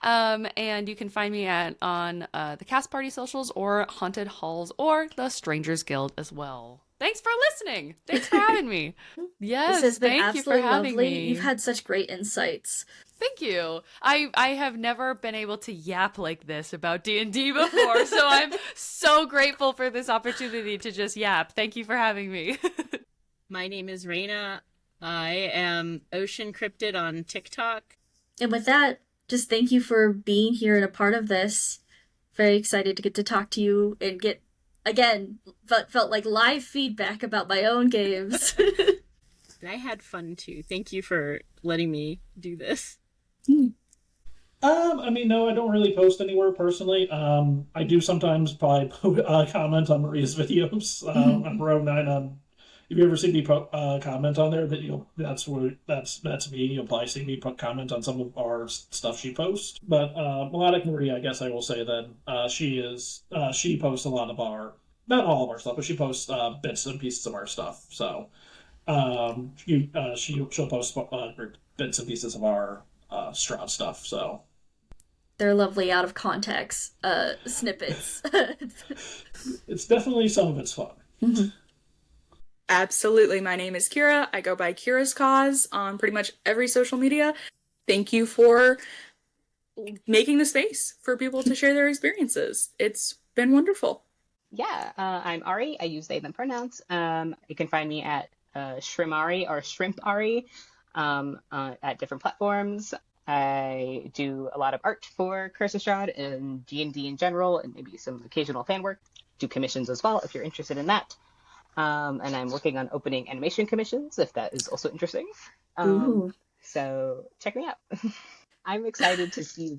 And you can find me on the Cast Party socials or Haunted Halls or the Strangers Guild as well. Thanks for listening. Thanks for having me. Yes, This has been thank you for absolutely having lovely. me. You've had such great insights. Thank you. I have never been able to yap like this about D&D before, so I'm so grateful for this opportunity to just yap. Thank you for having me. My name is Raina. I am oceancryptid on TikTok. And with that, just thank you for being here and a part of this. Very excited to get to talk to you and get, again, felt like live feedback about my own games. I had fun too. Thank you for letting me do this. I mean, no, I don't really post anywhere personally. I do sometimes probably comment on Maria's videos on Barovia 9. If you ever see me comment on there, that's me. You'll probably see me comment on some of our stuff she posts. But Melodic Maria, I guess I will say that she posts a lot of our, not all of our stuff, but she posts bits and pieces of our stuff. So she'll post bits and pieces of our Strahd stuff. So They're lovely out of context snippets. it's definitely some of it's fun. Absolutely. My name is Kira. I go by kirascos on pretty much every social media. Thank you for making the space for people to share their experiences. It's been wonderful. Yeah, I'm Ari. I use they, them pronouns. You can find me at shrimari or shrimpari at different platforms. I do a lot of art for Curse of Strahd and D&D in general, and maybe some occasional fan work. Do commissions as well if you're interested in that. And I'm working on opening animation commissions, if that is also interesting. Ooh. So check me out. I'm excited to see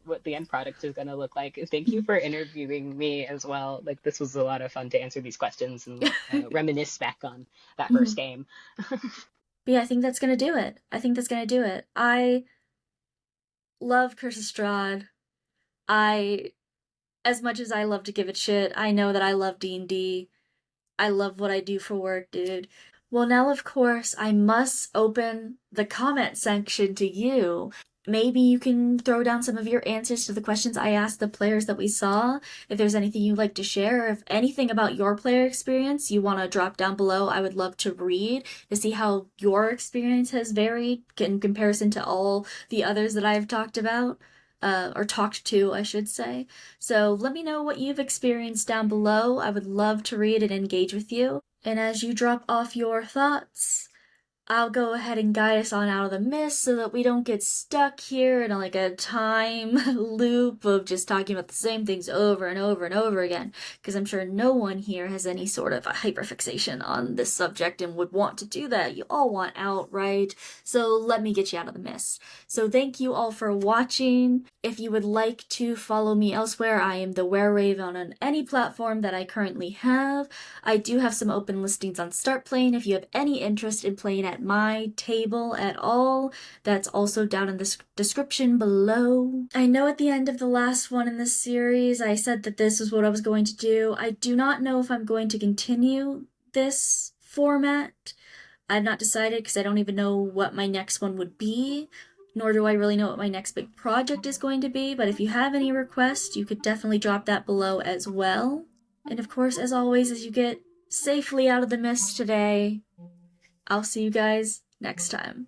what the end product is going to look like. Thank you for interviewing me as well. Like, this was a lot of fun to answer these questions and reminisce back on that first game. But yeah, I think that's gonna do it. I love Curse of Strahd. As much as I love to give it shit, I know that I love D&D. I love what I do for work, dude. Well, now, of course, I must open the comment section to you. Maybe you can throw down some of your answers to the questions I asked the players that we saw. If there's anything you'd like to share, or if anything about your player experience you want to drop down below, I would love to read to see how your experience has varied in comparison to all the others that I've talked about. Or talked to, I should say. So let me know what you've experienced down below. I would love to read and engage with you. And as you drop off your thoughts, I'll go ahead and guide us on out of the mist so that we don't get stuck here in like a time loop of just talking about the same things over and over and over again. Because I'm sure no one here has any sort of a hyperfixation on this subject and would want to do that. You all want out, right? So let me get you out of the mist. So thank you all for watching. If you would like to follow me elsewhere, I am thewereraven on any platform that I currently have. I do have some open listings on Start Playing if you have any interest in playing at my table at all. That's also down in the description below. I know at the end of the last one in this series, I said that this is what I was going to do. I do not know if I'm going to continue this format. I've not decided because I don't even know what my next one would be, nor do I really know what my next big project is going to be, but if you have any requests, you could definitely drop that below as well. And of course, as always, as you get safely out of the mist today, I'll see you guys next time.